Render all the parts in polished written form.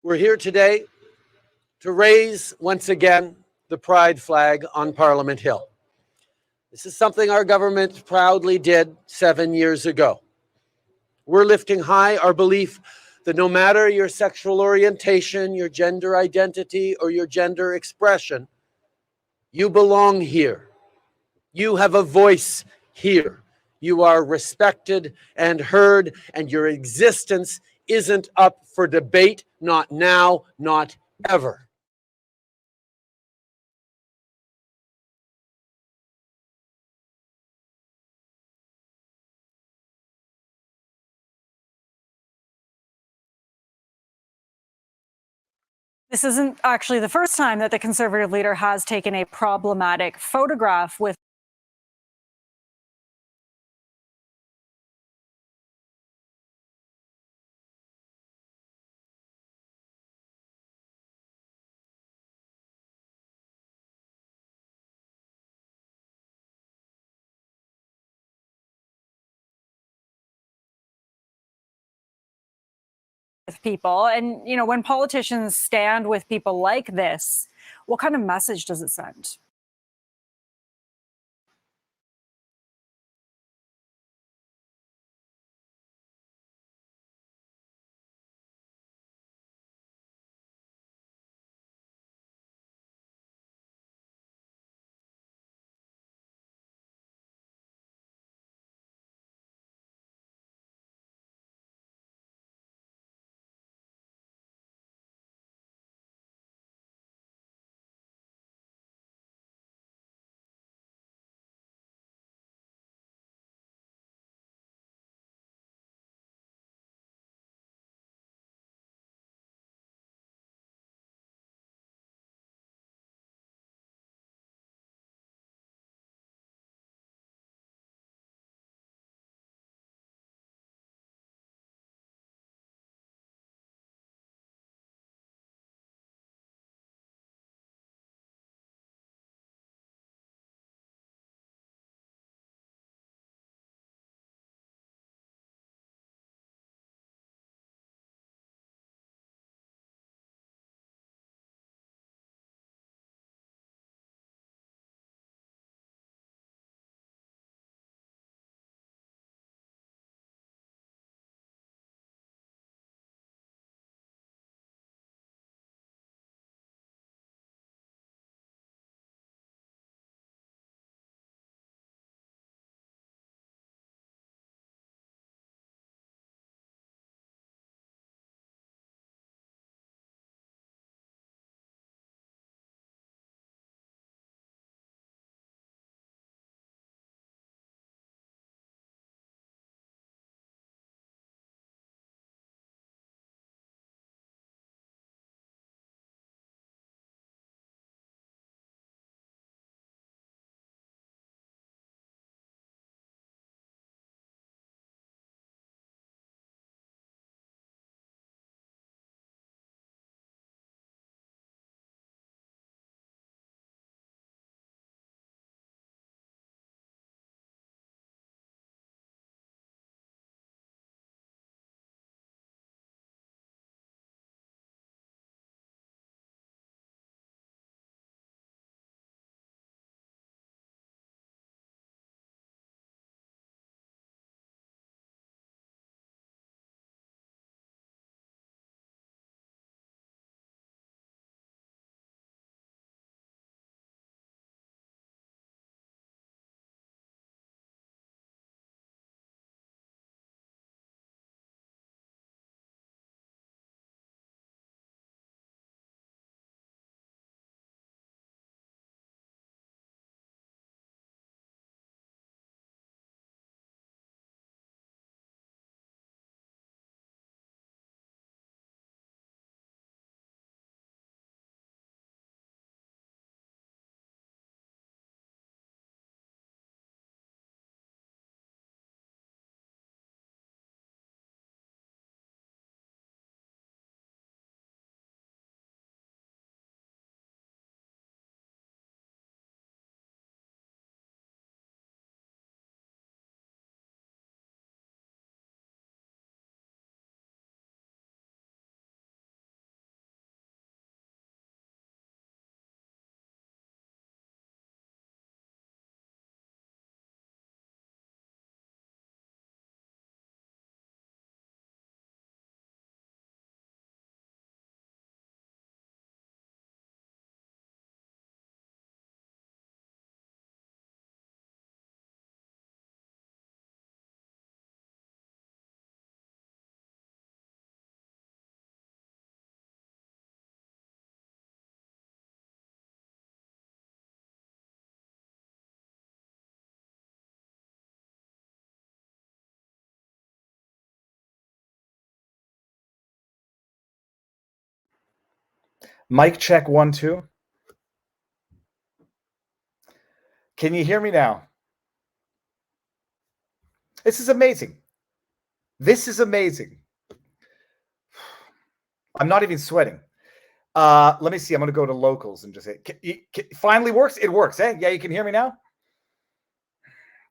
We're here today to raise, once again, the pride flag on Parliament Hill. This is something our government proudly did 7 years ago. We're lifting high our belief that no matter your sexual orientation, your gender identity, or your gender expression, you belong here. You have a voice here. You are respected and heard, and your existence isn't up for debate, not now, not ever. This isn't actually the first time that the Conservative leader has taken a problematic photograph with people. And, when politicians stand with people like this, what kind of message does it send? Mic check 1, 2. Can you hear me now? This is amazing. This is amazing. I'm not even sweating. Let me see. I'm going to go to locals and just say, finally works. It works. Eh? Yeah, you can hear me now?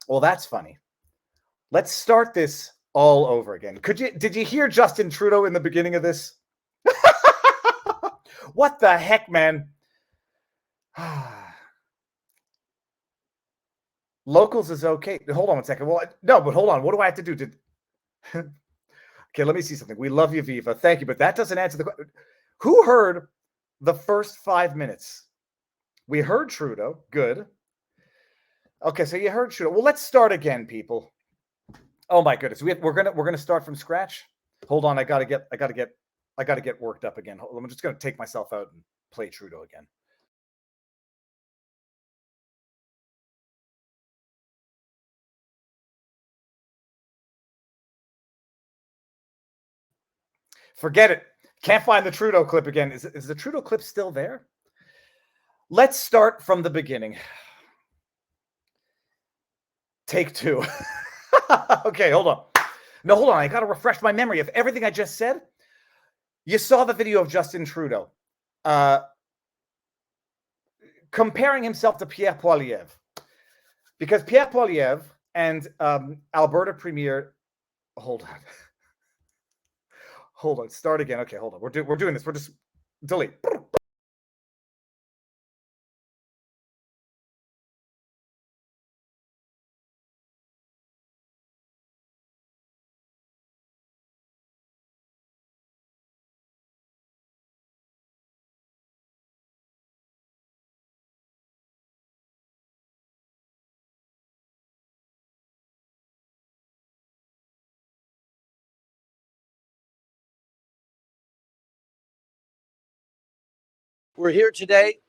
Well, that's funny. Let's start this all over again. Did you hear Justin Trudeau in the beginning of this? What the heck, man? Locals is okay. Hold on one second. Well, no, but hold on. What do I have to do? Okay, let me see something. We love you, Viva. Thank you, but that doesn't answer the question. Who heard the first 5 minutes? We heard Trudeau. Good. Okay, so you heard Trudeau. Well, let's start again, people. Oh my goodness, we're gonna start from scratch. Hold on, I gotta get worked up again. I'm just gonna take myself out and play Trudeau again. Forget it. Can't find the Trudeau clip again. Is the Trudeau clip still there? Let's start from the beginning. Take 2. Okay, hold on. No, hold on. I got to refresh my memory of everything I just said. You saw the video of Justin Trudeau comparing himself to Pierre Poilievre. Because Pierre Poilievre and Alberta Premier... Hold on. Hold on. Start again. Okay, hold on. We're doing this. We're just... Delete. We're here today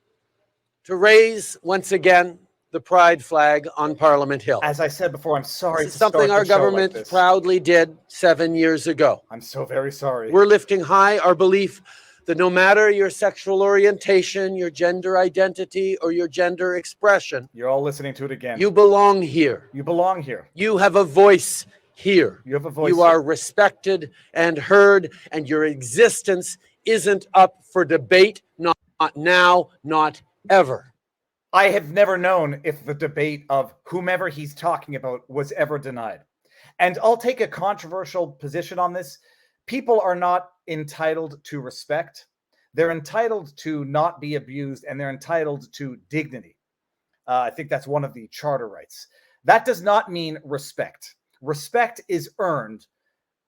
to raise once again the pride flag on Parliament Hill. As I said before, I'm sorry. This is something our government proudly did 7 years ago. I'm so very sorry. We're lifting high our belief that no matter your sexual orientation, your gender identity, or your gender expression, you're all listening to it again. You belong here. You belong here. You have a voice here. You have a voice. You are respected and heard, and your existence isn't up for debate, not now, not ever. I have never known if the debate of whomever he's talking about was ever denied. And I'll take a controversial position on this. People are not entitled to respect. They're entitled to not be abused, and they're entitled to dignity. I think that's one of the charter rights. That does not mean respect. Respect is earned.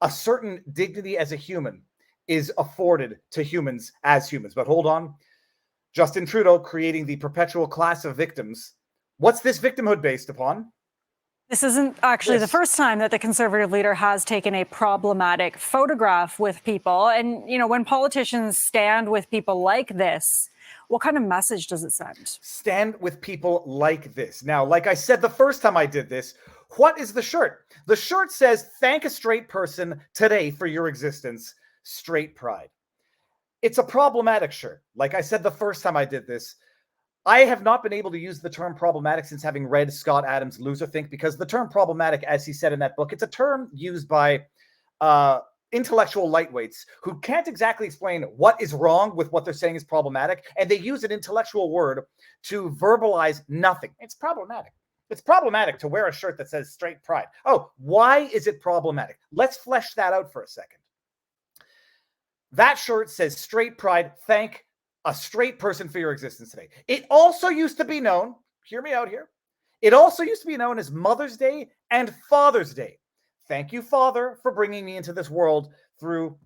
A certain dignity as a human is afforded to humans as humans. But hold on. Justin Trudeau creating the perpetual class of victims. What's this victimhood based upon? This isn't actually the first time that the Conservative leader has taken a problematic photograph with people. And, when politicians stand with people like this, what kind of message does it send? Stand with people like this. Now, like I said the first time I did this, what is the shirt? The shirt says, "Thank a straight person today for your existence, straight pride." It's a problematic shirt. Like I said the first time I did this, I have not been able to use the term problematic since having read Scott Adams' Loserthink, because the term problematic, as he said in that book, it's a term used by intellectual lightweights who can't exactly explain what is wrong with what they're saying is problematic, and they use an intellectual word to verbalize nothing. It's problematic. It's problematic to wear a shirt that says straight pride. Oh, why is it problematic? Let's flesh that out for a second. That shirt says straight pride, thank a straight person for your existence today. It also used to be known, hear me out here, it also used to be known as Mother's Day and Father's Day. Thank you, Father, for bringing me into this world through,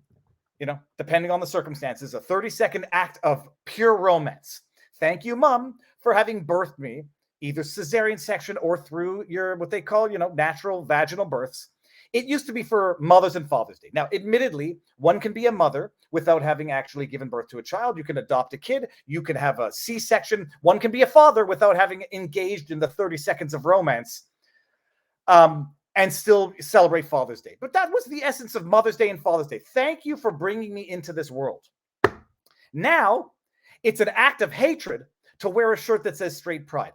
depending on the circumstances, a 30-second act of pure romance. Thank you, Mom, for having birthed me, either cesarean section or through your, what they call, natural vaginal births. It used to be for Mother's and Father's Day. Now, admittedly, one can be a mother without having actually given birth to a child. You can adopt a kid. You can have a C-section. One can be a father without having engaged in the 30 seconds of romance and still celebrate Father's Day. But that was the essence of Mother's Day and Father's Day. Thank you for bringing me into this world. Now, It's an act of hatred to wear a shirt that says straight pride.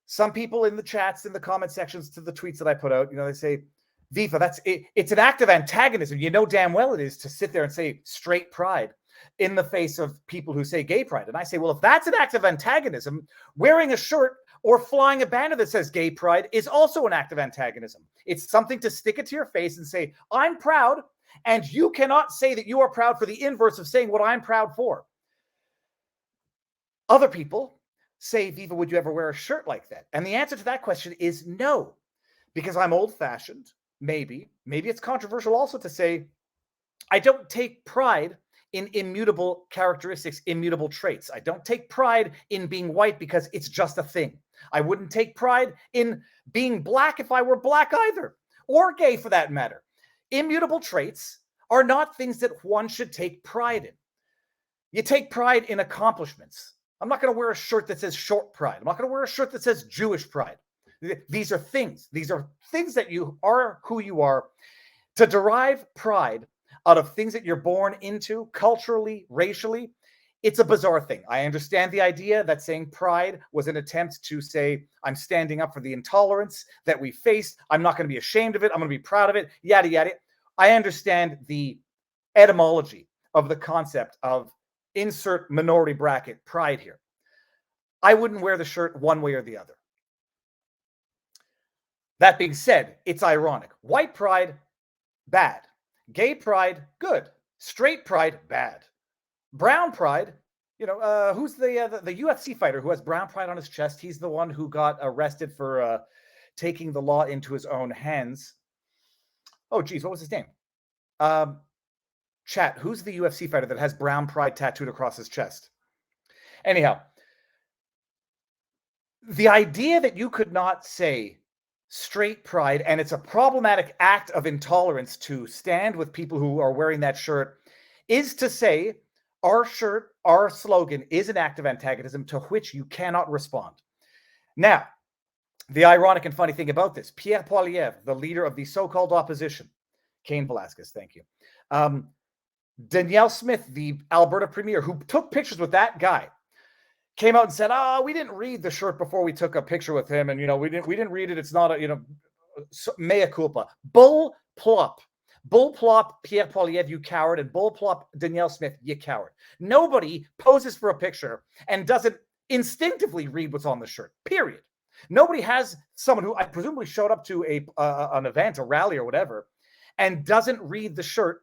Some people in the chats, in the comment sections to the tweets that I put out, they say, Viva, it's an act of antagonism. You know damn well it is to sit there and say straight pride in the face of people who say gay pride. And I say, well, if that's an act of antagonism, wearing a shirt or flying a banner that says gay pride is also an act of antagonism. It's something to stick it to your face and say, I'm proud, and you cannot say that you are proud for the inverse of saying what I'm proud for. Other people say, Viva, would you ever wear a shirt like that? And the answer to that question is no, because I'm old-fashioned. Maybe it's controversial also to say, I don't take pride in immutable characteristics, immutable traits. I don't take pride in being white because it's just a thing. I wouldn't take pride in being black if I were black either, or gay for that matter. Immutable traits are not things that one should take pride in. You take pride in accomplishments. I'm not going to wear a shirt that says short pride. I'm not going to wear a shirt that says Jewish pride. These are things. These are things that you are who you are. To derive pride out of things that you're born into, culturally, racially, it's a bizarre thing. I understand the idea that saying pride was an attempt to say, I'm standing up for the intolerance that we faced. I'm not going to be ashamed of it. I'm going to be proud of it, yada, yada. I understand the etymology of the concept of insert minority bracket pride here. I wouldn't wear the shirt one way or the other. That being said, it's ironic. White pride, bad. Gay pride, good. Straight pride, bad. Brown pride, who's the UFC fighter who has brown pride on his chest? He's the one who got arrested for taking the law into his own hands. Oh, geez, what was his name? Chat, who's the UFC fighter that has brown pride tattooed across his chest? Anyhow, the idea that you could not say straight pride, and it's a problematic act of intolerance to stand with people who are wearing that shirt, is to say our shirt, our slogan is an act of antagonism to which you cannot respond. Now, the ironic and funny thing about this, Pierre Poilievre, the leader of the so-called opposition, Cain Velasquez, thank you, Danielle Smith, the Alberta premier, who took pictures with that guy, came out and said, we didn't read the shirt before we took a picture with him. And, we didn't read it. It's not mea culpa. Bull plop, Pierre Poilievre, you coward. And bull plop, Danielle Smith, you coward. Nobody poses for a picture and doesn't instinctively read what's on the shirt, period. Nobody has someone who I presumably showed up to an event, a rally or whatever, and doesn't read the shirt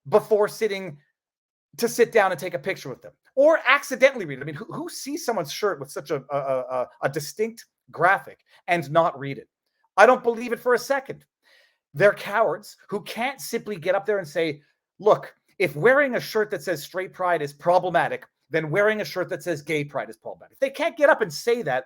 before sit down and take a picture with them, or accidentally read it. I mean, who sees someone's shirt with such a distinct graphic and not read it? I don't believe it for a second. They're cowards who can't simply get up there and say, look, if wearing a shirt that says straight pride is problematic, then wearing a shirt that says gay pride is problematic. If they can't get up and say that,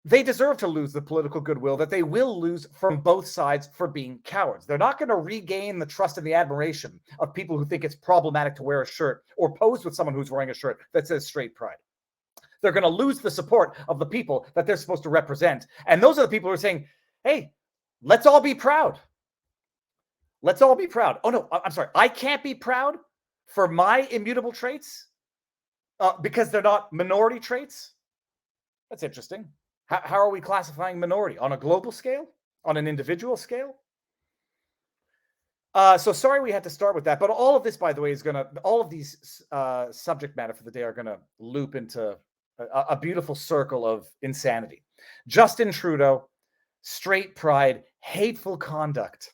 they deserve to lose the political goodwill that they will lose from both sides for being cowards. They're not going to regain the trust and the admiration of people who think it's problematic to wear a shirt or pose with someone who's wearing a shirt that says straight pride. They're going to lose the support of the people that they're supposed to represent. And those are the people who are saying, hey, let's all be proud. Let's all be proud. Oh, no, I'm sorry. I can't be proud for my immutable traits because they're not minority traits. That's interesting. How are we classifying minority? On a global scale? On an individual scale? So sorry we had to start with that. But all of this, by the way, all of these subject matter for the day are going to loop into a beautiful circle of insanity. Justin Trudeau, straight pride, hateful conduct.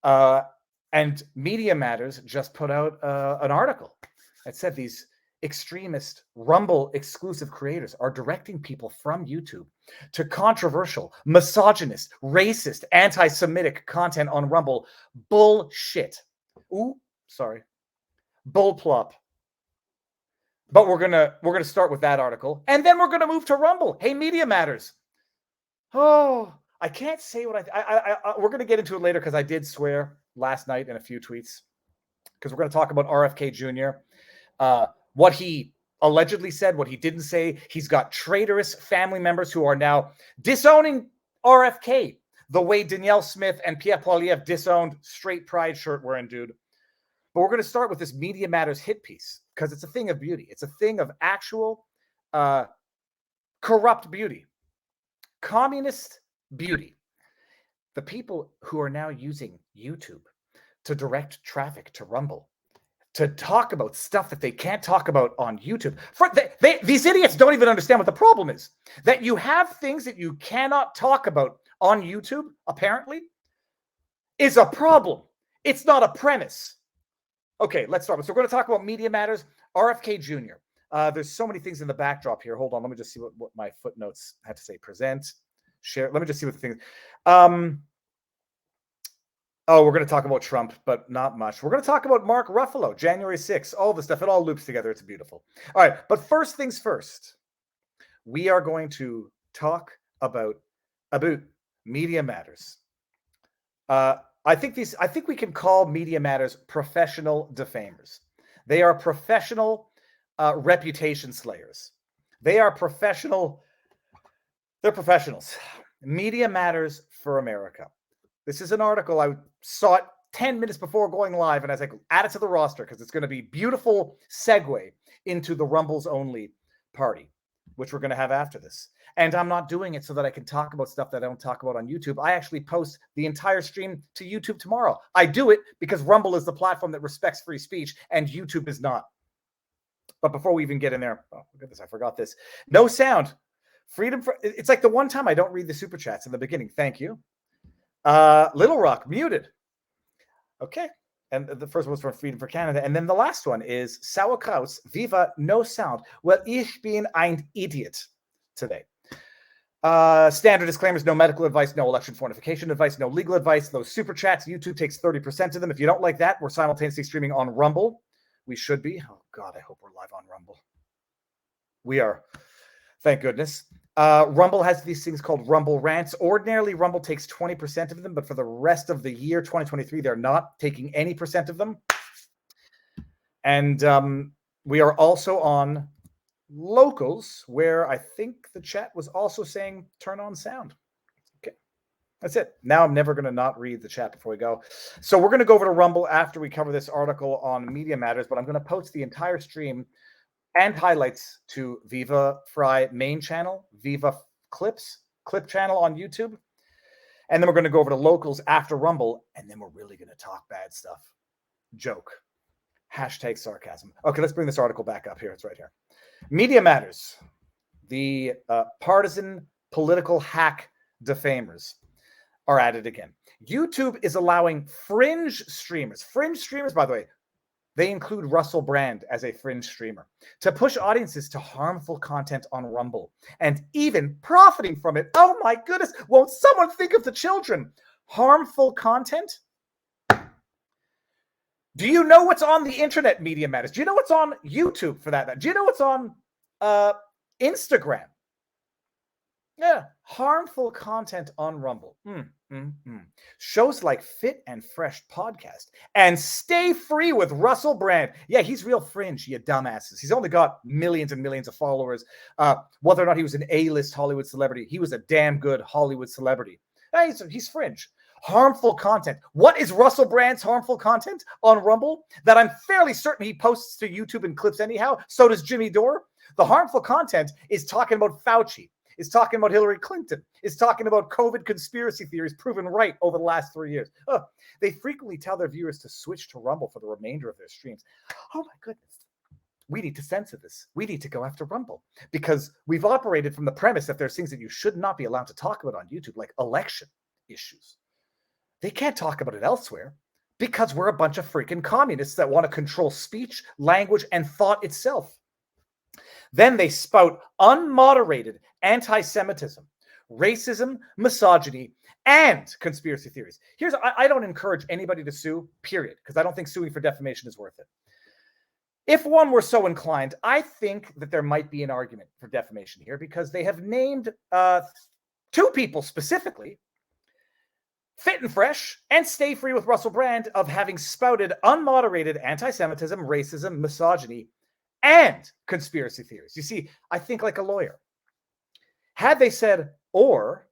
And Media Matters just put out an article that said these extremist Rumble exclusive creators are directing people from YouTube to controversial, misogynist, racist, anti-Semitic content on Rumble. Bullshit. Ooh, sorry. Bull plop. But we're gonna start with that article, and then we're gonna move to Rumble. Hey, Media Matters. Oh, I can't say what we're gonna get into it later because I did swear last night in a few tweets because we're gonna talk about RFK Jr. What he allegedly said, what he didn't say. He's got traitorous family members who are now disowning RFK the way Danielle Smith and Pierre Poilievre disowned straight pride shirt wearing dude. But we're going to start with this Media Matters hit piece because it's a thing of beauty. It's a thing of actual corrupt beauty, communist beauty. The people who are now using YouTube to direct traffic to Rumble, to talk about stuff that they can't talk about on YouTube. These idiots don't even understand what the problem is. That you have things that you cannot talk about on YouTube, apparently, is a problem. It's not a premise. Okay, let's start. So we're going to talk about Media Matters, RFK Jr. There's so many things in the backdrop here. Hold on. Let me just see what my footnotes had to say. Present, share. Let me just see what the thing is. Oh, we're going to talk about Trump, but not much. We're going to talk about Mark Ruffalo, January 6th, all the stuff. It all loops together. It's beautiful. All right, but first things first. We are going to talk about Media Matters. I think we can call Media Matters professional defamers. They are professional reputation slayers. They're professionals. Media Matters for America. This is an article. I saw it 10 minutes before going live, and I was like, add it to the roster because it's going to be beautiful segue into the Rumbles Only party, which we're going to have after this. And I'm not doing it so that I can talk about stuff that I don't talk about on YouTube. I actually post the entire stream to YouTube tomorrow. I do it because Rumble is the platform that respects free speech, and YouTube is not. But before we even get in there, oh, look at this. I forgot this. No sound. Freedom for, it's like the one time I don't read the super chats in the beginning. Thank you. Little Rock, muted. Okay. And the first one was from Freedom for Canada. And then the last one is Sauerkraut, Viva, no sound. Well, ich bin ein idiot today. Standard disclaimers, no medical advice, no election fortification advice, no legal advice. Those super chats, YouTube takes 30% of them. If you don't like that, we're simultaneously streaming on Rumble. We should be. Oh, God, I hope we're live on Rumble. We are. Thank goodness. Rumble has these things called Rumble Rants. Ordinarily, Rumble takes 20% of them, but for the rest of the year, 2023, they're not taking any percent of them. And we are also on Locals, where I think the chat was also saying turn on sound. Okay, that's it. Now I'm never going to not read the chat before we go. So we're going to go over to Rumble after we cover this article on Media Matters, but I'm going to post the entire stream and highlights to Viva Frei main channel, Viva clip channel on YouTube. And then we're going to go over to Locals after Rumble, and then we're really going to talk bad stuff. Joke. Hashtag sarcasm. Okay, let's bring this article back up here. It's right here. Media Matters. The partisan political hack defamers are at it again. YouTube is allowing fringe streamers, by the way, they include Russell Brand as a fringe streamer, to push audiences to harmful content on Rumble and even profiting from it. Oh my goodness, won't someone think of the children? Harmful content? Do you know what's on the internet, Media Matters? Do you know what's on YouTube for that? Do you know what's on Instagram? Yeah, harmful content on Rumble. Shows like Fit and Fresh podcast and Stay Free with Russell Brand. Yeah, he's real fringe, you dumbasses. He's only got millions and millions of followers. Whether or not he was an A-list Hollywood celebrity, he was a damn good Hollywood celebrity. He's fringe. Harmful content. What is Russell Brand's harmful content on Rumble that I'm fairly certain he posts to YouTube in clips anyhow? So does Jimmy Dore. The harmful content is talking about Fauci, is talking about Hillary Clinton, is talking about COVID conspiracy theories proven right over the last 3 years. They frequently tell their viewers to switch to Rumble for the remainder of their streams. Oh my goodness. We need to censor this. We need to go after Rumble because we've operated from the premise that there's things that you should not be allowed to talk about on YouTube, like election issues. They can't talk about it elsewhere because we're a bunch of freaking communists that want to control speech, language, and thought itself. Then they spout unmoderated anti-Semitism, racism, misogyny, and conspiracy theories. I don't encourage anybody to sue, period, because I don't think suing for defamation is worth it. If one were so inclined, I think that there might be an argument for defamation here because they have named two people specifically, Fit and Fresh and Stay Free with Russell Brand, of having spouted unmoderated anti-Semitism, racism, misogyny, and conspiracy theories. You see, I think like a lawyer. Had they said, or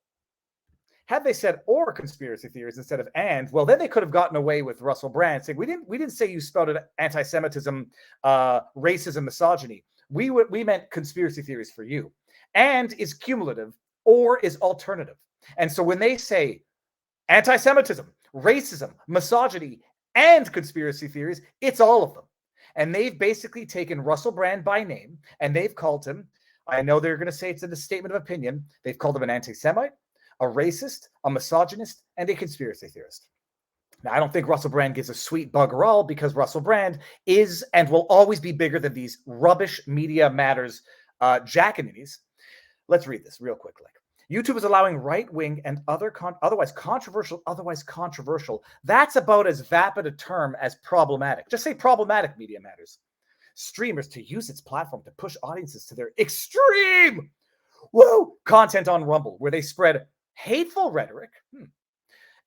Had they said or conspiracy theories instead of and, well, then they could have gotten away with Russell Brand saying, we didn't say you spouted anti-Semitism, racism, misogyny. We meant conspiracy theories for you. And is cumulative or is alternative. And so when they say anti-Semitism, racism, misogyny, and conspiracy theories, it's all of them. And they've basically taken Russell Brand by name and they've called him, I know they're going to say it's in a statement of opinion, they've called him an anti-Semite, a racist, a misogynist, and a conspiracy theorist. Now, I don't think Russell Brand gives a sweet bugger all because Russell Brand is and will always be bigger than these rubbish Media Matters jackaninnies. Let's read this real quickly. YouTube is allowing right-wing and otherwise controversial. That's about as vapid a term as problematic. Just say problematic Media Matters. Streamers to use its platform to push audiences to their extreme content on Rumble, where they spread hateful rhetoric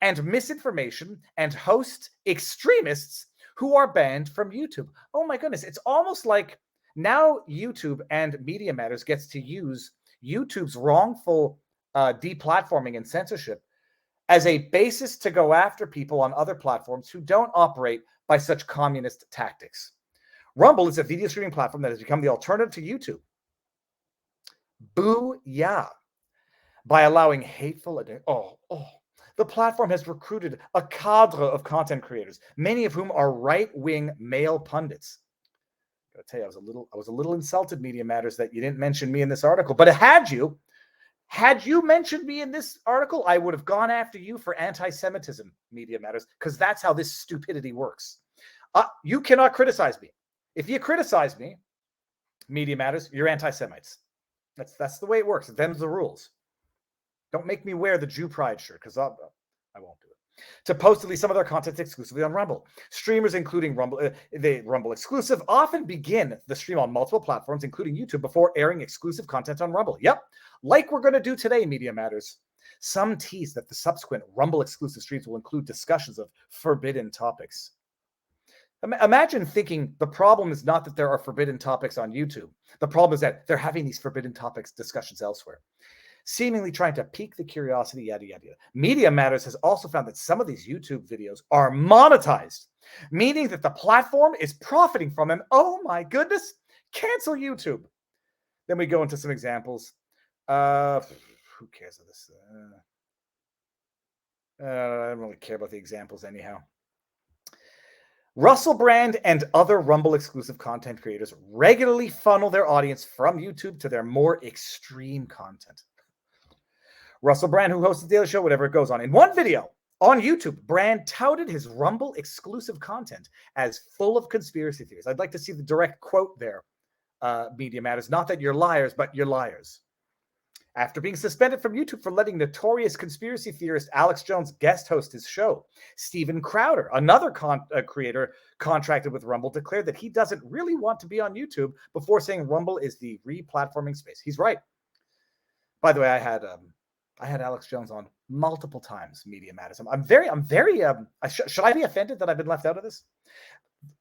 and misinformation and host extremists who are banned from YouTube. Oh my goodness. It's almost like now YouTube and Media Matters gets to use YouTube's wrongful deplatforming and censorship as a basis to go after people on other platforms who don't operate by such communist tactics. Rumble is a video streaming platform that has become the alternative to YouTube. Boo-yah. By allowing hateful... The platform has recruited a cadre of content creators, many of whom are right-wing male pundits. I gotta tell you, I was a little insulted, Media Matters, that you didn't mention me in this article. But had you mentioned me in this article, I would have gone after you for anti-Semitism, Media Matters, because that's how this stupidity works. You cannot criticize me. If you criticize me, Media Matters, you're anti-Semites. That's the way it works. Them's the rules. Don't make me wear the Jew Pride shirt, because I won't do it. To post at least some of their content exclusively on Rumble. Streamers, including the Rumble exclusive, often begin the stream on multiple platforms, including YouTube, before airing exclusive content on Rumble. Yep, like we're going to do today, Media Matters. Some tease that the subsequent Rumble exclusive streams will include discussions of forbidden topics. Imagine thinking the problem is not that there are forbidden topics on YouTube. The problem is that they're having these forbidden topics discussions elsewhere, seemingly trying to pique the curiosity, yada, yada, yada. Media Matters has also found that some of these YouTube videos are monetized, meaning that the platform is profiting from them. Oh my goodness, cancel YouTube. Then we go into some examples. Who cares of this? I don't really care about the examples anyhow. Russell Brand and other Rumble exclusive content creators regularly funnel their audience from YouTube to their more extreme content. Russell Brand, who hosts the Daily Show, whatever it goes on. In one video on YouTube, Brand touted his Rumble exclusive content as full of conspiracy theories. I'd like to see the direct quote there, Media Matters. Not that you're liars, but you're liars. After being suspended from YouTube for letting notorious conspiracy theorist Alex Jones guest host his show, Steven Crowder, another creator contracted with Rumble, declared that he doesn't really want to be on YouTube before saying Rumble is the re-platforming space. He's right. By the way, I had Alex Jones on multiple times, Media Matters. Should I be offended that I've been left out of this?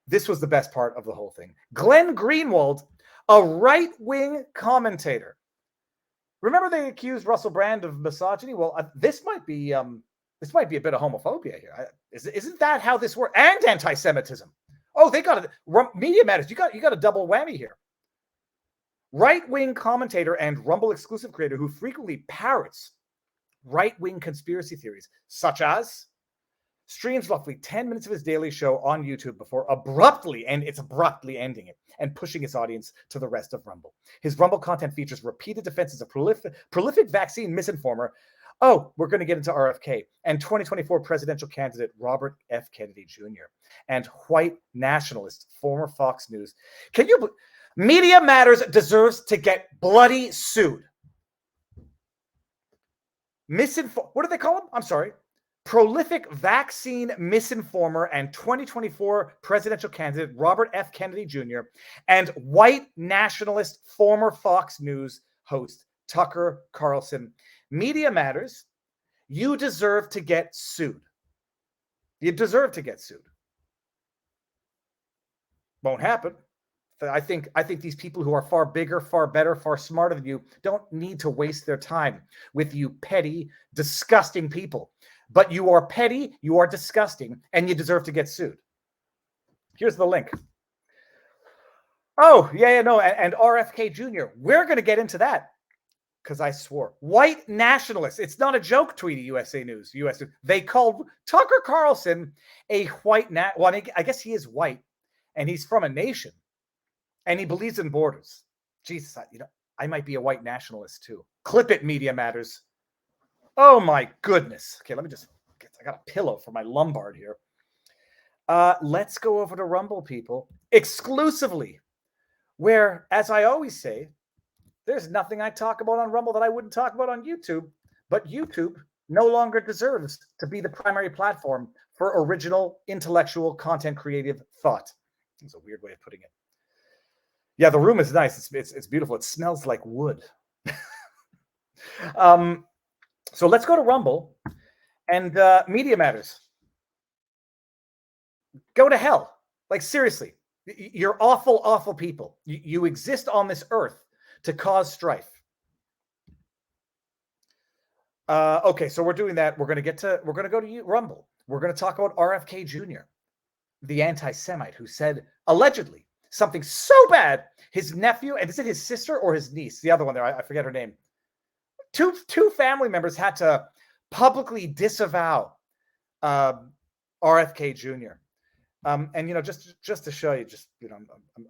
This was the best part of the whole thing. Glenn Greenwald, a right-wing commentator. Remember they accused Russell Brand of misogyny? Well, this might be a bit of homophobia here. Isn't that how this works? And anti-Semitism. Oh, they got it. Media Matters. You got a double whammy here. Right-wing commentator and Rumble exclusive creator who frequently parrots right-wing conspiracy theories, such as streams roughly 10 minutes of his daily show on YouTube before abruptly ending it and pushing his audience to the rest of Rumble. His Rumble content features repeated defenses of prolific vaccine misinformer. Oh, we're going to get into RFK and 2024 presidential candidate Robert F. Kennedy Jr. and white nationalist, former Fox News. Media Matters deserves to get bloody sued. What do they call him? I'm sorry. Prolific vaccine misinformer and 2024 presidential candidate Robert F. Kennedy Jr. and white nationalist former Fox News host Tucker Carlson. Media Matters, you deserve to get sued. You deserve to get sued. Won't happen. I think these people who are far bigger, far better, far smarter than you don't need to waste their time with you petty, disgusting people. But you are petty, you are disgusting, and you deserve to get sued. Here's the link. Oh, yeah, no, and RFK Jr. We're going to get into that because I swore. White nationalists. It's not a joke, tweeted USA News. They called Tucker Carlson a white well, I guess he is white, and he's from a nation, and he believes in borders. Jesus, I might be a white nationalist too. Clip it, Media Matters. Oh my goodness. Okay, let me I got a pillow for my lumbar here. Let's go over to Rumble, people, exclusively, where, as I always say, there's nothing I talk about on Rumble that I wouldn't talk about on YouTube, but YouTube no longer deserves to be the primary platform for original, intellectual, content, creative thought. It's a weird way of putting it. Yeah, the room is nice. It's beautiful. It smells like wood. So let's go to Rumble and Media Matters. Go to hell. Like, seriously, you're awful, awful people. You exist on this earth to cause strife. Okay, so we're doing that. We're going to go to Rumble. We're going to talk about RFK Jr., the anti-Semite who said, allegedly, something so bad, his nephew, and is it his sister or his niece? The other one there, I forget her name. Two family members had to publicly disavow RFK Jr. And just to show you,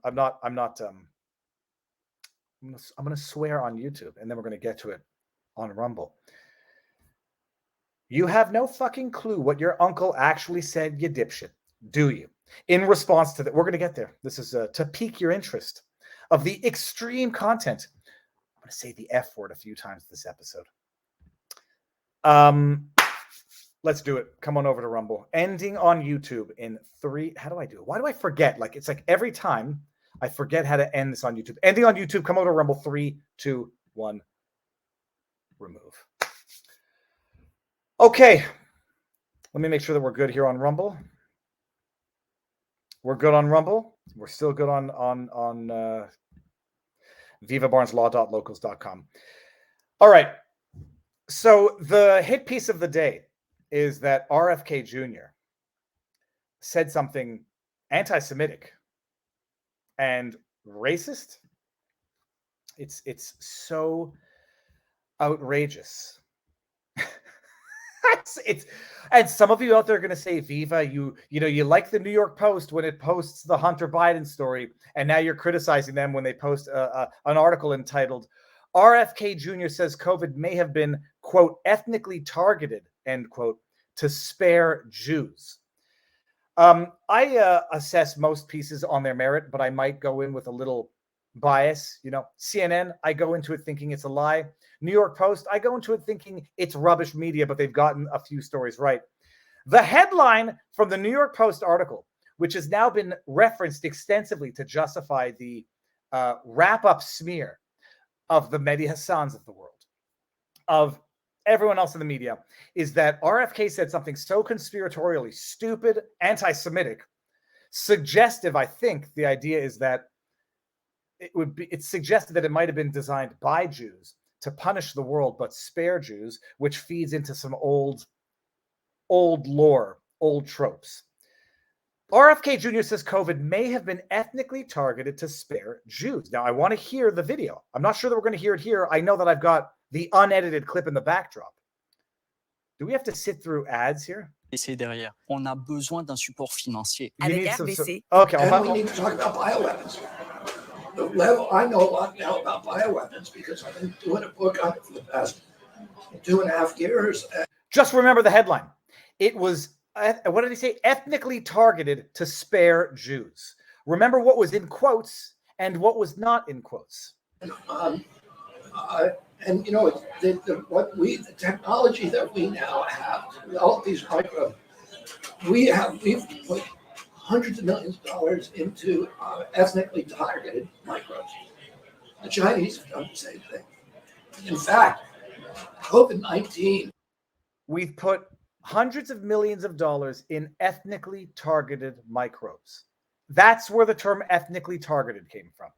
I'm going to swear on YouTube, and then we're going to get to it on Rumble. You have no fucking clue what your uncle actually said, you dipshit, do you? In response to that, we're going to get there. This is to pique your interest of the extreme content. I'm going to say the F word a few times this episode. Let's do it. Come on over to Rumble. Ending on YouTube in 3. How do I do it? Why do I forget? Like, it's like every time I forget how to end this on YouTube. Ending on YouTube. Come over to Rumble. 3, 2, 1. Remove. Okay. Let me make sure that we're good here on Rumble. We're good on Rumble. We're still good on vivabarneslaw.locals.com. All right. So the hit piece of the day is that RFK Jr. said something anti-Semitic and racist. It's so outrageous. And some of you out there are going to say, Viva, you like the New York Post when it posts the Hunter Biden story, and now you're criticizing them when they post an article entitled RFK Jr. says COVID may have been, quote, ethnically targeted, end quote, to spare Jews. I assess most pieces on their merit, but I might go in with a little bias. CNN, I go into it thinking it's a lie. New York Post, I go into it thinking it's rubbish media, but they've gotten a few stories right. The headline from the New York Post article, which has now been referenced extensively to justify the wrap-up smear of the Mehdi Hassans of the world, of everyone else in the media, is that RFK said something so conspiratorially stupid, anti-Semitic, suggestive. I think the idea is that it's suggested that it might have been designed by Jews to punish the world but spare Jews, which feeds into some old lore, old tropes. RFK Jr. says COVID may have been ethnically targeted to spare Jews. Now, I want to hear the video. I'm not sure that we're going to hear it here. I know that I've got the unedited clip in the backdrop. Do we have to sit through ads here? Derrière. On a besoin d'un support financier. Okay, and we need to talk about bioweapons. The level, I know a lot now about bioweapons because I've been doing a book on it for the past 2.5 years. Just remember the headline. It was, what did he say? Ethnically targeted to spare Jews. Remember what was in quotes and what was not in quotes. And the technology that we now have to develop these microbes, we've put hundreds of millions of dollars into ethnically targeted microbes. The Chinese have done the same thing. In fact, COVID-19. We've put hundreds of millions of dollars in ethnically targeted microbes. That's where the term ethnically targeted came from.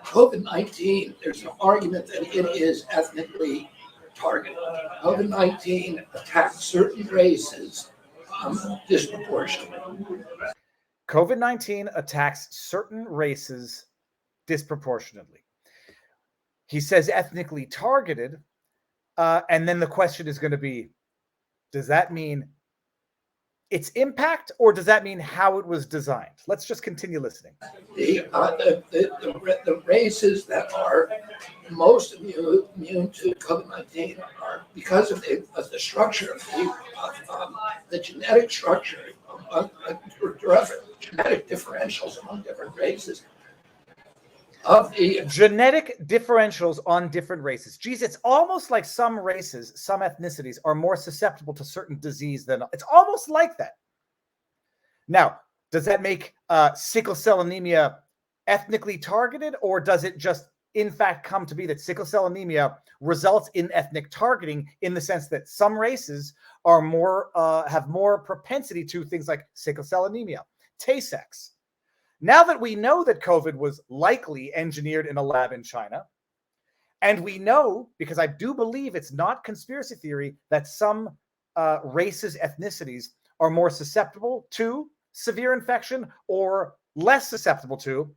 COVID-19, there's an argument that it is ethnically targeted. COVID-19 attacks certain races disproportionately. COVID-19 attacks certain races disproportionately. He says ethnically targeted, and then the question is going to be, does that mean its impact, or does that mean how it was designed? Let's just continue listening. The races that are most immune to COVID-19 are because of the structure of the genetic structure of genetic differentials among different races. Of the genetic differentials on different races. Geez, it's almost like some races, some ethnicities are more susceptible to certain disease than it's almost like that. Now, does that make sickle cell anemia ethnically targeted, or does it just in fact come to be that sickle cell anemia results in ethnic targeting in the sense that some races are more have more propensity to things like sickle cell anemia, Tay-Sachs? Now that we know that COVID was likely engineered in a lab in China, and we know, because I do believe it's not conspiracy theory, that some races, ethnicities are more susceptible to severe infection or less susceptible to,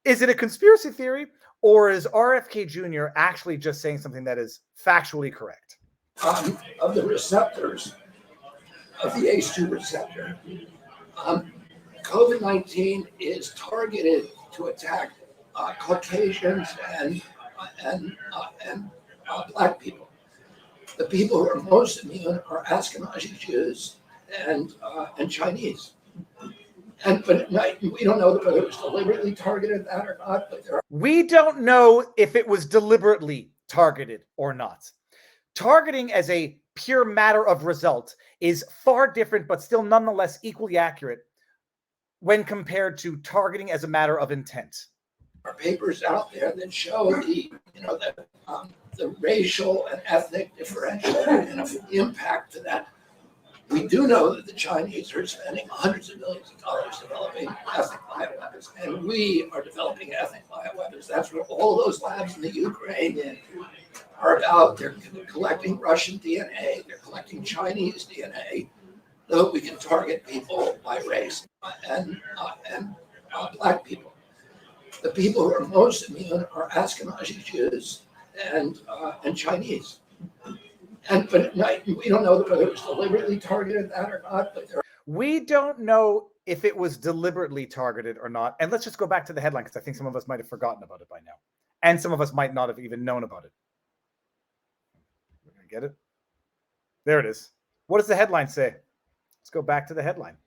is it a conspiracy theory, or is RFK Jr. actually just saying something that is factually correct? Of the receptors, of the ACE2 receptor, COVID-19 is targeted to attack Caucasians and Black people. The people who are most immune are Ashkenazi Jews and Chinese. But we don't know whether it was deliberately targeted that or not. But we don't know if it was deliberately targeted or not. Targeting as a pure matter of result is far different, but still nonetheless equally accurate when compared to targeting as a matter of intent. There are papers out there that show the racial and ethnic differential and impact to that. We do know that the Chinese are spending hundreds of millions of dollars developing ethnic bioweapons, and we are developing ethnic bioweapons. That's what all those labs in the Ukraine are about. They're collecting Russian DNA, they're collecting Chinese DNA, so we can target people by race and Black people. The people who are most immune are Ashkenazi Jews and Chinese. But we don't know whether it was deliberately targeted that or not. But we don't know if it was deliberately targeted or not. And let's just go back to the headline, because I think some of us might have forgotten about it by now, and some of us might not have even known about it. Get it? There it is. What does the headline say? Let's go back to the headline.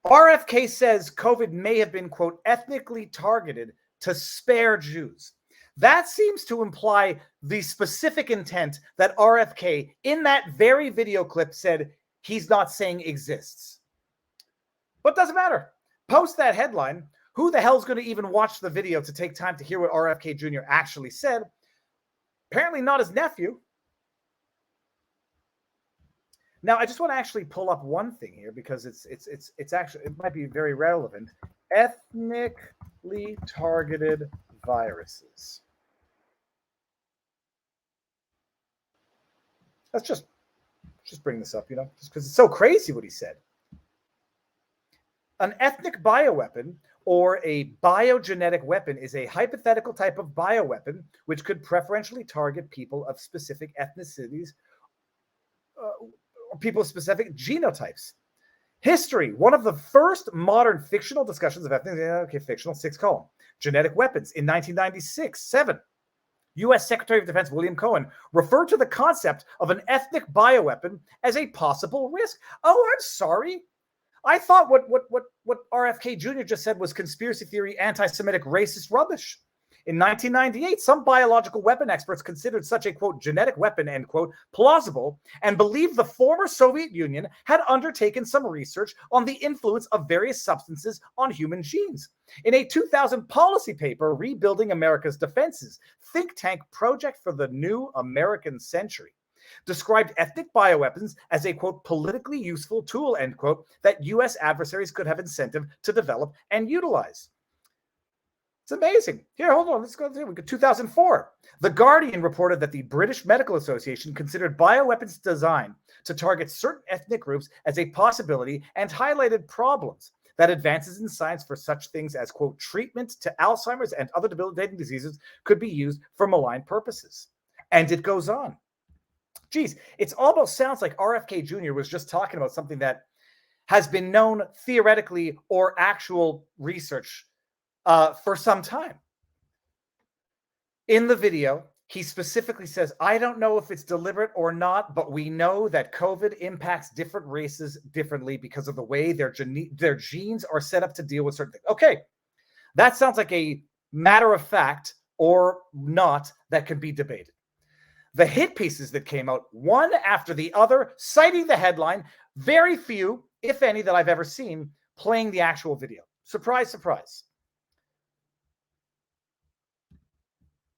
RFK says COVID may have been, quote, ethnically targeted to spare Jews. That seems to imply the specific intent that RFK, in that very video clip, said he's not saying exists. But doesn't matter. Post that headline. Who the hell's going to even watch the video to take time to hear what RFK Jr. actually said? Apparently not his nephew. Now, I just want to actually pull up one thing here, because it's actually, it might be very relevant. Ethnically targeted viruses. Let's just bring this up, just because it's so crazy what he said. An ethnic bioweapon or a biogenetic weapon is a hypothetical type of bioweapon which could preferentially target people of specific ethnicities or people of specific genotypes. History, one of the first modern fictional discussions of fictional, 6 column. Genetic weapons in 1996-7. U.S. Secretary of Defense William Cohen referred to the concept of an ethnic bioweapon as a possible risk. Oh, I'm sorry. I thought what RFK Jr. just said was conspiracy theory, anti-Semitic, racist rubbish. In 1998, some biological weapon experts considered such a, quote, genetic weapon, end quote, plausible, and believed the former Soviet Union had undertaken some research on the influence of various substances on human genes. In a 2000 policy paper, Rebuilding America's Defenses, think tank project for the new American century, described ethnic bioweapons as a, quote, politically useful tool, end quote, that U.S. adversaries could have incentive to develop and utilize. It's amazing. Here, hold on. Let's go through. 2004. The Guardian reported that the British Medical Association considered bioweapons design to target certain ethnic groups as a possibility and highlighted problems that advances in science for such things as, quote, treatment to Alzheimer's and other debilitating diseases could be used for malign purposes. And it goes on. Geez, it almost sounds like RFK Jr. was just talking about something that has been known theoretically or actual research for some time. In the video, he specifically says, I don't know if it's deliberate or not, but we know that COVID impacts different races differently because of the way their genes are set up to deal with certain things. Okay, that sounds like a matter of fact or not that can be debated. The hit pieces that came out, one after the other, citing the headline, very few, if any, that I've ever seen, playing the actual video. Surprise, surprise.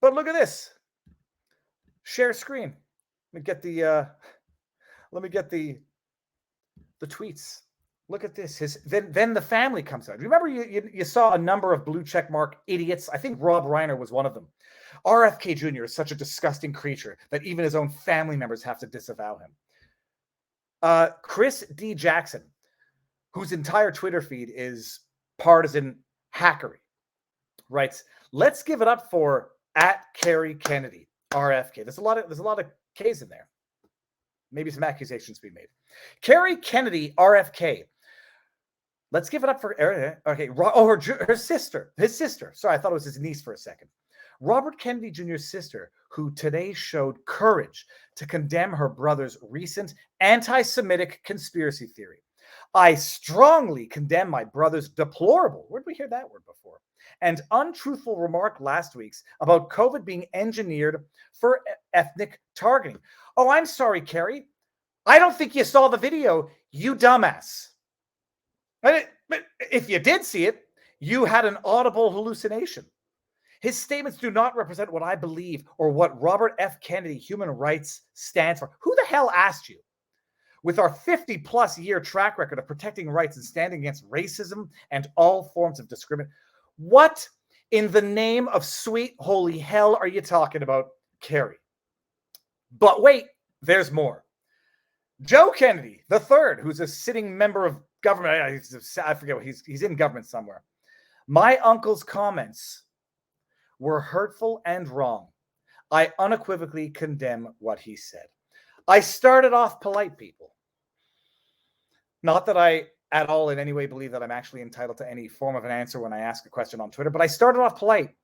But look at this. Share screen. Let me get the tweets. Look at this. Then the family comes out. Remember, you saw a number of blue check mark idiots. I think Rob Reiner was one of them. RFK Jr. is such a disgusting creature that even his own family members have to disavow him. Chris D. Jackson, whose entire Twitter feed is partisan hackery, writes, "Let's give it up for @Kerry Kennedy, RFK." There's a lot of K's in there. Maybe some accusations being made. Kerry Kennedy, RFK. Let's give it up for her sister. His sister. Sorry, I thought it was his niece for a second. Robert Kennedy Jr.'s sister, who today showed courage to condemn her brother's recent anti-Semitic conspiracy theory. I strongly condemn my brother's deplorable, where did we hear that word before, and untruthful remark last week's about COVID being engineered for ethnic targeting. Oh, I'm sorry, Kerry. I don't think you saw the video, you dumbass. But if you did see it, you had an audible hallucination. His statements do not represent what I believe or what Robert F. Kennedy Human Rights stands for. Who the hell asked you? With our 50-plus year track record of protecting rights and standing against racism and all forms of discrimination, what in the name of sweet holy hell are you talking about, Kerry? But wait, there's more. Joe Kennedy III, who's a sitting member of government, I forget what he's in government somewhere. My uncle's comments were hurtful and wrong. I unequivocally condemn what he said. I started off polite, people. Not that I at all in any way believe that I'm actually entitled to any form of an answer when I ask a question on Twitter, but I started off polite.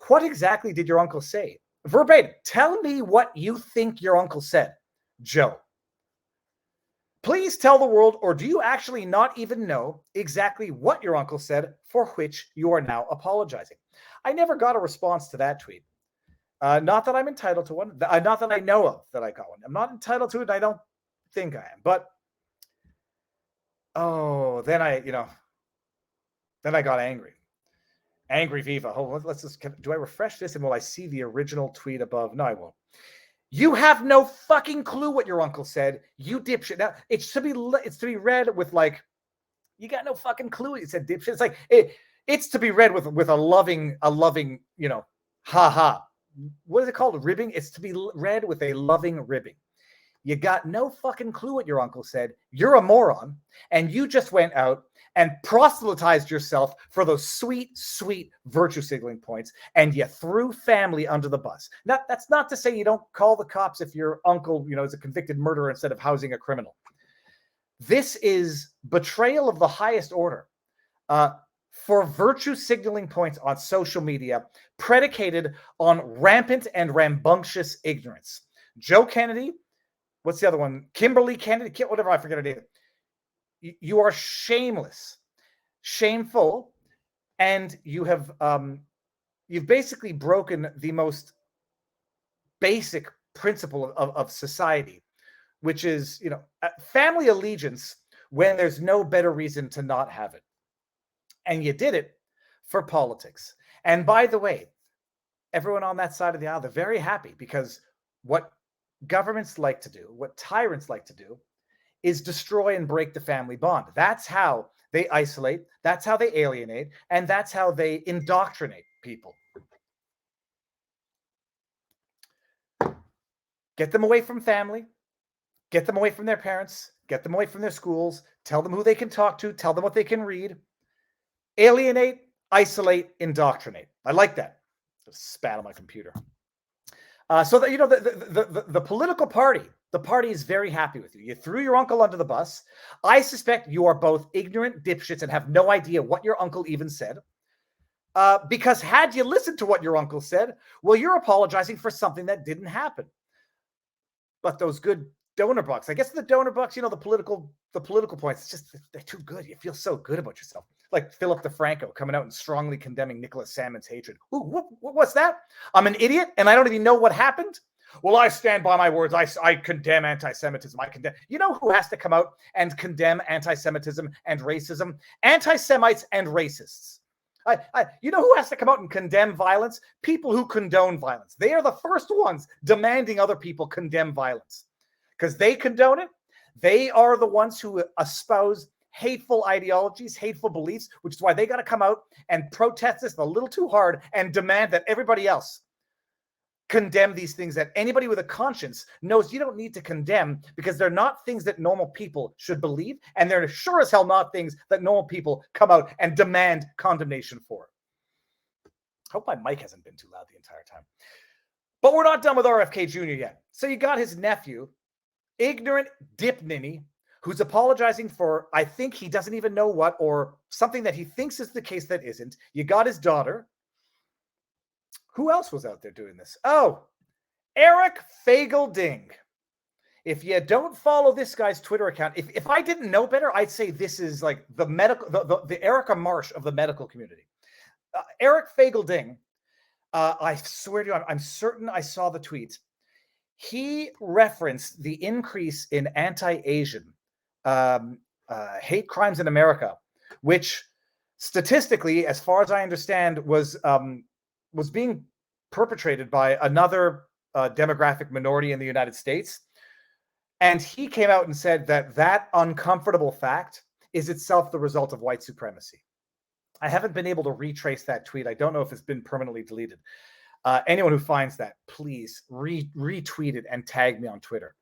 What exactly did your uncle say? Verbatim, tell me what you think your uncle said, Joe. Please tell the world, or do you actually not even know exactly what your uncle said for which you are now apologizing? I never got a response to that tweet. Not that I'm entitled to one. Not that I know of that I got one. I'm not entitled to it, and I don't think I am. But, then I got angry. Angry Viva. Oh, let's just, do I refresh this and will I see the original tweet above? No, I won't. You have no fucking clue what your uncle said. You dipshit. Now it's to be read with like, you got no fucking clue. It said dipshit. It's like it's to be read with a loving, ha. What is it called? Ribbing. It's to be read with a loving ribbing. You got no fucking clue what your uncle said. You're a moron, and you just went out and proselytized yourself for those sweet, sweet virtue signaling points, and you threw family under the bus. Now, that's not to say you don't call the cops if your uncle, is a convicted murderer instead of housing a criminal. This is betrayal of the highest order for virtue signaling points on social media predicated on rampant and rambunctious ignorance. Joe Kennedy, what's the other one? Kimberly Kennedy, whatever, I forget her name. You are shameless, shameful, and you have you've basically broken the most basic principle of society, which is family allegiance when there's no better reason to not have it, and you did it for politics. And by the way, everyone on that side of the aisle, they're very happy because what governments like to do, what tyrants like to do, is destroy and break the family bond. That's how they isolate, that's how they alienate, and that's how they indoctrinate people. Get them away from family, get them away from their parents, get them away from their schools, tell them who they can talk to, tell them what they can read. Alienate, isolate, indoctrinate. I like that. Just spat on my computer. So that, you know, the political party, the party is very happy with you. You threw your uncle under the bus. I suspect you are both ignorant dipshits and have no idea what your uncle even said. Because had you listened to what your uncle said, well, you're apologizing for something that didn't happen. But those good donor bucks, I guess the donor bucks, you know, the political points, it's just, they're too good. You feel so good about yourself. Like Philip DeFranco coming out and strongly condemning Nicholas Salmon's hatred. Ooh, what's that? I'm an idiot and I don't even know what happened? Well, I stand by my words. I condemn anti-Semitism. I condemn. You know who has to come out and condemn anti-Semitism and racism? Anti-Semites and racists. You know who has to come out and condemn violence? People who condone violence. They are the first ones demanding other people condemn violence because they condone it. They are the ones who espouse hateful ideologies, hateful beliefs, which is why they got to come out and protest this a little too hard and demand that everybody else condemn these things that anybody with a conscience knows you don't need to condemn because they're not things that normal people should believe. And they're sure as hell not things that normal people come out and demand condemnation for. I hope my mic hasn't been too loud the entire time. But we're not done with RFK Jr. yet. So you got his nephew, ignorant dip ninny, who's apologizing for, I think he doesn't even know what, or something that he thinks is the case that isn't. You got his daughter. Who else was out there doing this? Oh, Eric Fagelding. If you don't follow this guy's Twitter account, if I didn't know better, I'd say this is like the Erica Marsh of the medical community. Eric Fagelding, I swear to you, I'm certain I saw the tweet. He referenced the increase in anti-Asian hate crimes in America, which statistically, as far as I understand, was being perpetrated by another demographic minority in the United States. And he came out and said that that uncomfortable fact is itself the result of white supremacy. I haven't been able to retrace that tweet. I don't know if it's been permanently deleted. Anyone who finds that, please retweet it and tag me on Twitter.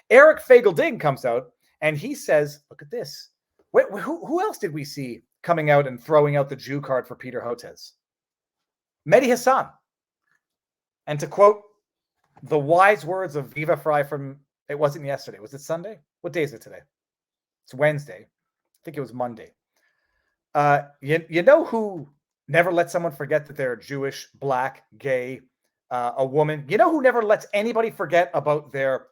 Eric Fagelding comes out and he says, look at this. Who else did we see coming out and throwing out the Jew card for Peter Hotez? Mehdi Hassan. And to quote the wise words of Viva Frei from, it wasn't yesterday. Was it Sunday? What day is it today? It's Wednesday. I think it was Monday. You know who never lets someone forget that they're Jewish, black, gay, a woman? You know who never lets anybody forget about their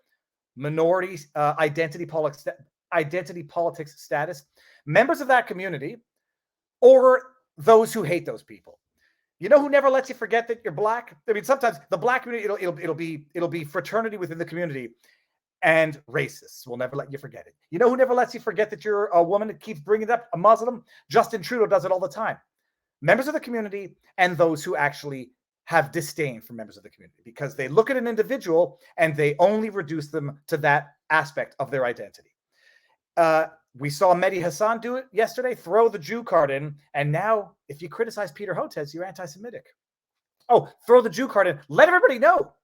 minority identity politics status? Members of that community or those who hate those people. You know who never lets you forget that you're black? I mean, sometimes the black community, it'll be fraternity within the community, and racists will never let you forget it. You know who never lets you forget that you're a woman that keeps bringing it up? A Muslim? Justin Trudeau does it all the time. Members of the community and those who actually have disdain for members of the community because they look at an individual and they only reduce them to that aspect of their identity. We saw Mehdi Hassan do it yesterday, throw the Jew card in, and now if you criticize Peter Hotez, you're anti-Semitic. Oh, throw the Jew card in. Let everybody know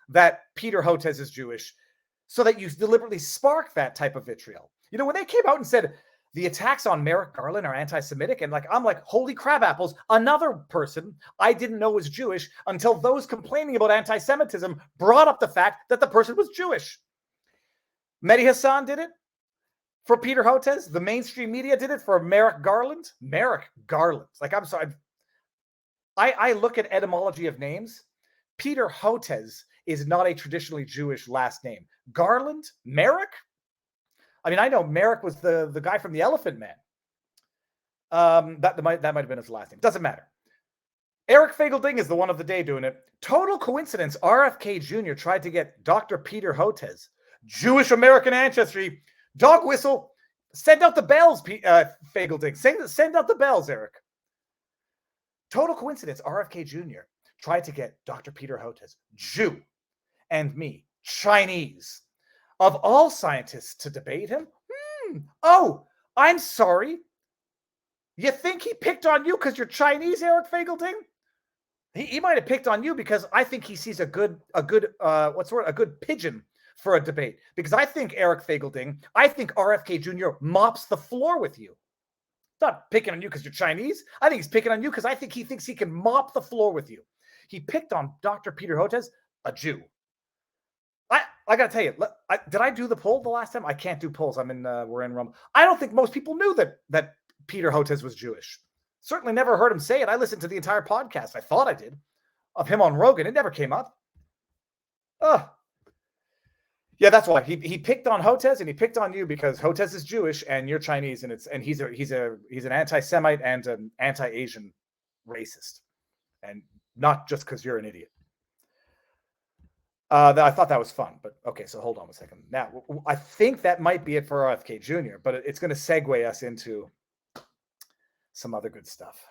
that Peter Hotez is Jewish so that you deliberately spark that type of vitriol. You know, when they came out and said the attacks on Merrick Garland are anti-Semitic, and I'm like, holy crab apples, another person I didn't know was Jewish until those complaining about anti-Semitism brought up the fact that the person was Jewish. Mehdi Hassan did it for Peter Hotez. The mainstream media did it for Merrick Garland. Merrick Garland. Like, I'm sorry. I look at etymology of names. Peter Hotez is not a traditionally Jewish last name. Garland? Merrick? I mean, I know Merrick was the guy from the Elephant Man. That might have been his last name. Doesn't matter. Eric Fagelding is the one of the day doing it. Total coincidence. RFK Jr. tried to get Dr. Peter Hotez, Jewish American ancestry. Dog whistle. Send out the bells, Fagelding. Send out the bells, Eric. Total coincidence. RFK Jr. tried to get Dr. Peter Hotez, Jew, and me, Chinese. Of all scientists to debate him? Oh, I'm sorry. You think he picked on you because you're Chinese, Eric Fagel-Ding? He might have picked on you because I think he sees a good pigeon for a debate. Because I think Eric Fagel-Ding, I think RFK Jr. mops the floor with you. Not picking on you because you're Chinese. I think he's picking on you because I think he thinks he can mop the floor with you. He picked on Dr. Peter Hotez, a Jew. I got to tell you, did I do the poll the last time? I can't do polls. We're in Rome. I don't think most people knew that Peter Hotez was Jewish. Certainly never heard him say it. I listened to the entire podcast. I thought I did of him on Rogan. It never came up. Yeah, that's why he picked on Hotez and he picked on you because Hotez is Jewish and you're Chinese and he's an anti-Semite and an anti-Asian racist, and not just because you're an idiot. I thought that was fun, but okay. So hold on a second. Now I think that might be it for RFK Jr., but it's going to segue us into some other good stuff.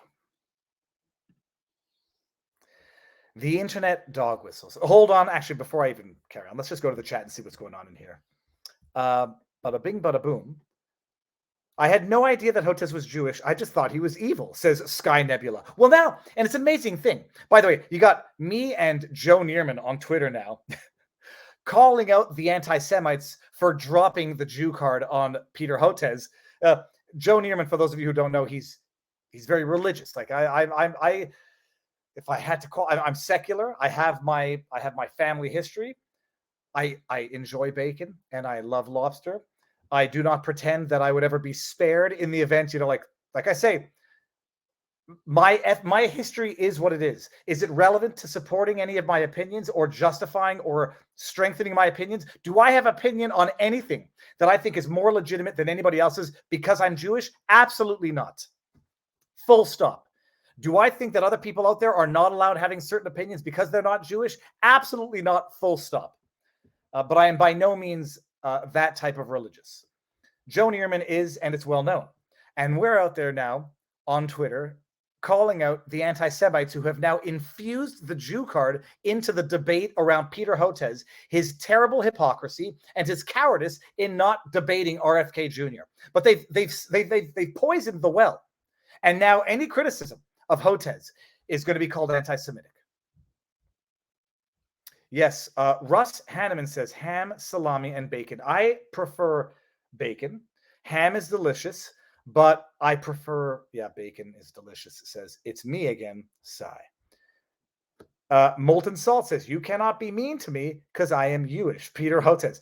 The internet dog whistles. Hold on. Actually, before I even carry on, let's just go to the chat and see what's going on in here. Bada bing, bada boom. I had no idea that Hotez was Jewish. I just thought he was evil, says Sky Nebula. Well, now, and it's an amazing thing. By the way, you got me and Joe Neerman on Twitter now calling out the anti-Semites for dropping the Jew card on Peter Hotez. Joe Neerman, for those of you who don't know, he's very religious. Like if I had to call, I'm secular. I have my family history. I enjoy bacon and I love lobster. I do not pretend that I would ever be spared in the event, like I say, my history is what it is. Is it relevant to supporting any of my opinions or justifying or strengthening my opinions? Do I have opinion on anything that I think is more legitimate than anybody else's because I'm Jewish? Absolutely not. Full stop. Do I think that other people out there are not allowed having certain opinions because they're not Jewish? Absolutely not. Full stop. But I am by no means that type of religious. Joe Neerman is, and it's well known. And we're out there now on Twitter calling out the anti-Semites who have now infused the Jew card into the debate around Peter Hotez, his terrible hypocrisy and his cowardice in not debating RFK Jr. But they've poisoned the well. And now any criticism of Hotez is going to be called anti-Semitic. Yes, Russ Hanneman says ham, salami, and bacon. I prefer bacon. Ham is delicious, but I prefer, bacon is delicious. It says, it's me again, sigh. Molten Salt says, you cannot be mean to me because I am Jewish. Peter Hotez.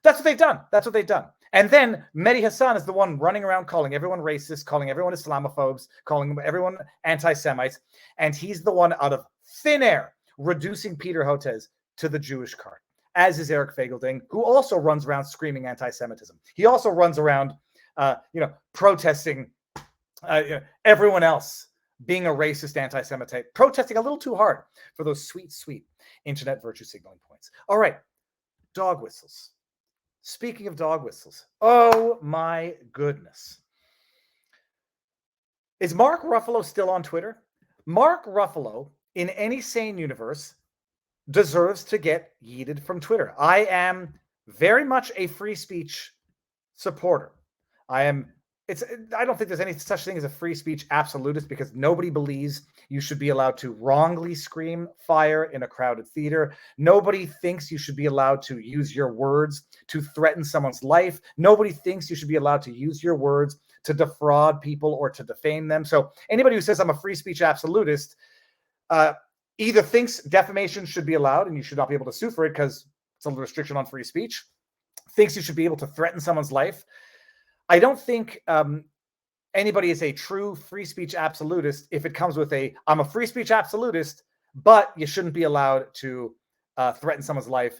That's what they've done. That's what they've done. And then Mehdi Hassan is the one running around calling everyone racist, calling everyone Islamophobes, calling everyone anti-Semites. And he's the one out of thin air reducing Peter Hotez to the Jewish card, as is Eric Fagel-Ding, who also runs around screaming anti-Semitism. He also runs around, protesting everyone else being a racist anti-Semite, protesting a little too hard for those sweet, sweet internet virtue signaling points. All right, dog whistles. Speaking of dog whistles, oh my goodness. Is Mark Ruffalo still on Twitter? Mark Ruffalo, in any sane universe, deserves to get yeeted from Twitter. I am very much a free speech supporter. I don't think there's any such thing as a free speech absolutist because nobody believes you should be allowed to wrongly scream fire in a crowded theater. Nobody thinks you should be allowed to use your words to threaten someone's life. Nobody thinks you should be allowed to use your words to defraud people or to defame them. So anybody who says I'm a free speech absolutist, either thinks defamation should be allowed and you should not be able to sue for it because it's a restriction on free speech, thinks you should be able to threaten someone's life. I don't think anybody is a true free speech absolutist if it comes with I'm a free speech absolutist, but you shouldn't be allowed to threaten someone's life,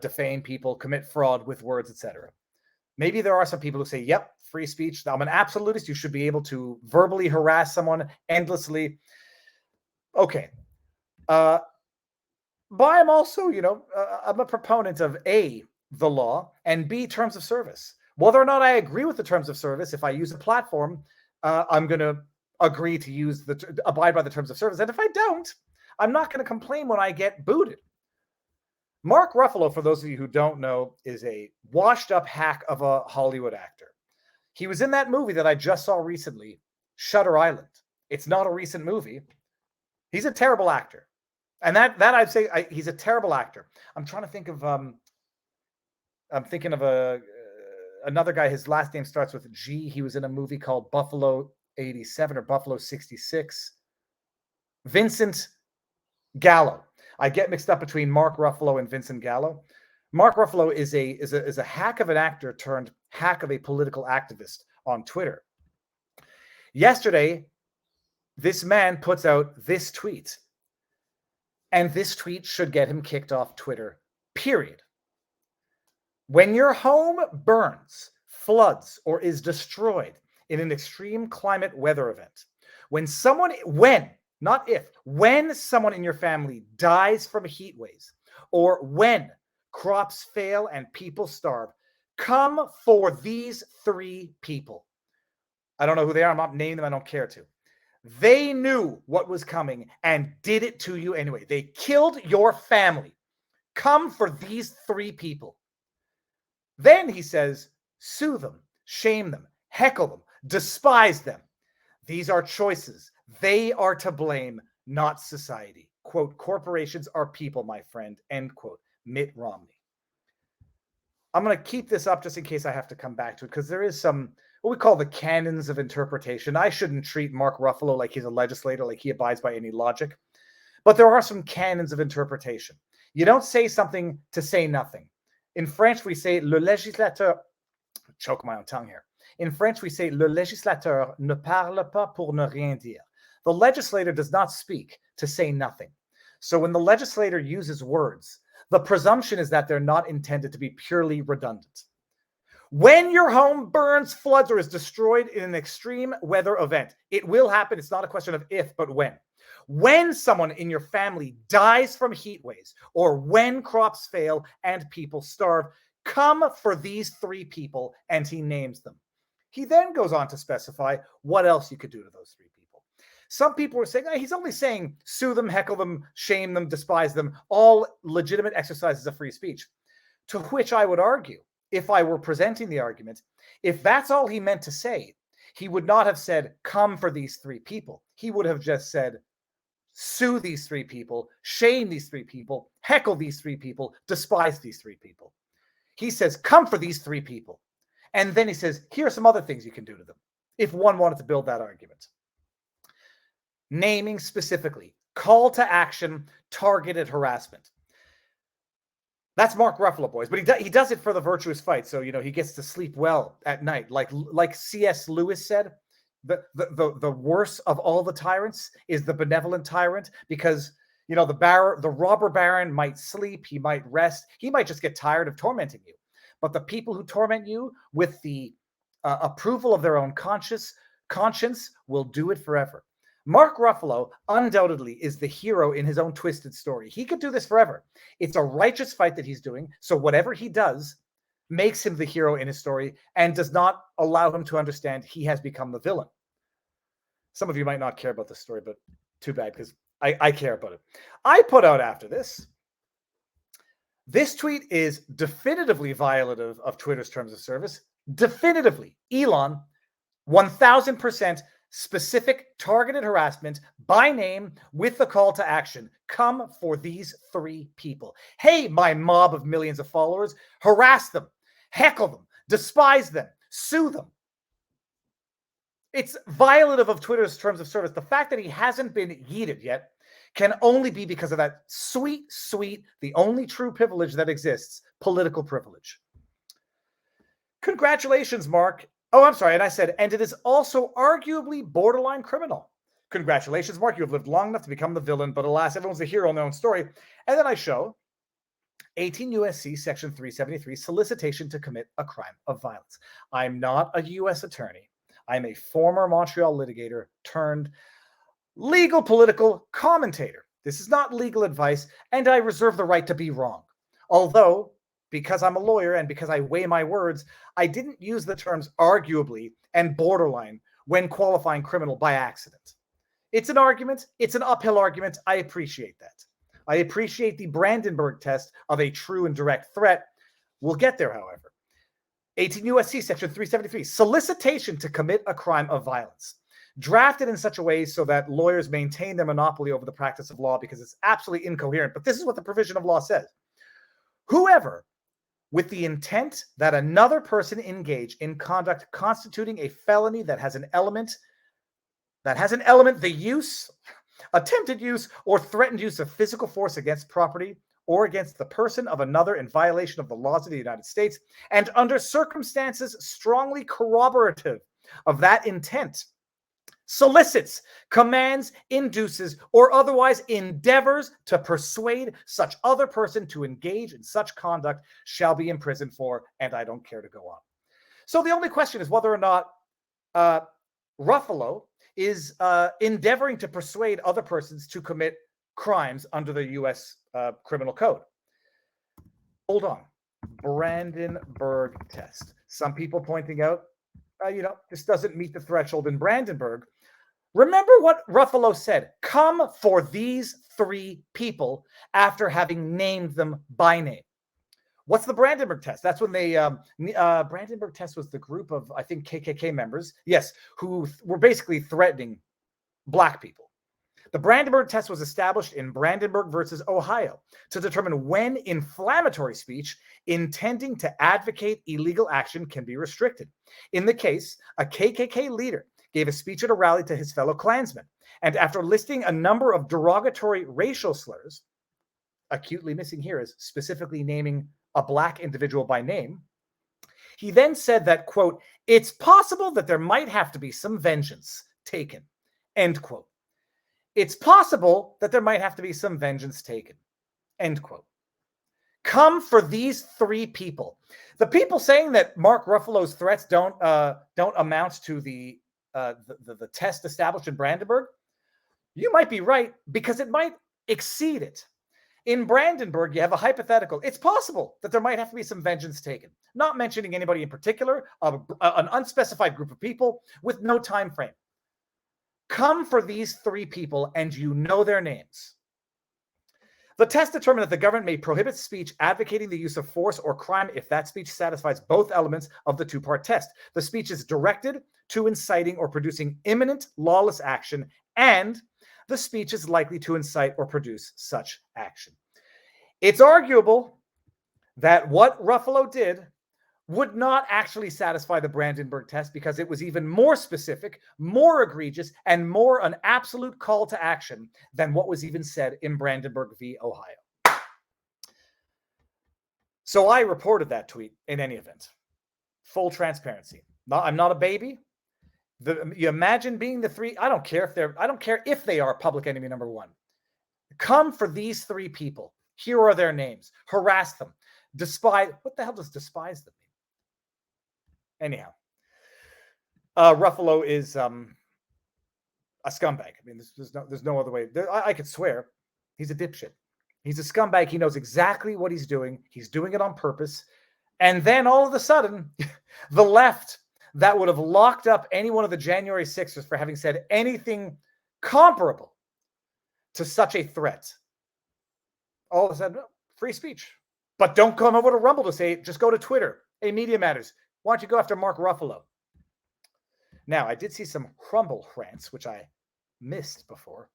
defame people, commit fraud with words, etc. Maybe there are some people who say, yep, free speech, I'm an absolutist. You should be able to verbally harass someone endlessly. Okay. But I'm also, I'm a proponent of A, the law, and B, terms of service. Whether or not I agree with the terms of service, if I use a platform, I'm going to agree to abide by the terms of service. And if I don't, I'm not going to complain when I get booted. Mark Ruffalo, for those of you who don't know, is a washed up hack of a Hollywood actor. He was in that movie that I just saw recently, Shutter Island. It's not a recent movie. He's a terrible actor. And that I'd say he's a terrible actor. I'm trying to think of I'm thinking of another guy. His last name starts with G. He was in a movie called Buffalo 87 or Buffalo 66. Vincent Gallo. I get mixed up between Mark Ruffalo and Vincent Gallo. Mark Ruffalo is a hack of an actor turned hack of a political activist on Twitter. Yesterday, this man puts out this tweet. And this tweet should get him kicked off Twitter, period. When your home burns, floods, or is destroyed in an extreme climate weather event, when someone in your family dies from heat waves, or when crops fail and people starve, come for these 3 people. I don't know who they are. I'm not naming them. I don't care to. They knew what was coming and did it to you anyway. They killed your family. Come for these 3 people. Then he says, sue them, shame them, heckle them, despise them. These are choices. They are to blame, not society. Quote, corporations are people, my friend. End quote. Mitt Romney. I'm going to keep this up just in case I have to come back to it, because there is some what we call the canons of interpretation. I shouldn't treat Mark Ruffalo like he's a legislator, like he abides by any logic. But there are some canons of interpretation. You don't say something to say nothing. In French, we say le législateur. Choke my own tongue here. In French, we say le législateur ne parle pas pour ne rien dire. The legislator does not speak to say nothing. So when the legislator uses words, the presumption is that they're not intended to be purely redundant. When your home burns, floods, or is destroyed in an extreme weather event, it will happen. It's not a question of if, but when. When someone in your family dies from heat waves, or when crops fail and people starve, come for these 3 people, and he names them. He then goes on to specify what else you could do to those 3 people. Some people are saying, he's only saying sue them, heckle them, shame them, despise them, all legitimate exercises of free speech. To which I would argue, if I were presenting the argument, if that's all he meant to say, he would not have said, come for these 3 people. He would have just said, sue these 3 people, shame these 3 people, heckle these 3 people, despise these 3 people. He says, come for these 3 people. And then he says, here are some other things you can do to them, if one wanted to build that argument. Naming specifically, call to action, targeted harassment. That's Mark Ruffalo, boys, but he does it for the virtuous fight. So, he gets to sleep well at night. Like C.S. Lewis said, the worst of all the tyrants is the benevolent tyrant, because, the robber baron might sleep, he might rest, he might just get tired of tormenting you. But the people who torment you with the approval of their own conscience will do it forever. Mark Ruffalo undoubtedly is the hero in his own twisted story. He could do this forever. It's a righteous fight that he's doing. So whatever he does makes him the hero in his story and does not allow him to understand he has become the villain. Some of you might not care about this story, but too bad, because I care about it. I put out after this. This tweet is definitively violative of Twitter's terms of service. Definitively. Elon, 1000% specific targeted harassment by name with the call to action. Come for these 3 people. Hey, my mob of millions of followers, harass them, heckle them, despise them, sue them. It's violative of Twitter's terms of service. The fact that he hasn't been yeeted yet can only be because of that sweet, the only true privilege that exists, political privilege. Congratulations, Mark. Oh, I'm sorry. And I said, and it is also arguably borderline criminal. Congratulations, Mark. You have lived long enough to become the villain, but alas, everyone's a hero in their own story. And then I show 18 U.S.C. Section 373, solicitation to commit a crime of violence. I'm not a U.S. attorney. I'm a former Montreal litigator turned legal political commentator. This is not legal advice, and I reserve the right to be wrong. Although, because I'm a lawyer and because I weigh my words, I didn't use the terms arguably and borderline when qualifying criminal by accident. It's an argument. It's an uphill argument. I appreciate that. I appreciate the Brandenburg test of a true and direct threat. We'll get there, however. 18 U.S.C. Section 373, solicitation to commit a crime of violence. Drafted in such a way so that lawyers maintain their monopoly over the practice of law because it's absolutely incoherent. But this is what the provision of law says. Whoever, with the intent that another person engage in conduct constituting a felony that has an element, the use, attempted use, or threatened use of physical force against property or against the person of another in violation of the laws of the United States, and under circumstances strongly corroborative of that intent, solicits, commands, induces, or otherwise endeavors to persuade such other person to engage in such conduct shall be imprisoned for, and I don't care to go on. So the only question is whether or not Ruffalo is endeavoring to persuade other persons to commit crimes under the U.S. Criminal Code. Hold on. Brandenburg test. Some people pointing out, this doesn't meet the threshold in Brandenburg. Remember what Ruffalo said. Come for these three people after having named them by name. What's the Brandenburg test? That's when they, Brandenburg test was the group of, I think, KKK members, yes, who were basically threatening Black people. The Brandenburg test was established in Brandenburg versus Ohio to determine when inflammatory speech intending to advocate illegal action can be restricted. In the case, a KKK leader gave a speech at a rally to his fellow Klansmen, and after listing a number of derogatory racial slurs, acutely missing here is specifically naming a Black individual by name, he then said that, quote, it's possible that there might have to be some vengeance taken, end quote. It's possible that there might have to be some vengeance taken, end quote. Come for these three people. The people saying that Mark Ruffalo's threats don't amount to the test established in Brandenburg, you might be right because it might exceed it. In Brandenburg, you have a hypothetical. It's possible that there might have to be some vengeance taken, not mentioning anybody in particular, an unspecified group of people with no time frame. Come for these three people and you know their names. The test determined that the government may prohibit speech advocating the use of force or crime if that speech satisfies both elements of the two-part test. The speech is directed to inciting or producing imminent lawless action, and the speech is likely to incite or produce such action. It's arguable that what Ruffalo did would not actually satisfy the Brandenburg test because it was even more specific, more egregious, and more an absolute call to action than what was even said in Brandenburg v. Ohio. So I reported that tweet in any event. Full transparency. I'm not a baby. You imagine being the three. I don't care if they are public enemy number one. Come for these three people. Here are their names. Harass them. Despise. What the hell does despise them mean? Anyhow, Ruffalo is a scumbag. I mean, there's no other way. I could swear he's a dipshit. He's a scumbag. He knows exactly what he's doing. He's doing it on purpose. And then all of a sudden, the left that would have locked up any one of the January 6ers for having said anything comparable to such a threat, all of a sudden, free speech. But don't come over to Rumble to say it. Just go to Twitter. Hey, Media Matters. Why don't you go after Mark Ruffalo? Now, I did see some Rumble rants, which I missed before.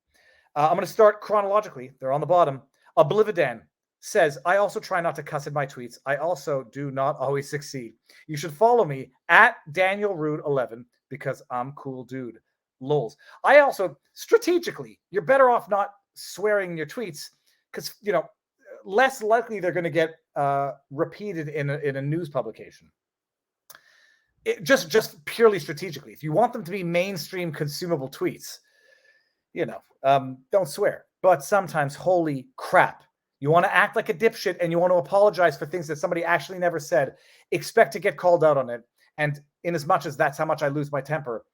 I'm going to start chronologically. They're on the bottom. Oblividan says, I also try not to cuss in my tweets. I also do not always succeed. You should follow me at DanielRude11 because I'm cool dude. Lols. I also, strategically, you're better off not swearing in your tweets because, less likely they're going to get repeated in a news publication. Just purely strategically. If you want them to be mainstream consumable tweets, don't swear. But sometimes, holy crap, you want to act like a dipshit and you want to apologize for things that somebody actually never said. Expect to get called out on it. And in as much as that's how much I lose my temper,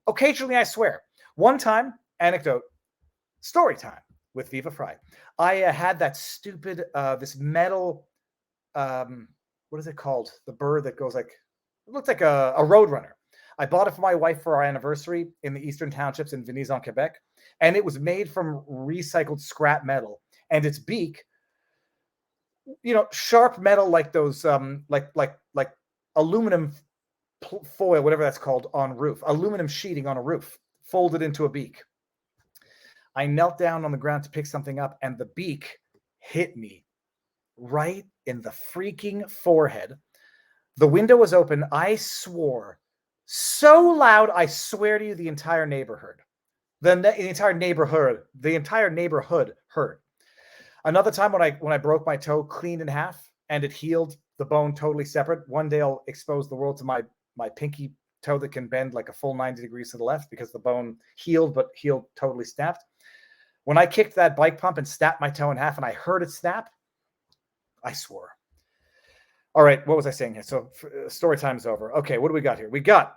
occasionally I swear. One time, anecdote, story time with Viva Frei. I had that stupid, this metal, what is it called? The bird that goes like, it looks like a roadrunner. I bought it for my wife for our anniversary in the Eastern Townships in Venise, Quebec. And it was made from recycled scrap metal. and its beak, sharp metal like those like aluminum foil, whatever that's called, on roof, aluminum sheeting on a roof, folded into a beak. I knelt down on the ground to pick something up, and the beak hit me right in the freaking forehead. The window was open. I swore so loud, I swear to you, the entire neighborhood heard. Another time when I broke my toe clean in half and it healed, the bone totally separate. One day I'll expose the world to my pinky toe that can bend like a full 90 degrees to the left because the bone healed, but healed totally snapped. When I kicked that bike pump and snapped my toe in half and I heard it snap, I swore. All right, what was I saying here? So story time's over. Okay, what do we got here? We got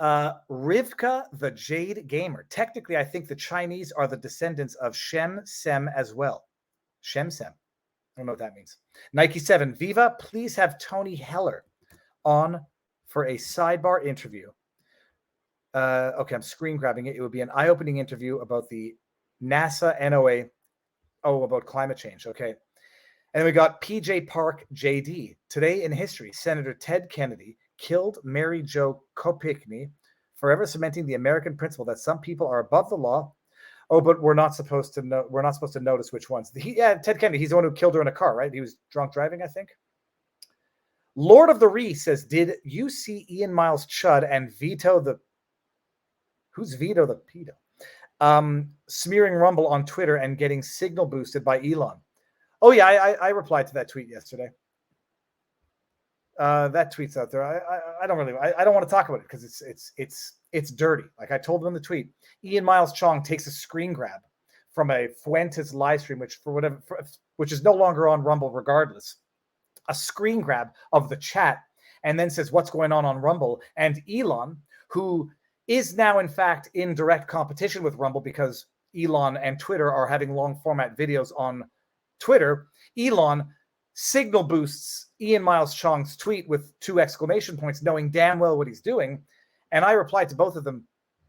Rivka the Jade Gamer. Technically, I think the Chinese are the descendants of Shem Sem as well. Shem Sem. I don't know what that means. Nike 7. Viva, please have Tony Heller on for a sidebar interview. Okay, I'm screen grabbing it. It would be an eye-opening interview about the NASA NOA. Oh, about climate change. Okay. And we got PJ Park JD. Today in history, Senator Ted Kennedy killed Mary Jo Kopechne, forever cementing the American principle that some people are above the law. Oh, but we're not supposed to know. We're not supposed to notice which ones. Ted Kennedy. He's the one who killed her in a car, right? He was drunk driving, I think. Lord of the Ree says, "Did you see Ian Miles Chud and Vito the? Who's Vito the pedo? Smearing Rumble on Twitter and getting signal boosted by Elon." Oh yeah, I replied to that tweet yesterday. That tweet's out there. I don't want to talk about it because it's dirty. Like I told them in the tweet, Ian Miles Chong takes a screen grab from a Fuentes live stream, which is no longer on Rumble regardless. A screen grab of the chat and then says what's going on Rumble. And Elon, who is now in fact in direct competition with Rumble because Elon and Twitter are having long format videos on Twitter, Elon signal boosts Ian Miles Chong's tweet with 2 exclamation points, knowing damn well what he's doing. And I replied to both of them,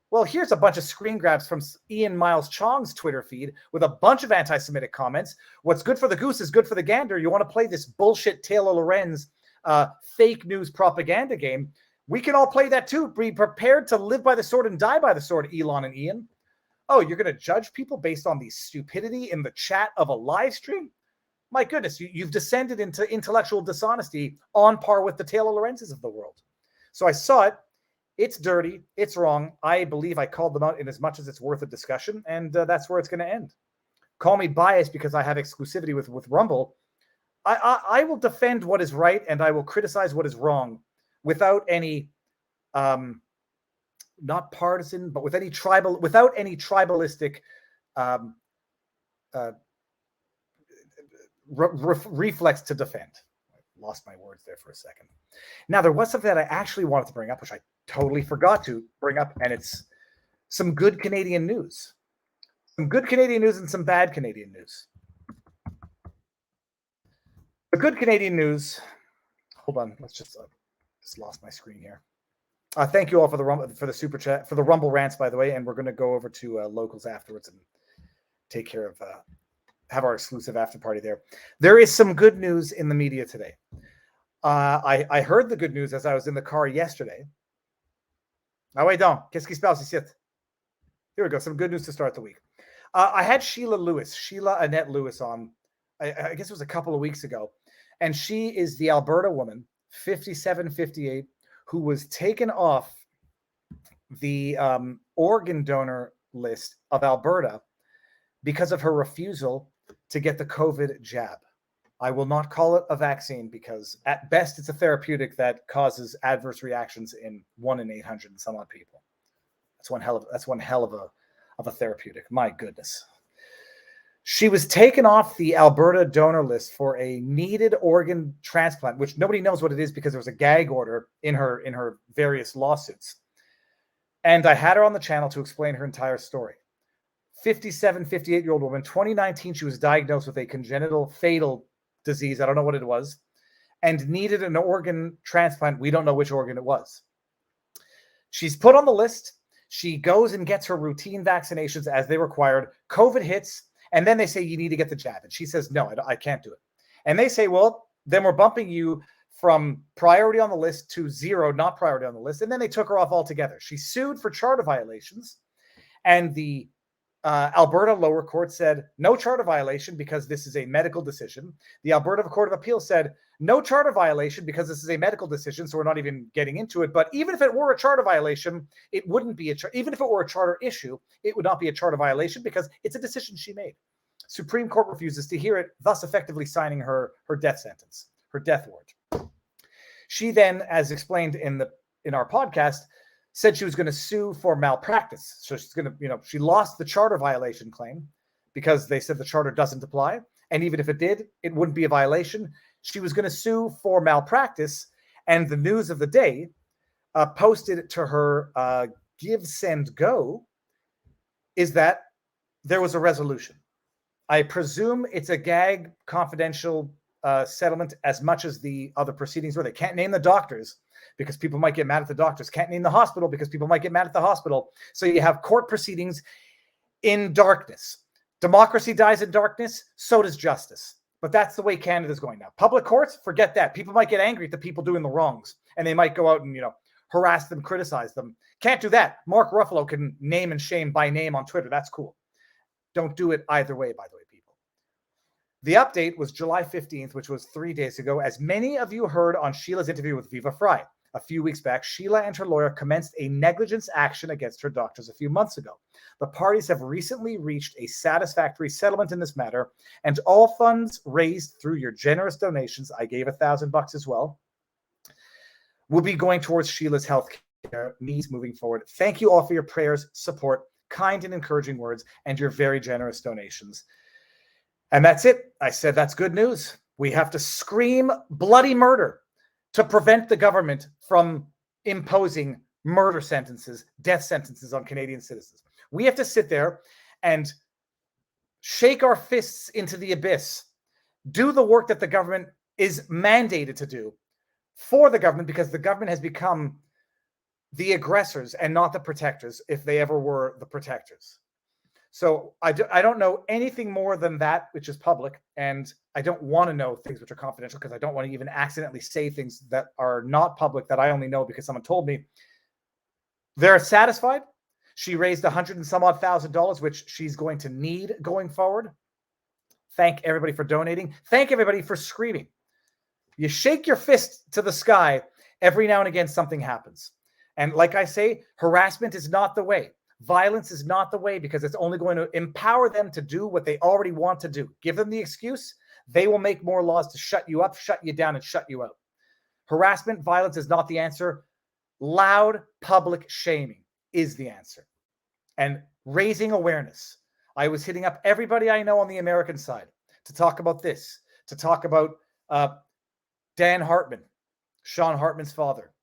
well, here's a bunch of screen grabs from Ian Miles Chong's Twitter feed with a bunch of anti-Semitic comments. What's good for the goose is good for the gander. You want to play this bullshit Taylor Lorenz fake news propaganda game? We can all play that too. Be prepared to live by the sword and die by the sword, Elon and Ian. Oh, you're going to judge people based on the stupidity in the chat of a live stream? My goodness, you've descended into intellectual dishonesty on par with the Taylor Lorenzes of the world. So I saw it. It's dirty. It's wrong. I believe I called them out in as much as it's worth a discussion, and that's where it's going to end. Call me biased because I have exclusivity with Rumble. I will defend what is right, and I will criticize what is wrong without any not partisan, but without any tribalistic reflex to defend. I lost my words there for a second. Now, there was something that I actually wanted to bring up, which I totally forgot to bring up, and it's some good Canadian news. Some good Canadian news and some bad Canadian news. The good Canadian news. Hold on, let's just lost my screen here. Thank you all for the super chat, for the Rumble rants, by the way, and we're going to go over to locals afterwards and take care of have our exclusive after party there. There is some good news in the media today. I heard the good news as I was in the car yesterday. Ah ouais donc, qu'est-ce qui se passe ici? Here we go. Some good news to start the week. I had Sheila Annette Lewis on, I guess it was a couple of weeks ago. And she is the Alberta woman, 57, 58, who was taken off the organ donor list of Alberta because of her refusal to get the COVID jab. I will not call it a vaccine because at best it's a therapeutic that causes adverse reactions in 1 in 800 and some odd people. That's one hell of a therapeutic. My goodness. She was taken off the Alberta donor list for a needed organ transplant, which nobody knows what it is because there was a gag order in her various lawsuits. And I had her on the channel to explain her entire story. 57, 58-year-old woman. 2019, she was diagnosed with a congenital fatal disease. I don't know what it was, and needed an organ transplant. We don't know which organ it was. She's put on the list. She goes and gets her routine vaccinations as they required. COVID hits, And then they say, you need to get the jab. And she says, no, I can't do it. And they say, well, then we're bumping you from priority on the list to 0, not priority on the list. And then they took her off altogether. She sued for charter violations. And the Alberta lower court said, no charter violation because this is a medical decision. The Alberta Court of Appeal said, no charter violation because this is a medical decision, so we're not even getting into it. But even if it were a charter violation, it wouldn't be even if it were a charter issue, it would not be a charter violation because it's a decision she made. Supreme Court refuses to hear it, thus effectively signing her death sentence, her death warrant. She then, as explained in our podcast, said she was going to sue for malpractice. So she's going to, she lost the charter violation claim because they said the charter doesn't apply. And even if it did, it wouldn't be a violation. She was going to sue for malpractice. And the news of the day posted to her Give, Send, Go is that there was a resolution. I presume it's a gag confidential settlement as much as the other proceedings were. They can't name the doctors because people might get mad at the doctors. Can't name the hospital because people might get mad at the hospital. So you have court proceedings in darkness. Democracy dies in darkness, so does justice. But that's the way Canada's going now. Public courts, forget that. People might get angry at the people doing the wrongs, and they might go out and, harass them, criticize them. Can't do that. Mark Ruffalo can name and shame by name on Twitter. That's cool. Don't do it either way, by the way, people. The update was July 15th, which was 3 days ago. As many of you heard on Sheila's interview with Viva Frei a few weeks back, Sheila and her lawyer commenced a negligence action against her doctors a few months ago. The parties have recently reached a satisfactory settlement in this matter, and all funds raised through your generous donations, I gave $1,000 as well, will be going towards Sheila's health care needs moving forward. Thank you all for your prayers, support, kind and encouraging words, and your very generous donations. And that's it. I said that's good news. We have to scream bloody murder to prevent the government from imposing murder sentences, death sentences on Canadian citizens. We have to sit there and shake our fists into the abyss, do the work that the government is mandated to do for the government, because the government has become the aggressors and not the protectors, if they ever were the protectors. So I don't know anything more than that, which is public, and I don't want to know things which are confidential because I don't want to even accidentally say things that are not public that I only know because someone told me. They're satisfied. She raised $100 and some odd thousand, which she's going to need going forward. Thank everybody for donating. Thank everybody for screaming. You shake your fist to the sky. Every now and again, something happens. And like I say, harassment is not the way. Violence is not the way, because it's only going to empower them to do what they already want to do. Give them the excuse. They will make more laws to shut you up, shut you down, and shut you out. Harassment, violence is not the answer. Loud public shaming is the answer. And raising awareness. I was hitting up everybody I know on the American side to talk about this, to talk about Dan Hartman, Sean Hartman's father,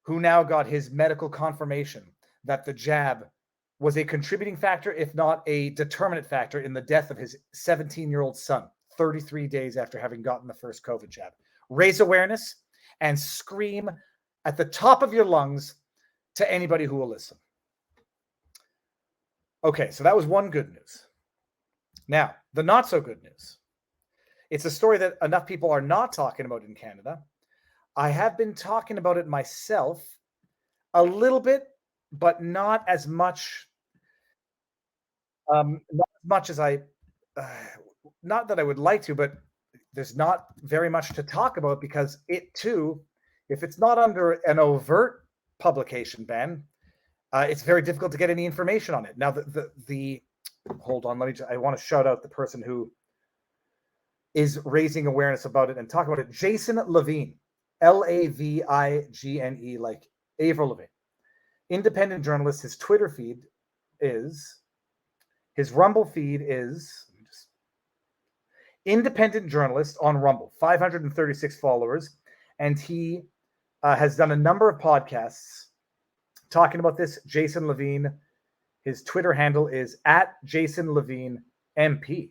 who now got his medical confirmation that the jab was a contributing factor, if not a determinant factor, in the death of his 17-year-old son, 33 days after having gotten the first COVID jab. Raise awareness and scream at the top of your lungs to anybody who will listen. Okay, so that was one good news. Now, the not so good news. It's a story that enough people are not talking about in Canada. I have been talking about it myself a little bit, but not as much. Not as much as I, not that I would like to, but there's not very much to talk about because it too, if it's not under an overt publication ban, it's very difficult to get any information on it. Now, the hold on, I want to shout out the person who is raising awareness about it and talk about it. Jason Levine, Lavigene, like Avril Lavigne. Independent journalist. His Twitter feed is, his Rumble feed is, independent journalist on Rumble, 536 followers. And he has done a number of podcasts talking about this. Jason Levine, his Twitter handle is @JasonLevineMP.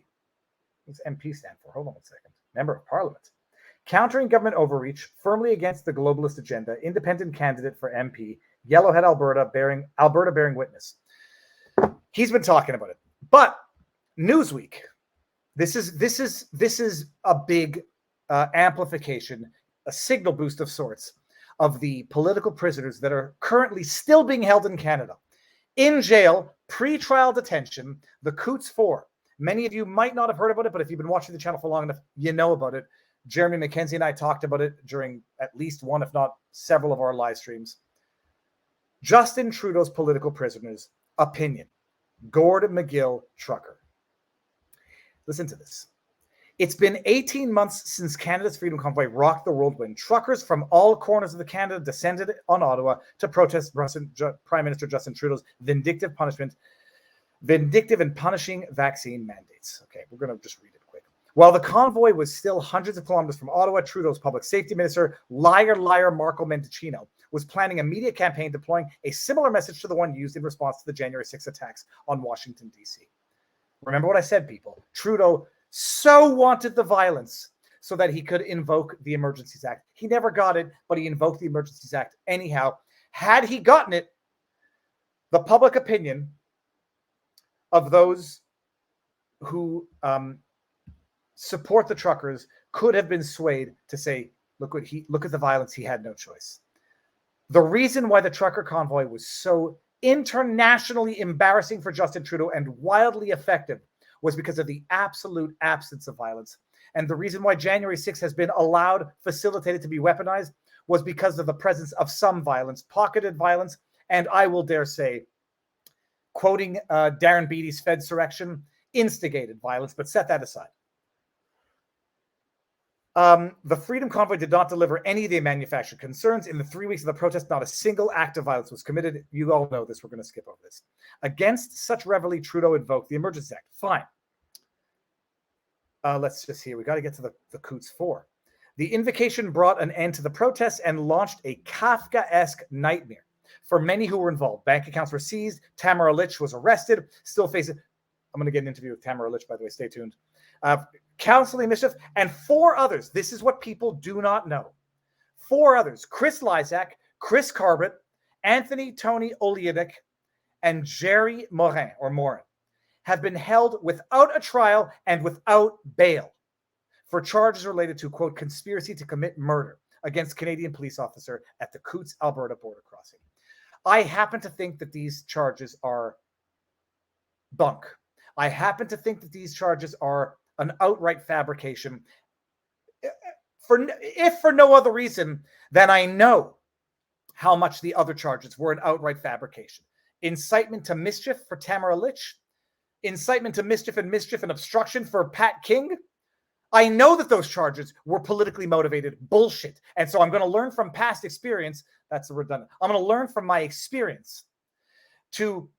What's MP stand for? Hold on 1 second. Member of Parliament. Countering government overreach, firmly against the globalist agenda, independent candidate for MP, Yellowhead, Alberta bearing witness. He's been talking about it. But Newsweek. This is a big amplification, a signal boost of sorts of the political prisoners that are currently still being held in Canada. In jail, pre-trial detention, the Coutts 4. Many of you might not have heard about it, but if you've been watching the channel for long enough, you know about it. Jeremy McKenzie and I talked about it during at least one, if not several of our live streams. Justin Trudeau's political prisoners, opinion. Gord McGill trucker. Listen to this. It's been 18 months since Canada's Freedom Convoy rocked the whirlwind. Truckers from all corners of Canada descended on Ottawa to protest Prime Minister Justin Trudeau's vindictive and punishing vaccine mandates. Okay, we're going to just read it quick. While the convoy was still hundreds of kilometers from Ottawa, Trudeau's public safety minister, liar Marco Mendicino, was planning a media campaign deploying a similar message to the one used in response to the January 6 attacks on Washington, D.C. Remember what I said, people. Trudeau so wanted the violence so that he could invoke the Emergencies Act. He never got it, but he invoked the Emergencies Act anyhow. Had he gotten it, the public opinion of those who support the truckers could have been swayed to say, look at the violence. He had no choice. The reason why the trucker convoy was so internationally embarrassing for Justin Trudeau and wildly effective was because of the absolute absence of violence. And the reason why January 6th has been allowed, facilitated to be weaponized was because of the presence of some violence, pocketed violence, and I will dare say, quoting Darren Beattie's Fedsurrection, instigated violence, but set that aside. The Freedom Convoy did not deliver any of the manufactured concerns. In the 3 weeks of the protest, not a single act of violence was committed. You all know this. We're going to skip over this. Against such revelry, Trudeau invoked the Emergency Act. Fine. Let's just see. We got to get to the Coutts 4. The invocation brought an end to the protests and launched a Kafkaesque nightmare for many who were involved. Bank accounts were seized. Tamara Lich was arrested, still facing... I'm going to get an interview with Tamara Lich, by the way. Stay tuned. Counseling mischief, and 4 others. This is what people do not know. 4 others, Chris Lysak, Chris Carbett, Anthony Tony Oliadic, and Jerry Morin, have been held without a trial and without bail for charges related to, quote, conspiracy to commit murder against Canadian police officer at the Coutts, Alberta border crossing. I happen to think that these charges are bunk. I happen to think that these charges are an outright fabrication, if for no other reason than I know how much the other charges were an outright fabrication. Incitement to mischief for Tamara Lich, incitement to mischief and obstruction for Pat King. I know that those charges were politically motivated bullshit. And so I'm going to learn from past experience. That's redundant. I'm going to learn from my experience to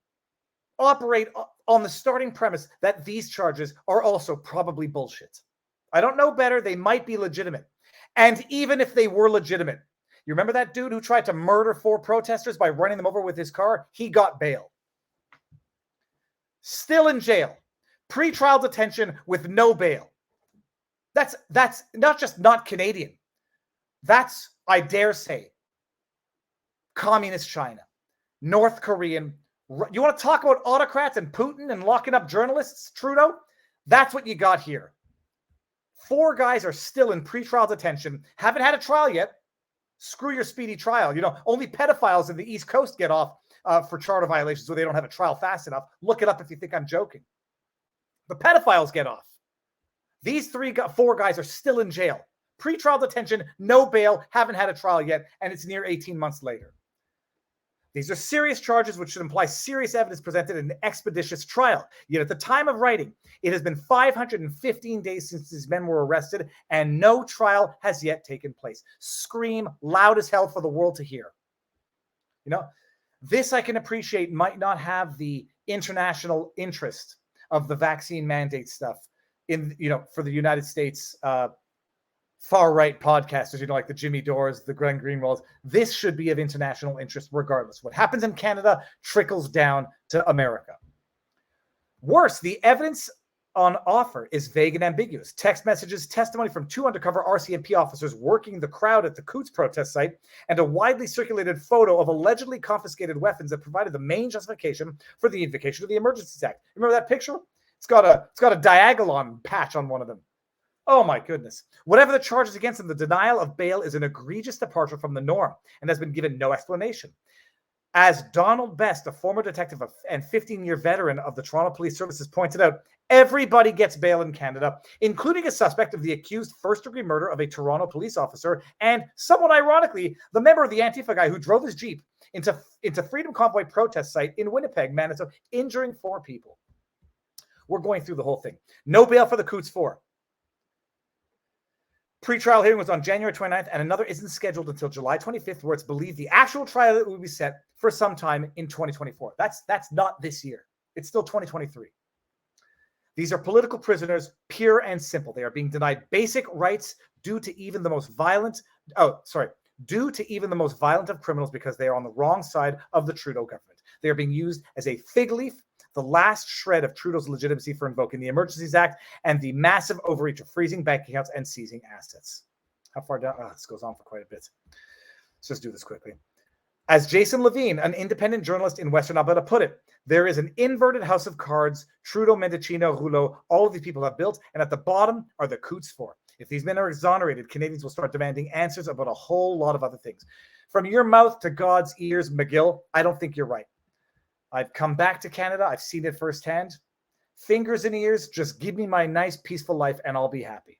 operate on the starting premise that these charges are also probably bullshit. I don't know better. They might be legitimate. And even if they were legitimate, you remember that dude who tried to murder 4 protesters by running them over with his car? He got bail. Still in jail. Pre-trial detention with no bail. That's not just not Canadian. That's, I dare say, communist China, North Korean. You want to talk about autocrats and Putin and locking up journalists, Trudeau? That's what you got here. 4 guys are still in pretrial detention, haven't had a trial yet. Screw your speedy trial. You know, only pedophiles in the East Coast get off for charter violations so they don't have a trial fast enough. Look it up if you think I'm joking. The pedophiles get off. These 4 guys are still in jail. Pretrial detention, no bail, haven't had a trial yet, and it's near 18 months later. These are serious charges which should imply serious evidence presented in an expeditious trial. Yet at the time of writing, it has been 515 days since these men were arrested and no trial has yet taken place. Scream loud as hell for the world to hear. You know, this I can appreciate might not have the international interest of the vaccine mandate stuff in, you know, for the United States far-right podcasters, you know, like the Jimmy Dores, the Glenn Greenwalds. This should be of international interest regardless. What happens in Canada trickles down to America. Worse, the evidence on offer is vague and ambiguous. Text messages, testimony from 2 undercover RCMP officers working the crowd at the Coutts protest site, and a widely circulated photo of allegedly confiscated weapons that provided the main justification for the invocation of the Emergencies Act. Remember that picture? It's got a Diagolon patch on one of them. Oh my goodness. Whatever the charges against him, the denial of bail is an egregious departure from the norm and has been given no explanation. As Donald Best, a former detective and 15-year veteran of the Toronto Police Services, pointed out, everybody gets bail in Canada, including a suspect of the accused first-degree murder of a Toronto police officer and, somewhat ironically, the member of the Antifa guy who drove his Jeep into Freedom Convoy protest site in Winnipeg, Manitoba, injuring 4 people. We're going through the whole thing. No bail for the Coutts 4. Pre-trial hearing was on January 29th, and another isn't scheduled until July 25th, where it's believed the actual trial will be set for sometime in 2024. That's not this year. It's still 2023. These are political prisoners, pure and simple. They are being denied basic rights due to even the most violent of criminals because they are on the wrong side of the Trudeau government. They are being used as a fig leaf, the last shred of Trudeau's legitimacy for invoking the Emergencies Act and the massive overreach of freezing bank accounts and seizing assets. How far down? Oh, this goes on for quite a bit. Let's just do this quickly. As Jason Levine, an independent journalist in Western Alberta, put it, there is an inverted house of cards Trudeau, Mendicino, Rouleau, all of these people have built, and at the bottom are the Coutts 4. If these men are exonerated, Canadians will start demanding answers about a whole lot of other things. From your mouth to God's ears, McGill, I don't think you're right. I've come back to Canada. I've seen it firsthand. Fingers and ears, just give me my nice, peaceful life and I'll be happy.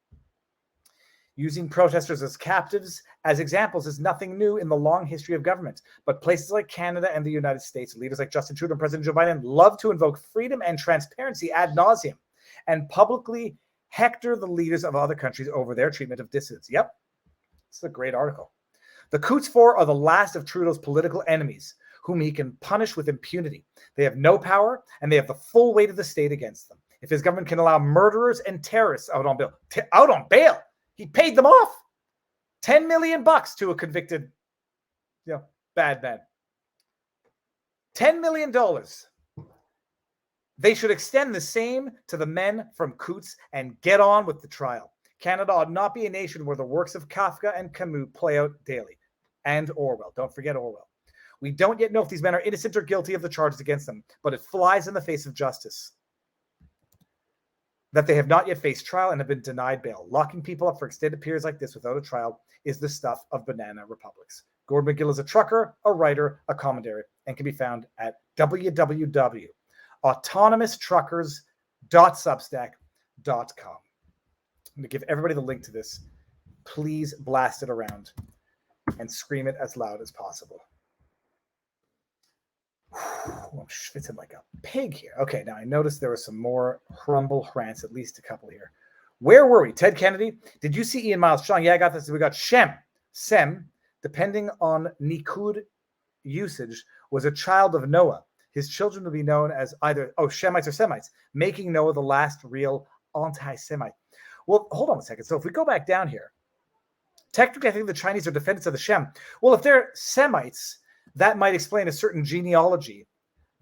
Using protesters as captives as examples is nothing new in the long history of government. But places like Canada and the United States, leaders like Justin Trudeau and President Joe Biden love to invoke freedom and transparency ad nauseum and publicly hector the leaders of other countries over their treatment of dissidents. Yep, it's a great article. The Coutts 4 are the last of Trudeau's political enemies, whom he can punish with impunity. They have no power, and they have the full weight of the state against them. If his government can allow murderers and terrorists out on bail, he paid them off. $10 million to a convicted, bad man. $10 million. They should extend the same to the men from Coutts and get on with the trial. Canada ought not be a nation where the works of Kafka and Camus play out daily. And Orwell. Don't forget Orwell. We don't yet know if these men are innocent or guilty of the charges against them, but it flies in the face of justice that they have not yet faced trial and have been denied bail. Locking people up for extended periods like this without a trial is the stuff of banana republics. Gordon McGill is a trucker, a writer, a commentator, and can be found at www.autonomoustruckers.substack.com. I'm going to give everybody the link to this. Please blast it around and scream it as loud as possible. I'm schwitzing like a pig here. Okay, now I noticed there was some more Rumble rants, at least a couple here. Where were we? Ted Kennedy? Did you see Ian Miles? Sean, yeah, I got this. We got Shem. Sem, depending on Nikud usage, was a child of Noah. His children would be known as either, Shemites or Semites, making Noah the last real anti-Semite. Well, hold on a second. So if we go back down here, technically I think the Chinese are descendants of the Shem. Well, if they're Semites, that might explain a certain genealogy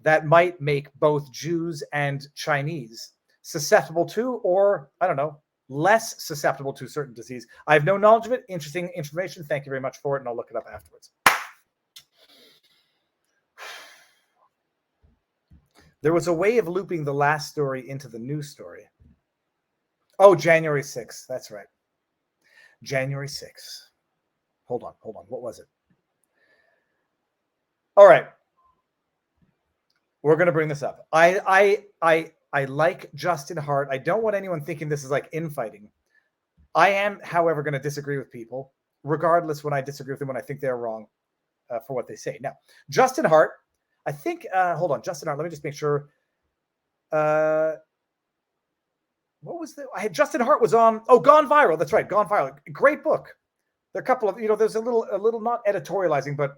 that might make both Jews and Chinese susceptible to, or I don't know, less susceptible to certain disease. I have no knowledge of it. Interesting information. Thank you very much for it, and I'll look it up afterwards. There was a way of looping the last story into the new story. Oh, January 6th. That's right. January 6th. Hold on. What was it? All right. We're going to bring this up. I like Justin Hart. I don't want anyone thinking this is like infighting. I am, however, going to disagree with people, regardless when I disagree with them, when I think they're wrong for what they say. Now, Justin Hart, I think, hold on, Justin Hart, let me just make sure. What was Justin Hart was on, Gone Viral. That's right, Gone Viral. Great book. There are a couple of, there's a little not editorializing, but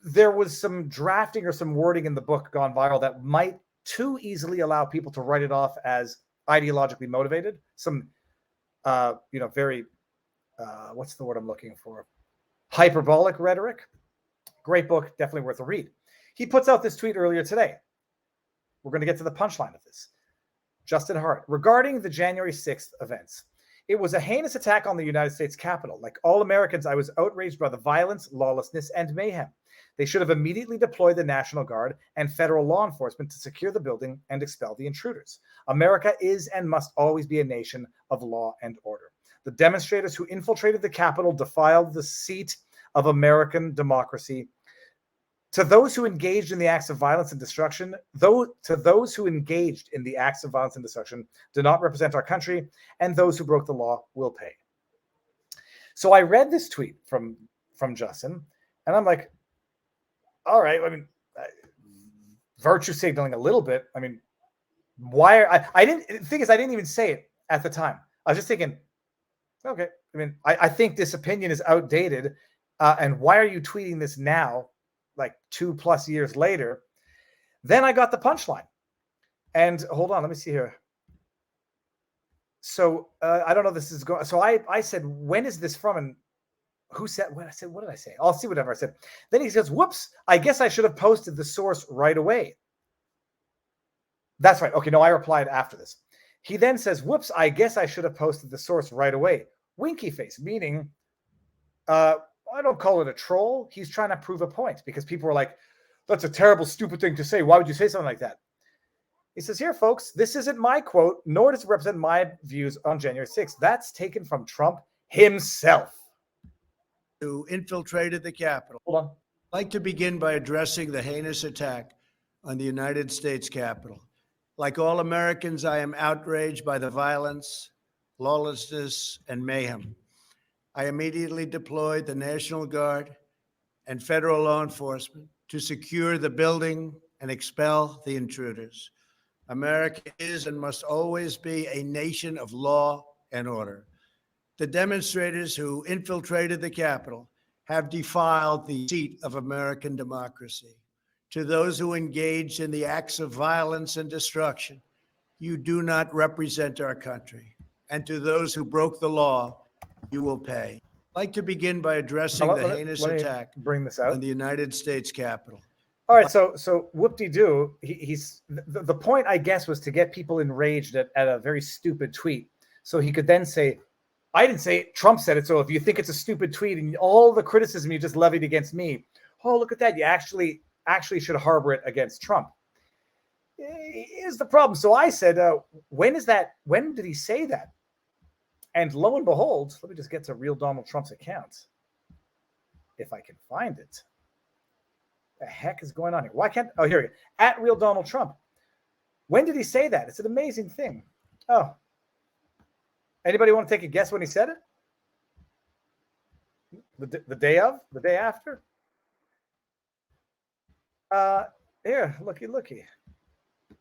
there was some drafting or some wording in the book Gone Viral that might too easily allow people to write it off as ideologically motivated. Some, very, what's the word I'm looking for? Hyperbolic rhetoric. Great book, definitely worth a read. He puts out this tweet earlier today. We're going to get to the punchline of this. Justin Hart, regarding the January 6th events, It was a heinous attack on the United States Capitol. Like all Americans, I was outraged by the violence, lawlessness, and mayhem. They should have immediately deployed the National Guard and federal law enforcement to secure the building and expel the intruders. America is and must always be a nation of law and order. The demonstrators who infiltrated the Capitol defiled the seat of American democracy. To those who engaged in the acts of violence and destruction, do not represent our country, and those who broke the law will pay. So I read this tweet from Justin, and I'm like, all right, I mean, virtue signaling a little bit. I mean, why I didn't, the thing is, I didn't even say it at the time. I was just thinking, okay, I mean, I think this opinion is outdated, and why are you tweeting this now? Like 2+ years later. Then I got the punchline. And hold on, let me see here. So I don't know if this is going. So I said, when is this from? And who said when? I said, what did I say? I'll see whatever I said. Then he says, whoops, I guess I should have posted the source right away. That's right. Okay, no, I replied after this. He then says, whoops, I guess I should have posted the source right away. Winky face, meaning I don't call it a troll. He's trying to prove a point because people are like, that's a terrible, stupid thing to say. Why would you say something like that? He says, here, folks, this isn't my quote, nor does it represent my views on January 6th. That's taken from Trump himself. Who infiltrated the Capitol. Hold on. I'd like to begin by addressing the heinous attack on the United States Capitol. Like all Americans, I am outraged by the violence, lawlessness, and mayhem. I immediately deployed the National Guard and federal law enforcement to secure the building and expel the intruders. America is and must always be a nation of law and order. The demonstrators who infiltrated the Capitol have defiled the seat of American democracy. To those who engaged in the acts of violence and destruction, you do not represent our country. And to those who broke the law, you will pay. I'd like to begin by addressing the heinous attack bring this out on the United States Capitol. All right, so whoop-de-doo, he's the point, I guess, was to get people enraged at a very stupid tweet. So he could then say, I didn't say it, Trump said it, so if you think it's a stupid tweet and all the criticism you just levied against me, oh, look at that, you actually should harbor it against Trump. Here's the problem. So I said, when did he say that? And lo and behold, let me just get to real Donald Trump's account, if I can find it. The heck is going on here? Why can't, oh, here we go. At real Donald Trump. When did he say that? It's an amazing thing. Oh, anybody want to take a guess when he said it? The day of? The day after? Here, looky. Look at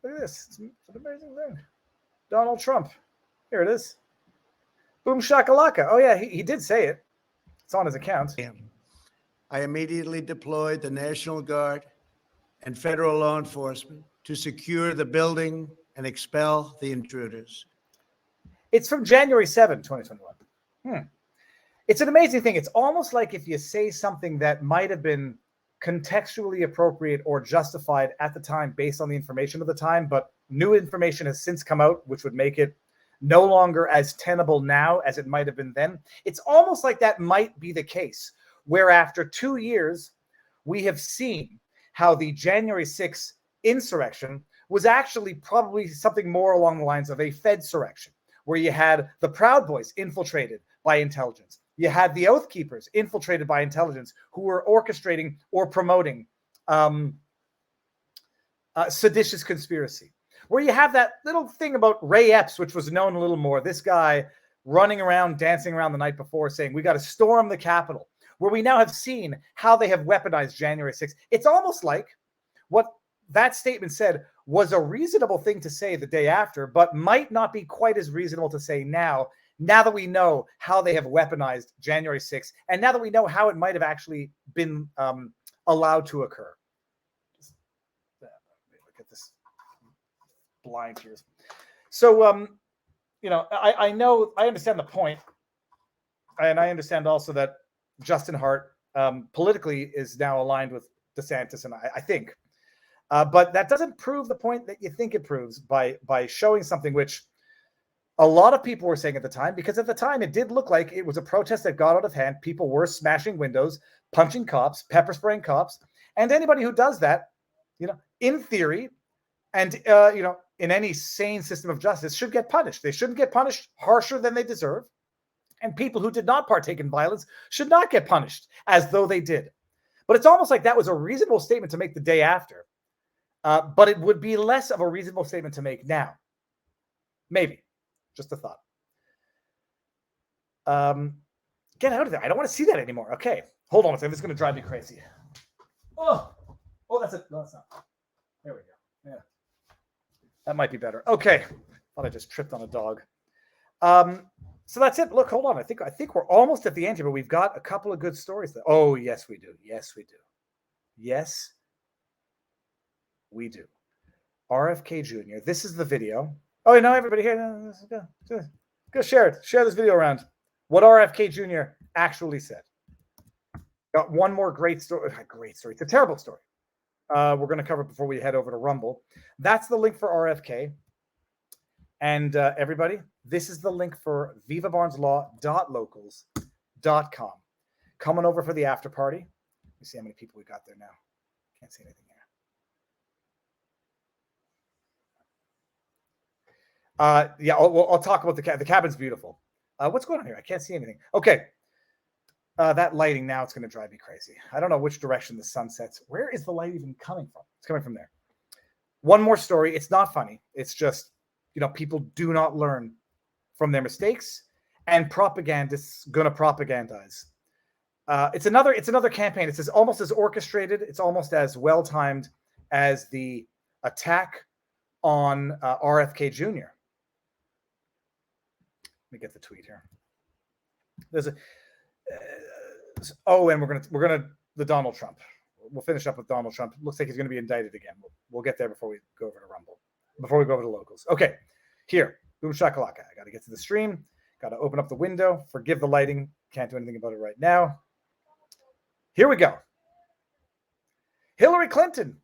this. It's an amazing thing. Donald Trump. Here it is. Boom shakalaka. Oh, yeah, he did say it. It's on his account. I immediately deployed the National Guard and federal law enforcement to secure the building and expel the intruders. It's from January 7, 2021. It's an amazing thing. It's almost like if you say something that might have been contextually appropriate or justified at the time based on the information of the time, but new information has since come out, which would make it no longer as tenable now as it might have been then. It's almost like that might be the case, where after 2 years, we have seen how the January 6th insurrection was actually probably something more along the lines of a Fedsurrection, where you had the Proud Boys infiltrated by intelligence. You had the Oath Keepers infiltrated by intelligence who were orchestrating or promoting seditious conspiracy. Where you have that little thing about Ray Epps, which was known a little more. This guy running around, dancing around the night before saying, we got to storm the Capitol. Where we now have seen how they have weaponized January 6th. It's almost like what that statement said was a reasonable thing to say the day after, but might not be quite as reasonable to say now that we know how they have weaponized January 6th, and now that we know how it might have actually been allowed to occur. Just, look at this blind tears. So, I know, I understand the point, and I understand also that Justin Hart politically is now aligned with DeSantis, and I think. But that doesn't prove the point that you think it proves by showing something which A lot of people were saying at the time, because at the time it did look like it was a protest that got out of hand. People were smashing windows, punching cops, pepper spraying cops. And anybody who does that, in theory, and, in any sane system of justice should get punished. They shouldn't get punished harsher than they deserve. And people who did not partake in violence should not get punished as though they did. But it's almost like that was a reasonable statement to make the day after. But it would be less of a reasonable statement to make now. Maybe. Just a thought. Get out of there. I don't want to see that anymore. Okay. Hold on a second. This is going to drive me crazy. Oh, that's it. No, it's not. There we go. Yeah. That might be better. Okay. Thought I just tripped on a dog. So that's it. Look, hold on. I think we're almost at the end here, but we've got a couple of good stories. Oh, yes, we do. Yes, we do. Yes, we do. RFK Jr. This is the video. Oh, no, everybody here. Go share it. Share this video around. What RFK Jr. actually said. Got one more great story. Great story. It's a terrible story. We're going to cover it before we head over to Rumble. That's the link for RFK. And everybody, this is the link for vivabarneslaw.locals.com. Coming over for the after party. Let me see how many people we got there now. Can't see anything here. Yeah, I'll talk about the cabin's beautiful. What's going on here? I can't see anything. Okay. That lighting now, it's going to drive me crazy. I don't know which direction the sun sets. Where is the light even coming from? It's coming from there. One more story. It's not funny. It's just, people do not learn from their mistakes, and propagandists going to propagandize. It's another campaign. It's almost as orchestrated. It's almost as well-timed as the attack on RFK Jr. Let me get the tweet here. There's a and we're gonna the Donald Trump. We'll finish up with Donald Trump. Looks like he's going to be indicted again. We'll get there before we go over to Rumble. Before we go over to locals. Okay, here, boom shakalaka. I got to get to the stream. Got to open up the window. Forgive the lighting. Can't do anything about it right now. Here we go. Hillary Clinton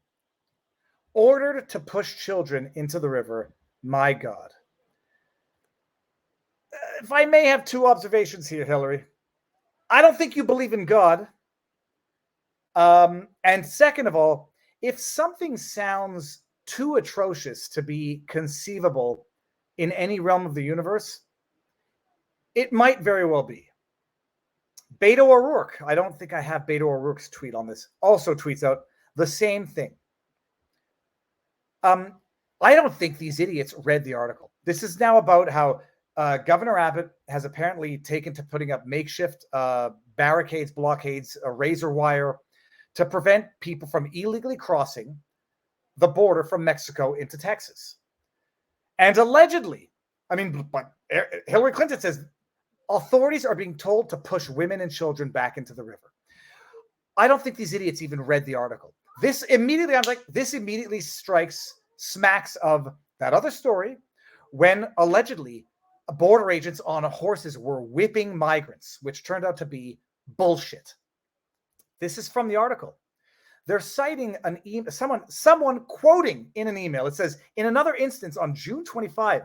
ordered to push children into the river. My God. If I may have two observations here, Hillary. I don't think you believe in God. And second of all, if something sounds too atrocious to be conceivable in any realm of the universe, it might very well be. Beto O'Rourke, I don't think I have Beto O'Rourke's tweet on this, also tweets out the same thing. I don't think these idiots read the article. This is now about how Governor Abbott has apparently taken to putting up makeshift barricades, blockades, razor wire to prevent people from illegally crossing the border from Mexico into Texas. And allegedly, but Hillary Clinton says authorities are being told to push women and children back into the river. I don't think these idiots even read the article. This immediately smacks of that other story when allegedly border agents on horses were whipping migrants, which turned out to be bullshit. This is from the article. They're citing someone quoting in an email. It says, in another instance on June 25,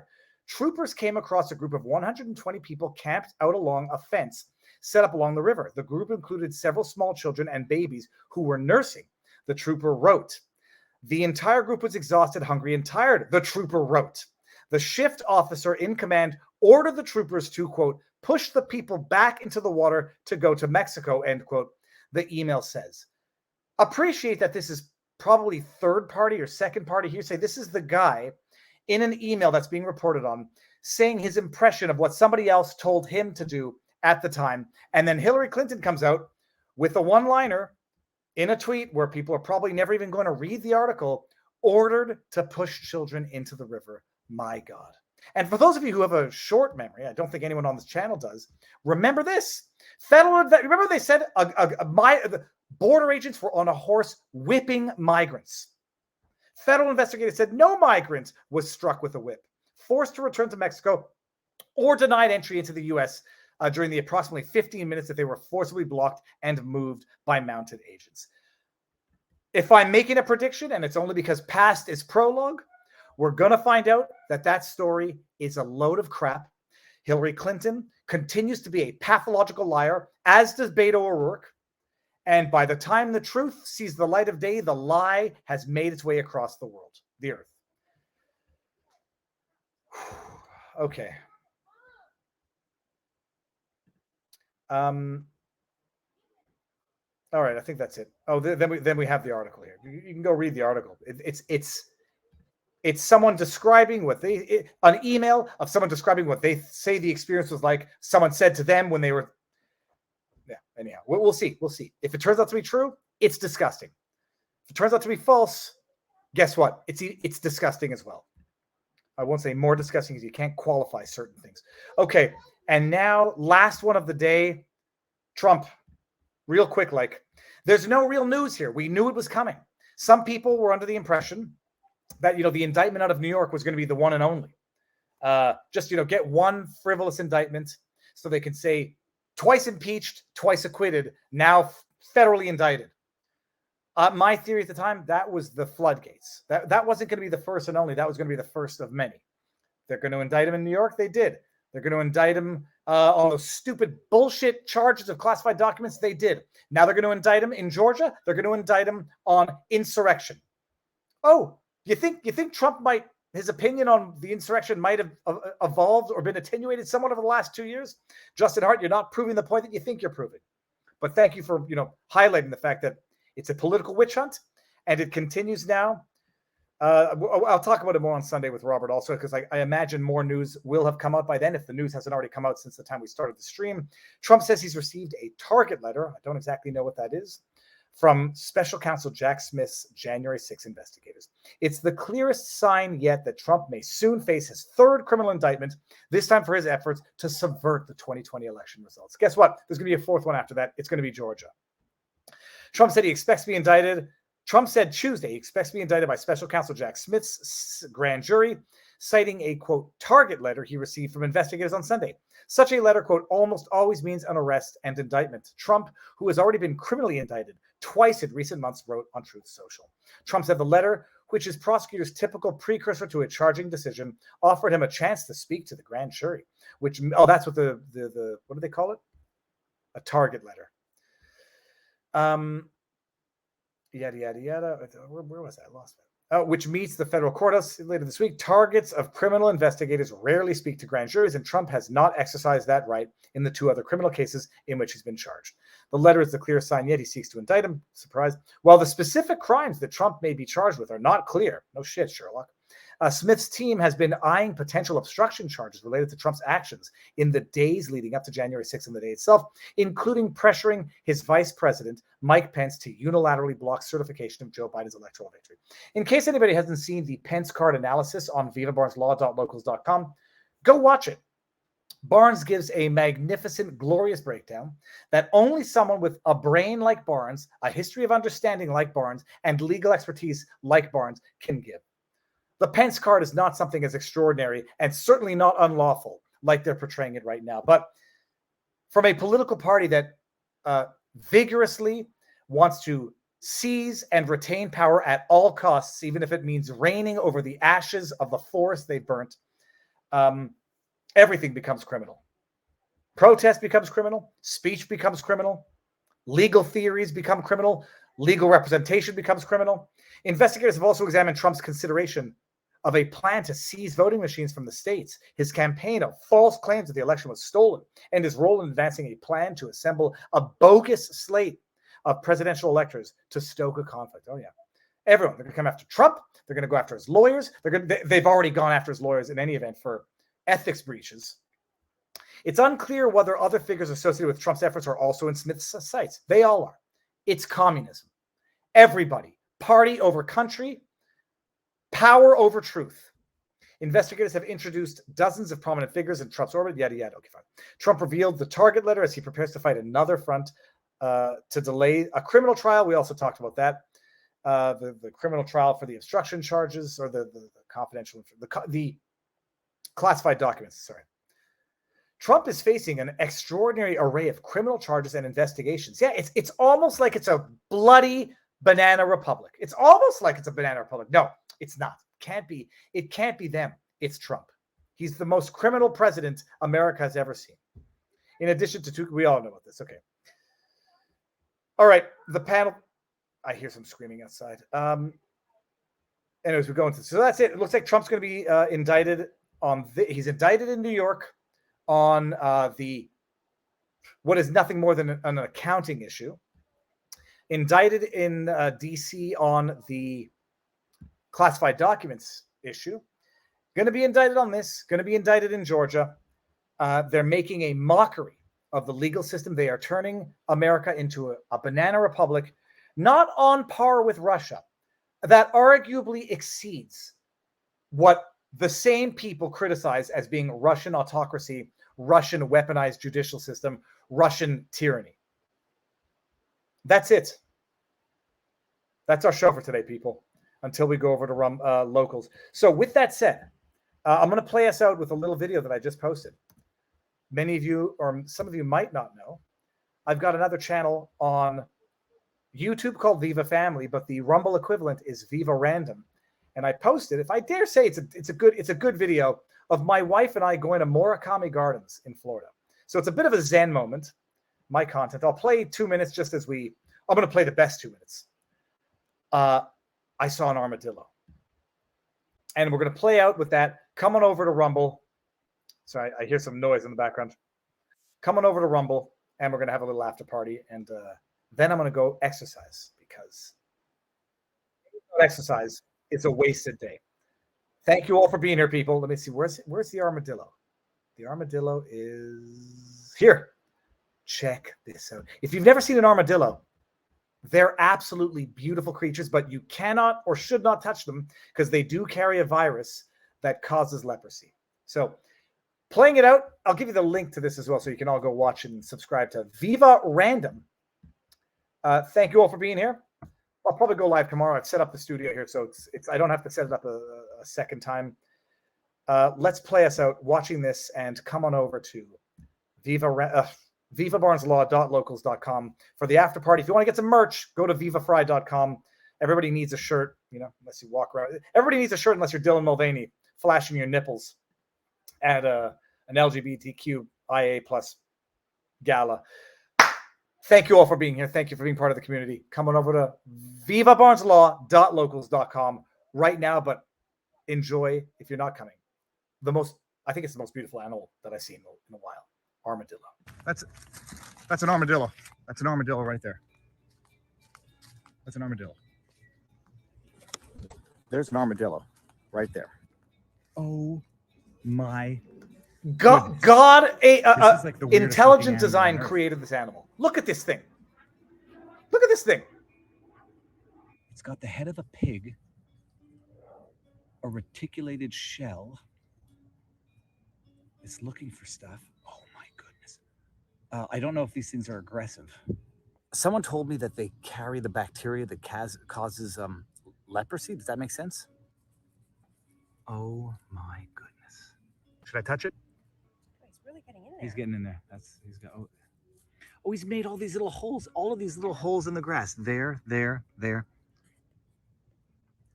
troopers came across a group of 120 people camped out along a fence set up along the river. The group included several small children and babies who were nursing. The trooper wrote, the entire group was exhausted, hungry, and tired. The trooper wrote, the shift officer in command ordered the troopers to, quote, push the people back into the water to go to Mexico, end quote. The email says. Appreciate that this is probably third party or second party hearsay. This is the guy in an email that's being reported on saying his impression of what somebody else told him to do at the time. And then Hillary Clinton comes out with a one-liner in a tweet where people are probably never even going to read the article, ordered to push children into the river. My God. And for those of you who have a short memory, I don't think anyone on this channel does, remember this. Remember they said the border agents were on a horse whipping migrants. Federal investigators said no migrant was struck with a whip, forced to return to Mexico, or denied entry into the U.S. During the approximately 15 minutes that they were forcibly blocked and moved by mounted agents. If I'm making a prediction, and it's only because past is prologue, We're going to find out that that story is a load of crap. Hillary Clinton continues to be a pathological liar, as does Beto O'Rourke. And by the time the truth sees the light of day, the lie has made its way across the world, the earth. Okay. All right, I think that's it. Oh, then we have the article here. You can go read the article. It's someone describing what an email of someone describing what they say the experience was like. Someone said to them when they were. Yeah. Anyhow, we'll see. We'll see. If it turns out to be true, it's disgusting. If it turns out to be false, guess what? It's disgusting as well. I won't say more disgusting because you can't qualify certain things. Okay, and now last one of the day, Trump. Real quick, there's no real news here. We knew it was coming. Some people were under the impression that, the indictment out of New York was going to be the one and only. Just, get one frivolous indictment so they can say twice impeached, twice acquitted, now federally indicted. My theory at the time, that was the floodgates. That wasn't going to be the first and only. That was going to be the first of many. They're going to indict him in New York. They did. They're going to indict him on those stupid bullshit charges of classified documents. They did. Now they're going to indict him in Georgia. They're going to indict him on insurrection. Oh, you think Trump his opinion on the insurrection might have evolved or been attenuated somewhat over the last 2 years? Justin Hart, you're not proving the point that you think you're proving. But thank you for, highlighting the fact that it's a political witch hunt and it continues now. I'll talk about it more on Sunday with Robert also, because I imagine more news will have come out by then if the news hasn't already come out since the time we started the stream. Trump says he's received a target letter. I don't exactly know what that is. From Special Counsel Jack Smith's January 6 investigators. It's the clearest sign yet that Trump may soon face his third criminal indictment, this time for his efforts to subvert the 2020 election results. Guess what? There's going to be a fourth one after that. It's going to be Georgia. Trump said he expects to be indicted. Trump said Tuesday he expects to be indicted by Special Counsel Jack Smith's grand jury, citing a, quote, target letter he received from investigators on Sunday. Such a letter, quote, almost always means an arrest and indictment. Trump, who has already been criminally indicted twice in recent months, wrote on Truth Social. Trump said the letter, which is prosecutors' typical precursor to a charging decision, offered him a chance to speak to the grand jury, that's what the what do they call it? A target letter. Yada, yada, yada. Where was that? I lost that. Which meets the federal courthouse later this week. Targets of criminal investigators rarely speak to grand juries, and Trump has not exercised that right in the two other criminal cases in which he's been charged. The letter is the clearest sign yet he seeks to indict him. Surprise. While the specific crimes that Trump may be charged with are not clear. No shit, Sherlock. Smith's team has been eyeing potential obstruction charges related to Trump's actions in the days leading up to January 6th and the day itself, including pressuring his vice president, Mike Pence, to unilaterally block certification of Joe Biden's electoral victory. In case anybody hasn't seen the Pence card analysis on vivabarneslaw.locals.com, go watch it. Barnes gives a magnificent, glorious breakdown that only someone with a brain like Barnes, a history of understanding like Barnes, and legal expertise like Barnes can give. The Pence card is not something as extraordinary and certainly not unlawful like they're portraying it right now. But from a political party that vigorously wants to seize and retain power at all costs, even if it means reigning over the ashes of the forest they burnt, everything becomes criminal. Protest becomes criminal. Speech becomes criminal. Legal theories become criminal. Legal representation becomes criminal. Investigators have also examined Trump's consideration of a plan to seize voting machines from the states, his campaign of false claims that the election was stolen, and his role in advancing a plan to assemble a bogus slate of presidential electors to stoke a conflict. Oh, yeah. Everyone. They're going to come after Trump. They're going to go after his lawyers. They've already gone after his lawyers in any event for ethics breaches. It's unclear whether other figures associated with Trump's efforts are also in Smith's sights. They all are. It's communism. Everybody. Party over country. Power over truth. Investigators have introduced dozens of prominent figures in Trump's orbit. Yada, yada. Okay, fine. Trump revealed the target letter as he prepares to fight another front to delay a criminal trial. We also talked about that. The criminal trial for the obstruction charges or the confidential, the classified documents. Sorry. Trump is facing an extraordinary array of criminal charges and investigations. Yeah, it's almost like it's a bloody banana republic. It's almost like it's a banana republic. No, it's not. can't be them. It's Trump. He's the most criminal president America has ever seen. In addition to we all know about this. Okay. All right. The panel. I hear some screaming outside. Anyways, we're going to. So that's it. It looks like Trump's going to be indicted on. He's indicted in New York on what is nothing more than an accounting issue. Indicted in D.C. on the classified documents issue. Going to be indicted on this. Going to be indicted in Georgia. They're making a mockery of the legal system. They are turning America into a banana republic, not on par with Russia, that arguably exceeds what the same people criticize as being Russian autocracy, Russian weaponized judicial system, Russian tyranny. That's it. That's our show for today, people, until we go over to locals. So with that said, I'm going to play us out with a little video that I just posted. Many of you, or some of you might not know, I've got another channel on YouTube called Viva Family, but the Rumble equivalent is Viva Random. And I posted, if I dare say, it's a good video of my wife and I going to Murakami Gardens in Florida. So it's a bit of a Zen moment, my content. I'll play 2 minutes just as I'm going to play the best 2 minutes. I saw an armadillo. And we're going to play out with that. Come on over to Rumble. Sorry, I hear some noise in the background. Come on over to Rumble, and we're going to have a little after party. And then I'm going to go exercise, because exercise, it's a wasted day. Thank you all for being here, people. Let me see. Where's the armadillo? The armadillo is here. Check this out. If you've never seen an armadillo, they're absolutely beautiful creatures, but you cannot or should not touch them because they do carry a virus that causes leprosy. So playing it out, I'll give you the link to this as well so you can all go watch and subscribe to Viva Random. Thank you all for being here. I'll probably go live tomorrow. I've set up the studio here, so it's I don't have to set it up a second time. Let's play us out watching this, and come on over to vivabarneslaw.locals.com for the after party. If you want to get some merch, go to vivafrei.com. Everybody needs a shirt, unless you walk around. Everybody needs a shirt unless you're Dylan Mulvaney flashing your nipples at an LGBTQIA plus gala. Thank you all for being here. Thank you for being part of the community. Come on over to vivabarneslaw.locals.com right now, but enjoy if you're not coming. I think it's the most beautiful animal that I've seen in a while. Armadillo. That's an armadillo. That's an armadillo right there. That's an armadillo. There's an armadillo right there. Oh my God, like the weirdest intelligent looking design animal on Earth. created this animal. Look at this thing. Look at this thing. It's got the head of a pig, a reticulated shell. It's looking for stuff. Oh my goodness. I don't know if these things are aggressive. Someone told me that they carry the bacteria that causes leprosy. Does that make sense? Oh my goodness. Should I touch it? He's really getting in there. He's getting in there. He's got. Oh, he's made all these little holes. All of these little holes in the grass. There.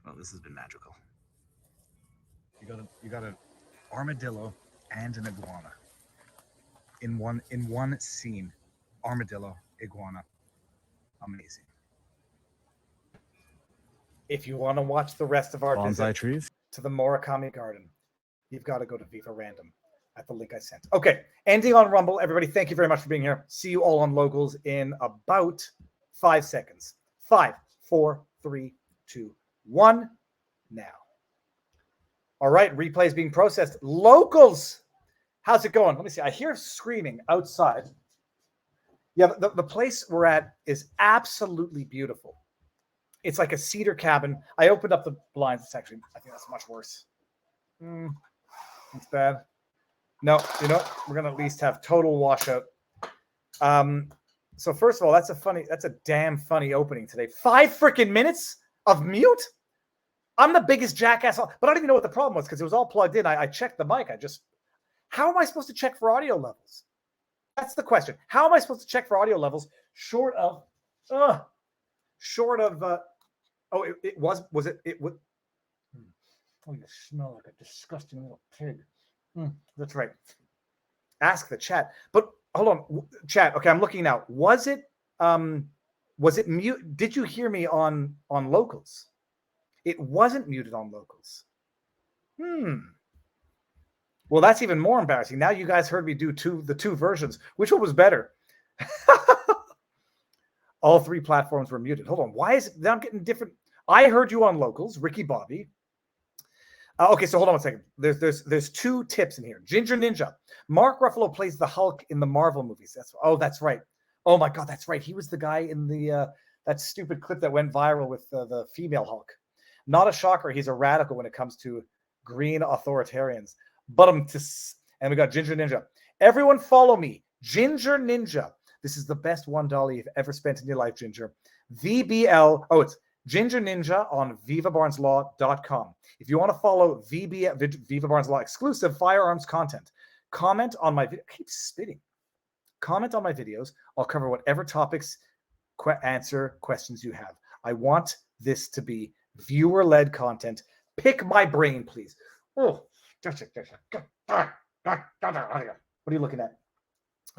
Oh, this has been magical. You got an armadillo and an iguana in one scene. Armadillo, iguana. Amazing. If you want to watch the rest of our Bonsai visit trees. to the Murakami Garden, you've got to go to Viva Random at the link I sent. Okay, ending on Rumble. Everybody, thank you very much for being here. See you all on Locals in about 5 seconds. 5, 4, 3, 2, 1. Now. All right, replay is being processed. Locals, how's it going? Let me see. I hear screaming outside. Yeah, the place we're at is absolutely beautiful. It's like a cedar cabin. I opened up the blinds. I think that's much worse. It's bad. No, we're going to at least have total washout. So first of all, that's a damn funny opening today. 5 freaking minutes of mute? I'm the biggest jackass, but I don't even know what the problem was because it was all plugged in. I checked the mic. How am I supposed to check for audio levels? That's the question. How am I supposed to check for audio levels short of Oh, you smell like a disgusting little pig. That's right. Ask the chat. But hold on, chat. Okay, I'm looking now. Was it mute? Did you hear me on locals? It wasn't muted on locals. Well, that's even more embarrassing. Now you guys heard me do the two versions. Which one was better? All three platforms were muted. Hold on. Why is it that I'm getting different? I heard you on locals, Ricky Bobby. Okay, so hold on one second. There's two tips in here. Ginger Ninja. Mark Ruffalo plays the Hulk in the Marvel movies. That's right. Oh my God, that's right. He was the guy in the that stupid clip that went viral with the female Hulk. Not a shocker. He's a radical when it comes to green authoritarians. And we got Ginger Ninja. Everyone follow me. Ginger Ninja. This is the best $1 you've ever spent in your life, Ginger. VBL. Oh, it's Ginger Ninja on vivabarneslaw.com. If you want to follow Viva Barnes Law exclusive firearms content, comment on my video. Keep spitting. Comment on my videos. I'll cover whatever topics, answer questions you have. I want this to be viewer-led content. Pick my brain, please. Oh, what are you looking at?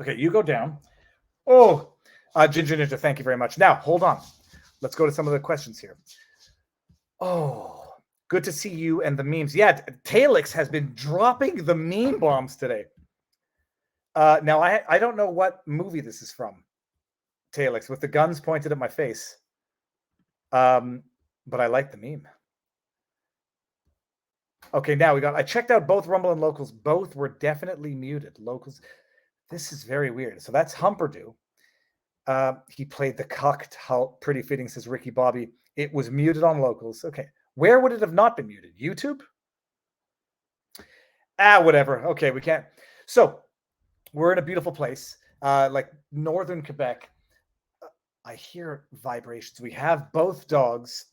Okay, you go down. Oh, Ginger Ninja, thank you very much. Now, hold on. Let's go to some of the questions here. Oh, good to see you and the memes. Yeah, Talix has been dropping the meme bombs today. Now, I don't know what movie this is from, Talix, with the guns pointed at my face. But I like the meme. Okay, now I checked out both Rumble and Locals. Both were definitely muted. Locals, this is very weird. So that's Humperdew. He played the cucked Hulk. Pretty fitting, says Ricky Bobby. It was muted on Locals. Okay. Where would it have not been muted? YouTube? Whatever. Okay, we can't. So we're in a beautiful place, like northern Quebec. I hear vibrations. We have both dogs.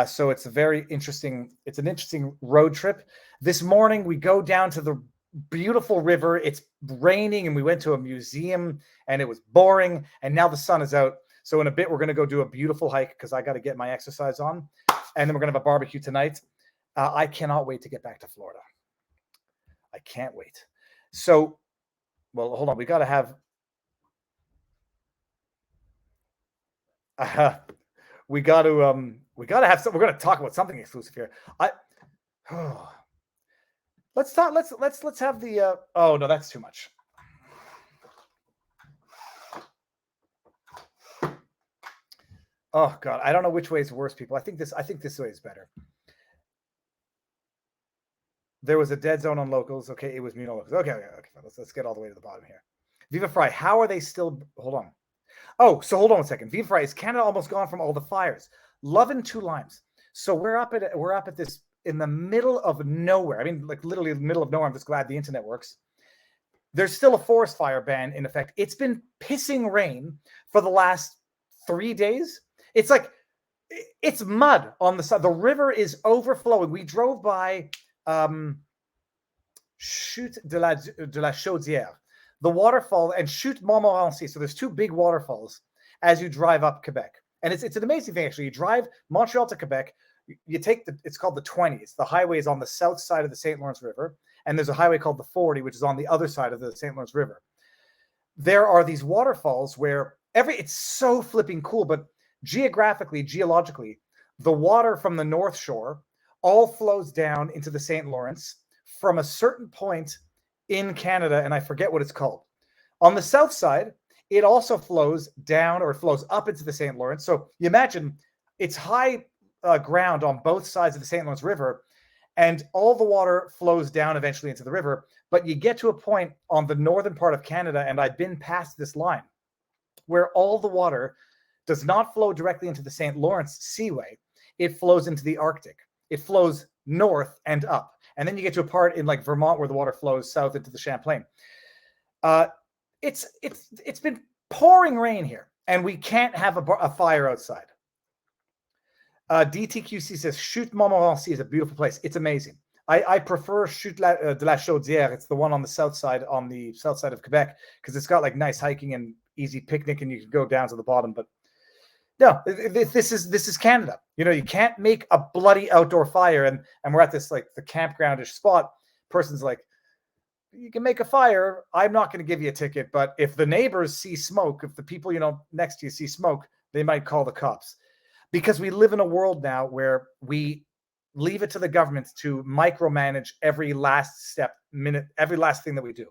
So it's an interesting road trip. This morning we go down to the beautiful river. It's raining and we went to a museum and it was boring. And now the sun is out. So in a bit, we're going to go do a beautiful hike because I got to get my exercise on. And then we're going to have a barbecue tonight. I cannot wait to get back to Florida. I can't wait. So, well, hold on. We got to have... we got to have some. We're going to talk about something exclusive here. Let's have the oh no, that's too much. Oh God, I don't know which way is worse, people. I think this way is better. There was a dead zone on Locals. Okay, it was mute on Locals. Okay. Let's get all the way to the bottom here. Viva Frei, how are they still? Hold on. Oh, so hold on a second. Viva Frei, is Canada almost gone from all the fires? Love in Two Limes. So we're up at this in the middle of nowhere. I mean, like literally the middle of nowhere. I'm just glad the internet works. There's still a forest fire ban in effect. It's been pissing rain for the last 3 days. It's like it's mud on the side. The river is overflowing. We drove by Chute de la Chaudière, the waterfall, and Chute Montmorency. So there's two big waterfalls as you drive up Quebec. And it's an amazing thing, actually. You drive Montreal to Quebec, you take it's called the 20. It's the highway is on the south side of the St. Lawrence River. And there's a highway called the 40, which is on the other side of the St. Lawrence River. There are these waterfalls where it's so flipping cool, but geologically, the water from the North Shore all flows down into the St. Lawrence from a certain point in Canada, and I forget what it's called. On the south side, it also flows down or flows up into the St. Lawrence. So you imagine it's high ground on both sides of the St. Lawrence River, and all the water flows down eventually into the river. But you get to a point on the northern part of Canada, and I've been past this line, where all the water does not flow directly into the St. Lawrence Seaway. It flows into the Arctic. It flows north and up. And then you get to a part in like Vermont where the water flows south into the Champlain. It's been pouring rain here, and we can't have a fire outside. DTQC says Chute Montmorency is a beautiful place. It's amazing. I prefer Chute de la Chaudière. It's the one on the south side of Quebec, because it's got like nice hiking and easy picnic, and you can go down to the bottom. But No, this is Canada. You know, you can't make a bloody outdoor fire, and we're at this like the campgroundish spot. Person's like, you can make a fire. I'm not going to give you a ticket, but if the neighbors see smoke, if the people next to you see smoke, they might call the cops. Because we live in a world now where we leave it to the government to micromanage every last step, minute, every last thing that we do.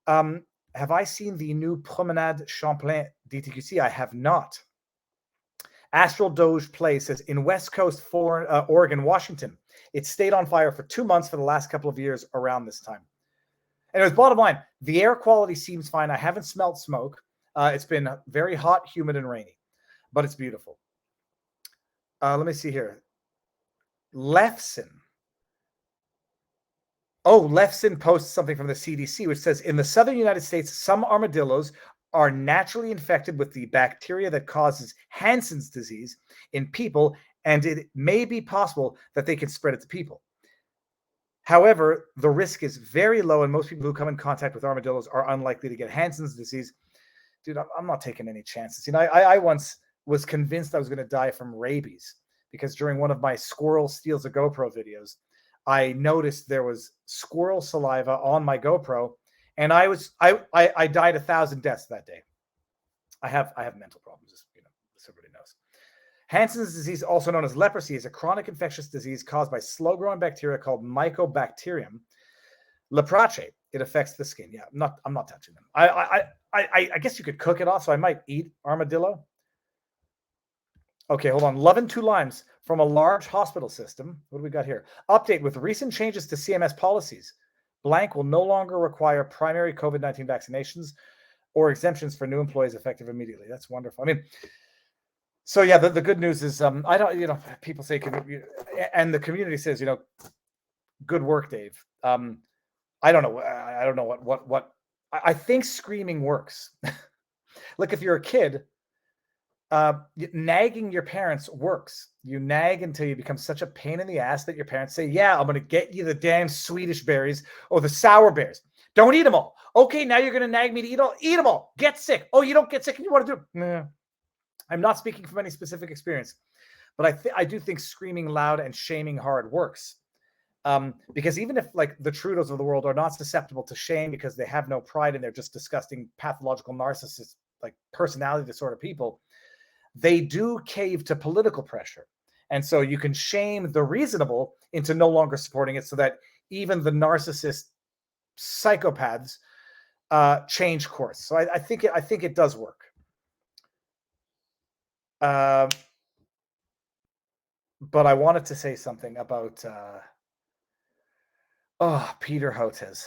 Have I seen the new Promenade Champlain DTQC? I have not. Astral Doge Play says, in West Coast, Oregon, Washington, it stayed on fire for 2 months for the last couple of years around this time. Anyways, bottom line, the air quality seems fine. I haven't smelled smoke. It's been very hot, humid, and rainy, but it's beautiful. Let me see here. Lefson. Oh, Lefson posts something from the CDC, which says, in the southern United States, some armadillos are naturally infected with the bacteria that causes Hansen's disease in people, and it may be possible that they can spread it to people. However, the risk is very low, and most people who come in contact with armadillos are unlikely to get Hansen's disease. Dude, I'm not taking any chances. I once was convinced I was going to die from rabies because during one of my squirrel steals a GoPro videos, I noticed there was squirrel saliva on my GoPro, and I died 1,000 deaths that day. I have mental problems, as everybody knows. Hansen's disease, also known as leprosy, is a chronic infectious disease caused by slow-growing bacteria called Mycobacterium lepraceae. It affects the skin. Yeah, I'm not touching them. I guess you could cook it off, so I might eat armadillo. Okay, hold on. Love and 2 limes from a large hospital system. What do we got here? Update: with recent changes to CMS policies, blank will no longer require primary COVID-19 vaccinations or exemptions for new employees effective immediately. That's wonderful. I mean, so yeah, the good news is, I don't, people say, and the community says, good work, Dave. I don't know what I think screaming works. Look, if you're a kid, nagging your parents works. You nag until you become such a pain in the ass that your parents say, yeah, I'm going to get you the damn Swedish berries or the sour bears. Don't eat them all. Okay, now you're going to nag me to eat them all. Get sick. Oh, you don't get sick and you want to do it. Nah. I'm not speaking from any specific experience, but I do think screaming loud and shaming hard works. Because even if like the Trudeaus of the world are not susceptible to shame because they have no pride and they're just disgusting pathological narcissists, like personality disorder people, they do cave to political pressure. And so you can shame the reasonable into no longer supporting it so that even the narcissist psychopaths change course. So I think it does work. But I wanted to say something about Peter Hotez.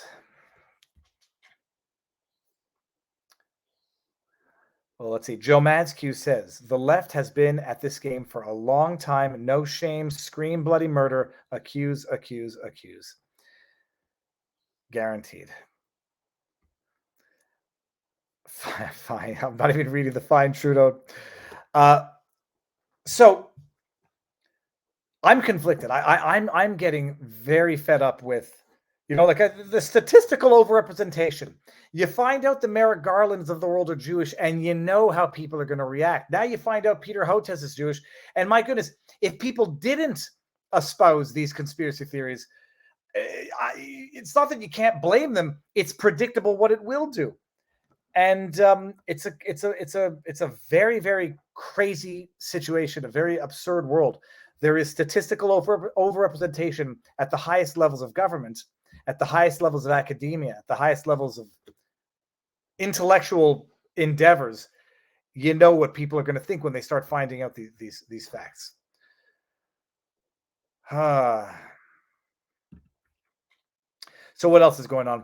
Well, let's see. Joe Madskew says, the left has been at this game for a long time. No shame, scream bloody murder, accuse, accuse, accuse. Guaranteed. Fine. I'm not even reading the fine, Trudeau. So I'm conflicted. I'm getting very fed up with, the statistical overrepresentation. You find out the Merrick Garlands of the world are Jewish, and you know how people are going to react. Now you find out Peter Hotez is Jewish, and my goodness, if people didn't espouse these conspiracy theories, it's not that you can't blame them. It's predictable what it will do, and it's a very, very crazy situation, a very absurd world. There is statistical overrepresentation at the highest levels of government, at the highest levels of academia, at the highest levels of intellectual endeavors. You know what people are going to think when they start finding out these facts. So what else is going on?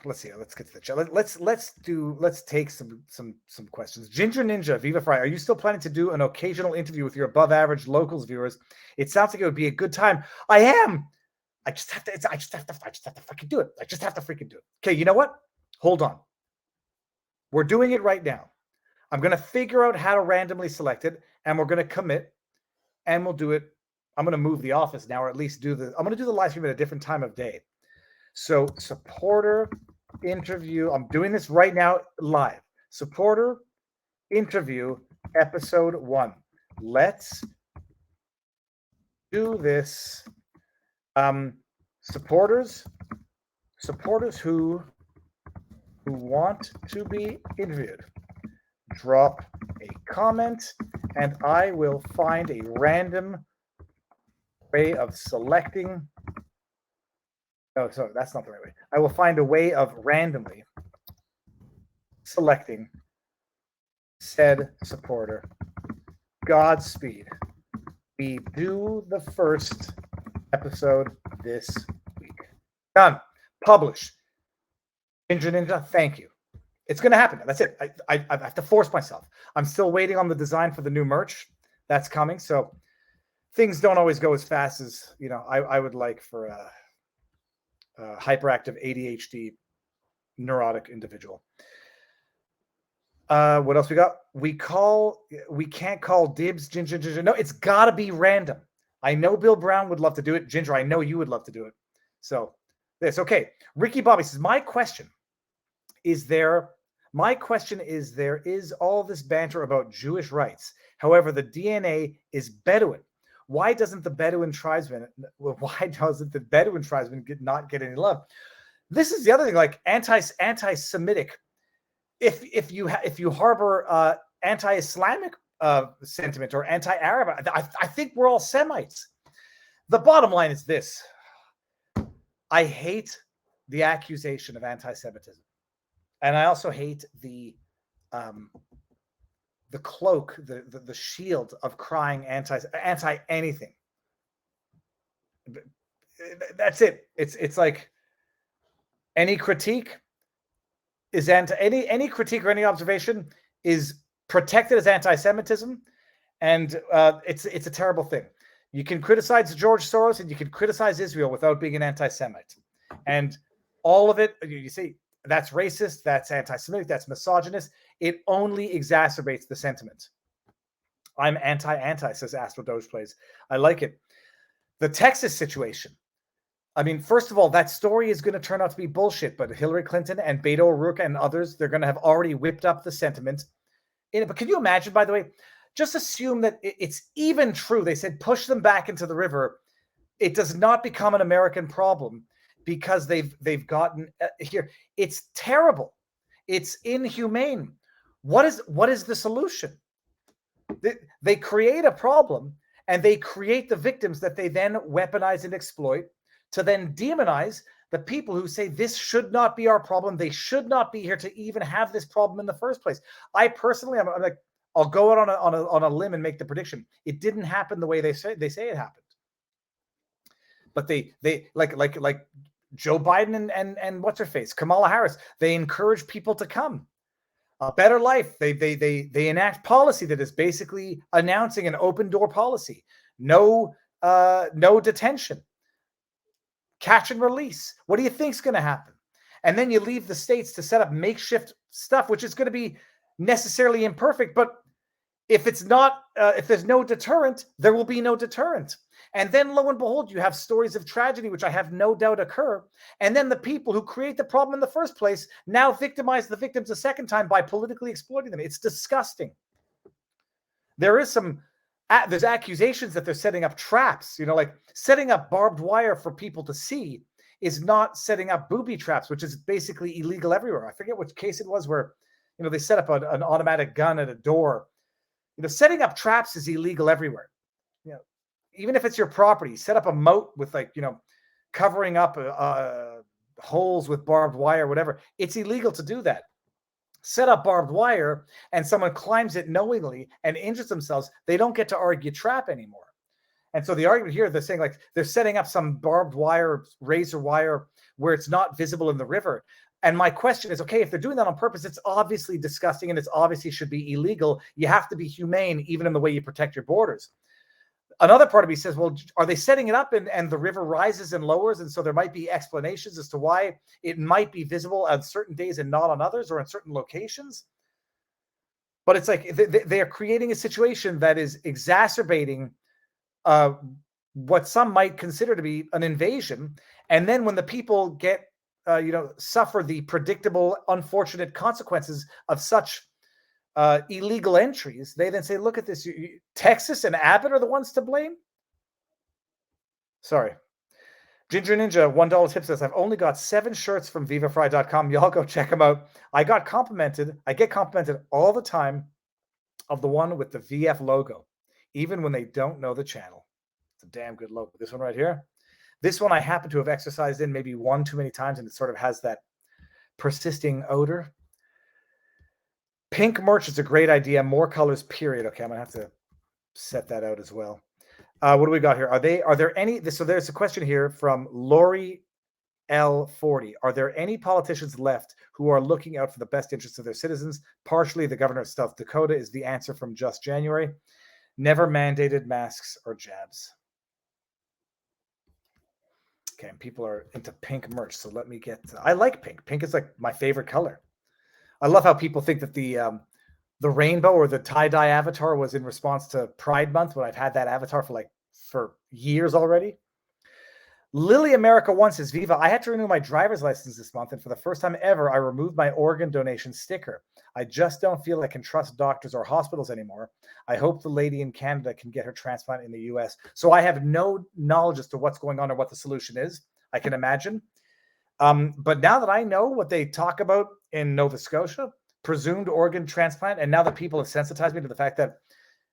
Let's see. Let's get to the chat. Let's take some questions. Ginger Ninja, Viva Frei, are you still planning to do an occasional interview with your above average locals viewers? It sounds like it would be a good time. I am. I just have to freaking do it. I just have to freaking do it. Okay, you know what? Hold on. We're doing it right now. I'm going to figure out how to randomly select it, and we're going to commit, and we'll do it. I'm going to move the office now, or at least I'm going to do the live stream at a different time of day. So supporter interview. I'm doing this right now live. Supporter interview episode 1. Let's do this. Supporters who want to be interviewed, drop a comment, and I will find a random way of selecting. Oh, sorry, that's not the right way. I will find a way of randomly selecting said supporter. Godspeed. We do the first episode this week. Done. Publish. Ninja, thank you. It's going to happen. That's it. I have to force myself. I'm still waiting on the design for the new merch. That's coming. So things don't always go as fast as, I would like for a hyperactive ADHD neurotic individual. What else we got? We can't call dibs, Ginger. No, it's got to be random. I know Bill Brown would love to do it. Ginger, I know you would love to do it. So this, okay. Ricky Bobby says, my question is there is all this banter about Jewish rights. However, the DNA is Bedouin. Why doesn't the Bedouin tribesman not get any love? This is the other thing, like anti-Semitic. If you harbor anti-Islamic sentiment or anti-Arab, I think we're all Semites. The bottom line is this: I hate the accusation of anti-Semitism, and I also hate the cloak, the shield of crying anti anything. That's it. It's like any critique is any critique or any observation is protected as anti-Semitism, and it's a terrible thing. You can criticize George Soros and you can criticize Israel without being an anti-Semite, and all of it, you see, that's racist, that's anti-Semitic, that's misogynist. It only exacerbates the sentiment. I'm anti, says Astro Doge Plays. I like it. The Texas situation. I mean, first of all, that story is going to turn out to be bullshit, but Hillary Clinton and Beto O'Rourke and others, they're going to have already whipped up the sentiment in it. But can you imagine, by the way, just assume that it's even true. They said push them back into the river. It does not become an American problem because they've gotten here. It's terrible. It's inhumane. What is the solution? They create a problem and they create the victims that they then weaponize and exploit to then demonize the people who say this should not be our problem. They should not be here to even have this problem in the first place. I personally, I'm like, I'll go out on a limb and make the prediction. It didn't happen the way they say it happened. But they like Joe Biden and what's her face, Kamala Harris. They encourage people to come. A better life. They enact policy that is basically announcing an open door policy. No detention. Catch and release. What do you think is going to happen? And then you leave the states to set up makeshift stuff, which is going to be necessarily imperfect. But if it's not, if there's no deterrent, there will be no deterrent. And then lo and behold, you have stories of tragedy, which I have no doubt occur. And then the people who create the problem in the first place now victimize the victims a second time by politically exploiting them. It's disgusting. There's accusations that they're setting up traps, like setting up barbed wire for people to see is not setting up booby traps, which is basically illegal everywhere. I forget which case it was where, they set up an automatic gun at a door. Setting up traps is illegal everywhere. Even if it's your property, set up a moat with covering up holes with barbed wire, whatever. It's illegal to do that. Set up barbed wire and someone climbs it knowingly and injures themselves, they don't get to argue trap anymore. And so the argument here, they're saying like they're setting up some barbed wire, razor wire where it's not visible in the river. And my question is, okay, if they're doing that on purpose, it's obviously disgusting and it's obviously should be illegal. You have to be humane even in the way you protect your borders. Another part of me says, well, are they setting it up and the river rises and lowers? And so there might be explanations as to why it might be visible on certain days and not on others or in certain locations. But it's like they are creating a situation that is exacerbating what some might consider to be an invasion. And then when the people get, suffer the predictable, unfortunate consequences of such illegal entries, they then say, look at this. Texas and Abbott are the ones to blame? Sorry. Ginger Ninja, $1 tip says, I've only got 7 shirts from vivafrei.com. Y'all go check them out. I get complimented all the time of the one with the VF logo, even when they don't know the channel. It's a damn good logo. This one right here. This one I happen to have exercised in maybe one too many times, and it sort of has that persisting odor. Pink merch is a great idea. More colors, period. Okay, I'm going to have to set that out as well. What do we got here? Are there any? So there's a question here from Lori L40. Are there any politicians left who are looking out for the best interests of their citizens? Partially, the governor of South Dakota is the answer from Just January. Never mandated masks or jabs. Okay, and people are into pink merch, so let me get. I like pink. Pink is like my favorite color. I love how people think that the rainbow or the tie-dye avatar was in response to Pride Month, when I've had that avatar for years already. Lily America 1 says, Viva, I had to renew my driver's license this month, and for the first time ever, I removed my organ donation sticker. I just don't feel I can trust doctors or hospitals anymore. I hope the lady in Canada can get her transplant in the US. So I have no knowledge as to what's going on or what the solution is. I can imagine. But now that I know what they talk about in Nova Scotia, presumed organ transplant, and now that people have sensitized me to the fact that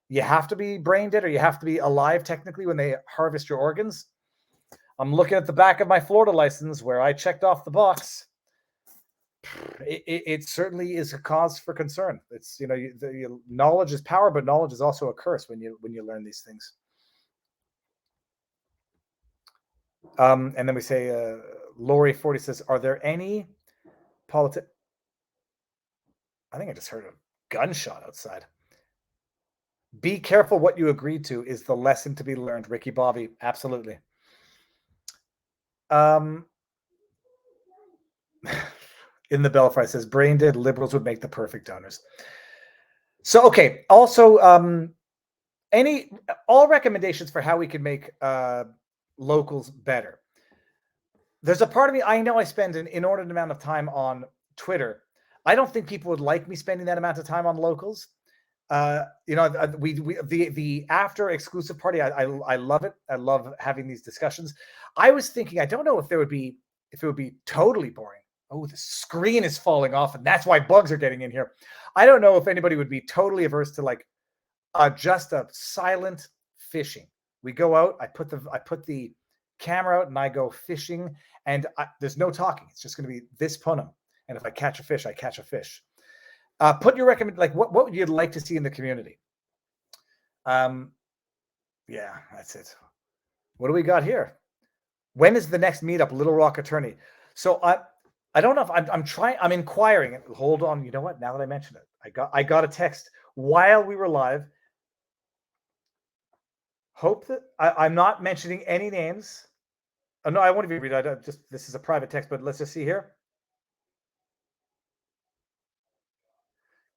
you have to be brain dead or you have to be alive technically when they harvest your organs, I'm looking at the back of my Florida license where I checked off the box. It certainly is a cause for concern. It's, knowledge is power, but knowledge is also a curse when you learn these things. And then we say, Lori 40 says, are there any I think I just heard a gunshot outside. Be careful what you agree to is the lesson to be learned. Ricky Bobby, absolutely. In the Belfry says, brain dead liberals would make the perfect donors. So, okay. Also, all recommendations for how we can make locals better. There's a part of me, I know I spend an inordinate amount of time on Twitter. I don't think people would like me spending that amount of time on locals. The after exclusive party, I love it. I love having these discussions. I was thinking, I don't know if it would be totally boring. Oh, the screen is falling off, and that's why bugs are getting in here. I don't know if anybody would be totally averse to just a silent fishing. We go out, I put the camera out, and I go fishing, and there's no talking. It's just going to be this punum, and if I catch a fish, I catch a fish. Put your what would you like to see in the community? Yeah, that's it. What do we got here? When is the next meetup? Little Rock Attorney. So I don't know if I'm inquiring. Hold on. You know what? Now that I mention it, I got a text while we were live. Hope that I'm not mentioning any names. Oh, no, I won't even read it. This is a private text, but let's just see here.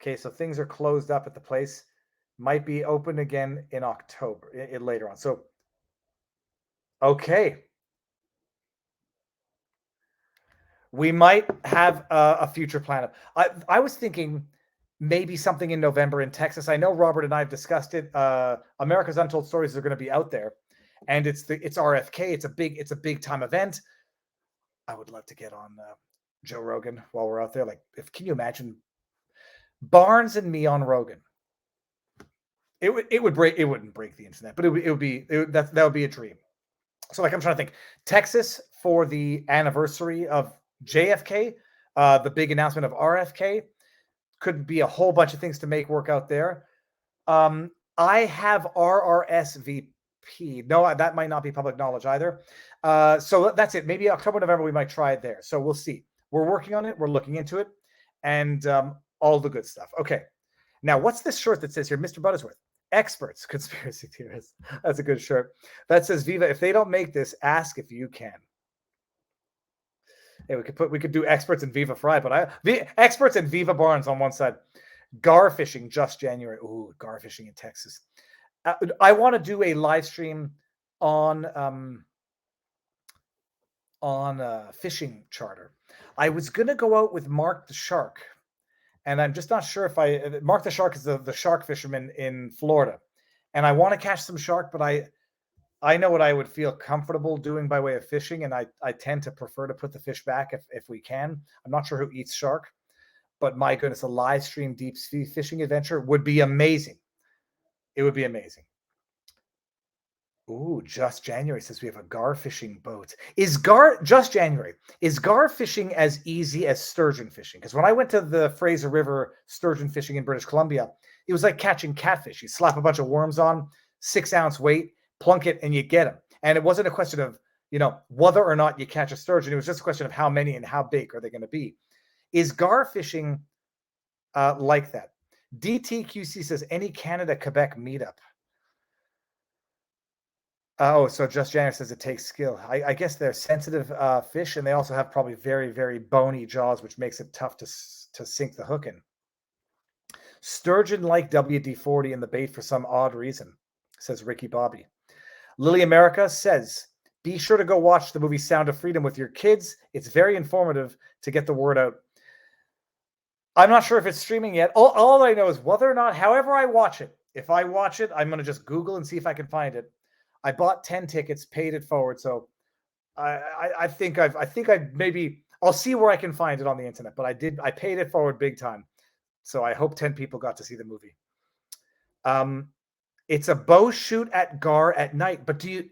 Okay, so things are closed up at the place. Might be open again in October, later on. So, okay. We might have a future plan. I was thinking maybe something in November in Texas. I know Robert and I have discussed it. America's Untold Stories are going to be out there, and it's RFK. It's a big time event. I would love to get on Joe Rogan while we're out there. Can you imagine Barnes and me on Rogan? It wouldn't break the internet, but that would be a dream. So I'm trying to think. Texas for the anniversary of JFK, the big announcement of RFK, could be a whole bunch of things to make work out there. I have RRSVP. No, that might not be public knowledge either. So that's it. Maybe October, November, we might try it there. So we'll see. We're working on it. We're looking into it, and all the good stuff. Okay. Now, what's this shirt that says here, Mr. Buttersworth? Experts, conspiracy theorists. That's a good shirt. That says, Viva, if they don't make this, ask if you can. Hey, we could do experts and Viva Frei, but the experts and Viva Barnes on one side. Gar fishing, Just January. Ooh, gar fishing in Texas. I want to do a live stream on fishing charter. I was gonna go out with Mark the Shark and I'm just not sure if Mark the Shark is the shark fisherman in Florida, and I want to catch some shark, but I know what I would feel comfortable doing by way of fishing, and I tend to prefer to put the fish back if we can. I'm not sure who eats shark, but my goodness, a live stream deep sea fishing adventure would be amazing. It would be amazing. Ooh, Just January says we have a gar fishing boat. Just January, is gar fishing as easy as sturgeon fishing? Because when I went to the Fraser River sturgeon fishing in British Columbia, it was like catching catfish. You slap a bunch of worms on, 6-ounce weight, plunk it, and you get them. And it wasn't a question of, whether or not you catch a sturgeon. It was just a question of how many and how big are they going to be. Is gar fishing like that? DTQC says any Canada Quebec meetup. Oh, so Just January says it takes skill. I guess they're sensitive fish, and they also have probably very, very bony jaws, which makes it tough to sink the hook in. Sturgeon like WD-40 in the bait for some odd reason, says Ricky Bobby. Lily America says, be sure to go watch the movie Sound of Freedom with your kids. It's very informative to get the word out. I'm not sure if it's streaming yet. All I know is whether or not, however I watch it, if I watch it, I'm going to just Google and see if I can find it. I bought 10 tickets, paid it forward. So I think I'll see where I can find it on the internet, but I paid it forward big time. So I hope 10 people got to see the movie. It's a bow shoot at gar at night, but do you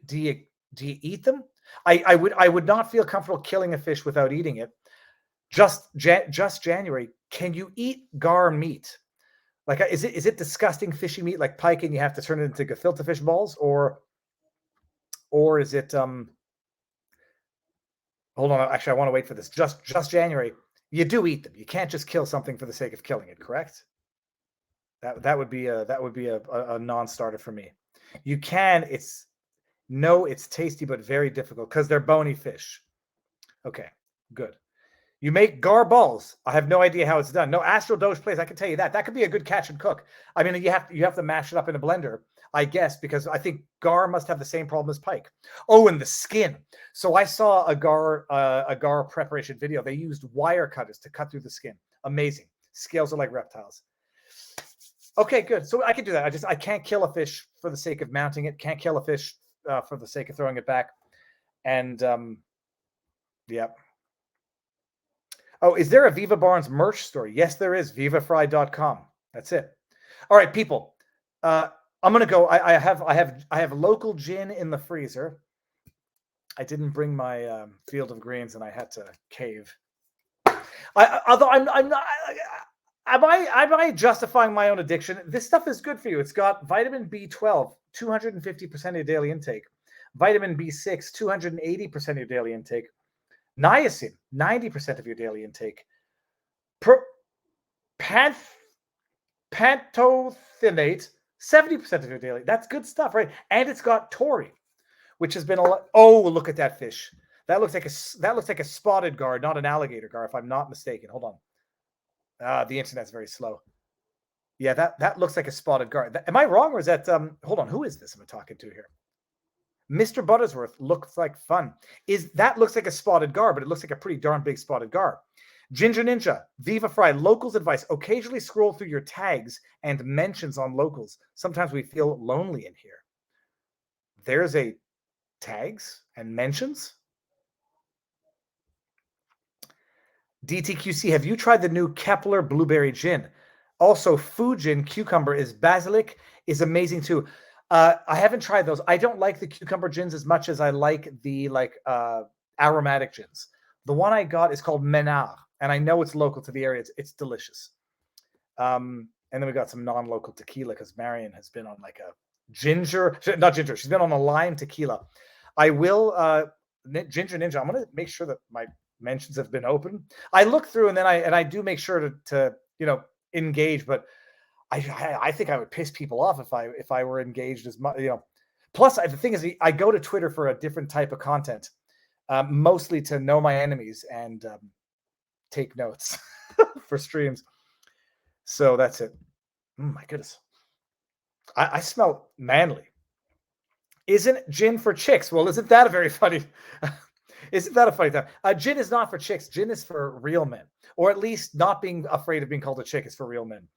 eat them? I would not feel comfortable killing a fish without eating it. Just January, can you eat gar meat? Like, is it disgusting fishy meat like pike and you have to turn it into gefilte fish balls, or is it hold on, actually I want to wait for this. Just January, you do eat them. You can't just kill something for the sake of killing it, correct? That would be a non-starter for me. You can, it's tasty but very difficult because they're bony fish. Okay, good. You make gar balls. I have no idea how it's done. No Astro Doge plays. I can tell you that. That could be a good catch and cook. I mean, you have to mash it up in a blender, I guess, because I think gar must have the same problem as pike. Oh, and the skin. So I saw a gar preparation video. They used wire cutters to cut through the skin. Amazing. Scales are like reptiles. Okay, good. So I can do that. I can't kill a fish for the sake of mounting it. Can't kill a fish for the sake of throwing it back. And yeah. Oh, is there a Viva Barnes merch store? Yes, there is. VivaFrei.com. That's it. All right, people. I'm gonna go. I have local gin in the freezer. I didn't bring my Field of Greens, and I had to cave. Although I'm not. Am I justifying my own addiction? This stuff is good for you. It's got vitamin B12, 250% of your daily intake. Vitamin B6, 280% of your daily intake. Niacin, 90% of your daily intake. Pantothenate, 70% of your daily. That's good stuff, right? And it's got taurine, which has been a lot. Oh, look at that fish. That looks like a spotted gar, not an alligator gar, if I'm not mistaken. Hold on. The internet's very slow. Yeah, that looks like a spotted gar. Am I wrong, or is that hold on, who is this I'm talking to here? Mr. Buttersworth looks like fun. That looks like a spotted gar, but it looks like a pretty darn big spotted gar. Ginger Ninja, Viva Frei, locals advice. Occasionally scroll through your tags and mentions on locals. Sometimes we feel lonely in here. There's a tags and mentions. DTQC, have you tried the new Kepler Blueberry Gin? Also, Fujin Cucumber is Basilic is amazing too. I haven't tried those. I don't like the cucumber gins as much as I like the aromatic gins. The one I got is called Menard, and I know it's local to the area. It's delicious. And then we got some non-local tequila because Marion has been on like a not ginger. She's been on a lime tequila. I will Ginger Ninja. I'm gonna make sure that my mentions have been open. I look through and then I do make sure to engage, but I think I would piss people off if I were engaged as much. Plus, the thing is, I go to Twitter for a different type of content, mostly to know my enemies and take notes for streams. So that's it. My goodness, I smell manly. Isn't gin for chicks? Well, isn't that a very funny? Isn't that a funny time? Gin is not for chicks. Gin is for real men, or at least not being afraid of being called a chick is for real men.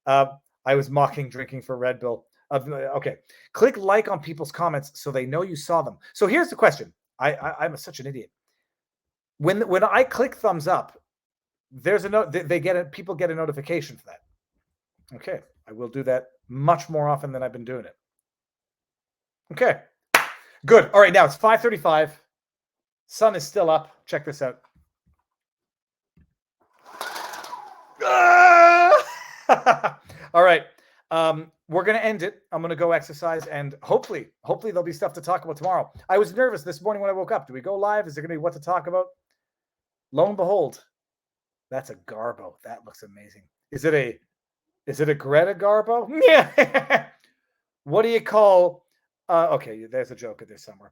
I was mocking drinking for Red Bull. Okay, click like on people's comments so they know you saw them. So here's the question. I'm such an idiot. When I click thumbs up, there's a note. People get a notification for that. Okay, I will do that much more often than I've been doing it. Okay, good. All right, now it's 5:35. Sun is still up. Check this out. All right. We're going to end it. I'm going to go exercise, and hopefully there'll be stuff to talk about tomorrow. I was nervous this morning when I woke up. Do we go live? Is there going to be what to talk about? Lo and behold, that's a Garbo. That looks amazing. Is it a Greta Garbo? Yeah. What do you call? Okay, there's a joke in there somewhere.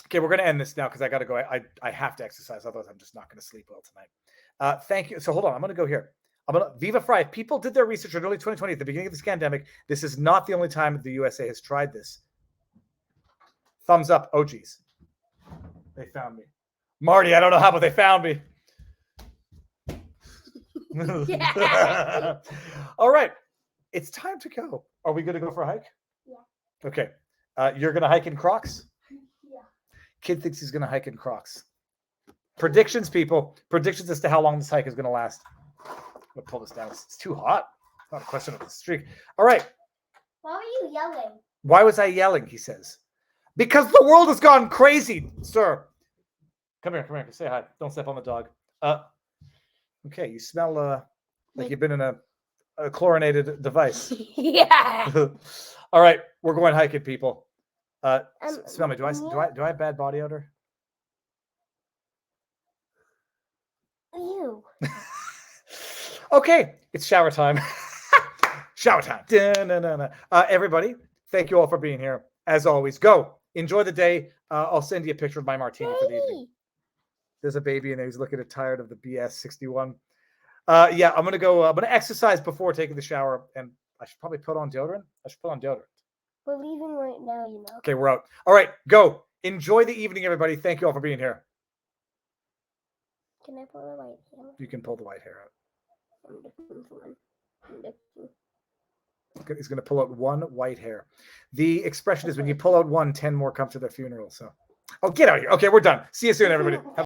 Okay, we're going to end this now because I got to go. I have to exercise, otherwise I'm just not going to sleep well tonight. Thank you. So hold on, I'm going to go here. Viva Frei. People did their research in early 2020 at the beginning of this pandemic. This is not the only time the USA has tried this. Thumbs up. Oh, geez. They found me. Marty, I don't know how, but they found me. All right. It's time to go. Are we going to go for a hike? Yeah. Okay. You're going to hike in Crocs? Yeah. Kid thinks he's going to hike in Crocs. Predictions, people. Predictions as to how long this hike is going to last. I'm going to pull this down. It's too hot. It's not a question of the streak. All right. Why were you yelling? Why was I yelling, he says. Because the world has gone crazy, sir. Come here. Say hi. Don't step on the dog. Okay, you smell like you've been in a chlorinated device. Yeah. All right, we're going hiking, people. Smell me. Do I have bad body odor? You. Okay, it's shower time. Shower time. Everybody, thank you all for being here. As always, go enjoy the day. I'll send you a picture of my martini for the evening. There's a baby in there. He's looking tired of the BS 61. Yeah, I'm gonna go. I'm gonna exercise before taking the shower, and I should probably put on deodorant. We're leaving right now, you know. Okay, we're out. All right, go. Enjoy the evening, everybody. Thank you all for being here. Can I pull the white hair? You can pull the white hair out. I'm looking for one. I'm looking. Okay, he's gonna pull out one white hair. The expression is when you pull out one, 10 more come to their funeral. So, oh, get out of here. Okay, we're done. See you soon, everybody.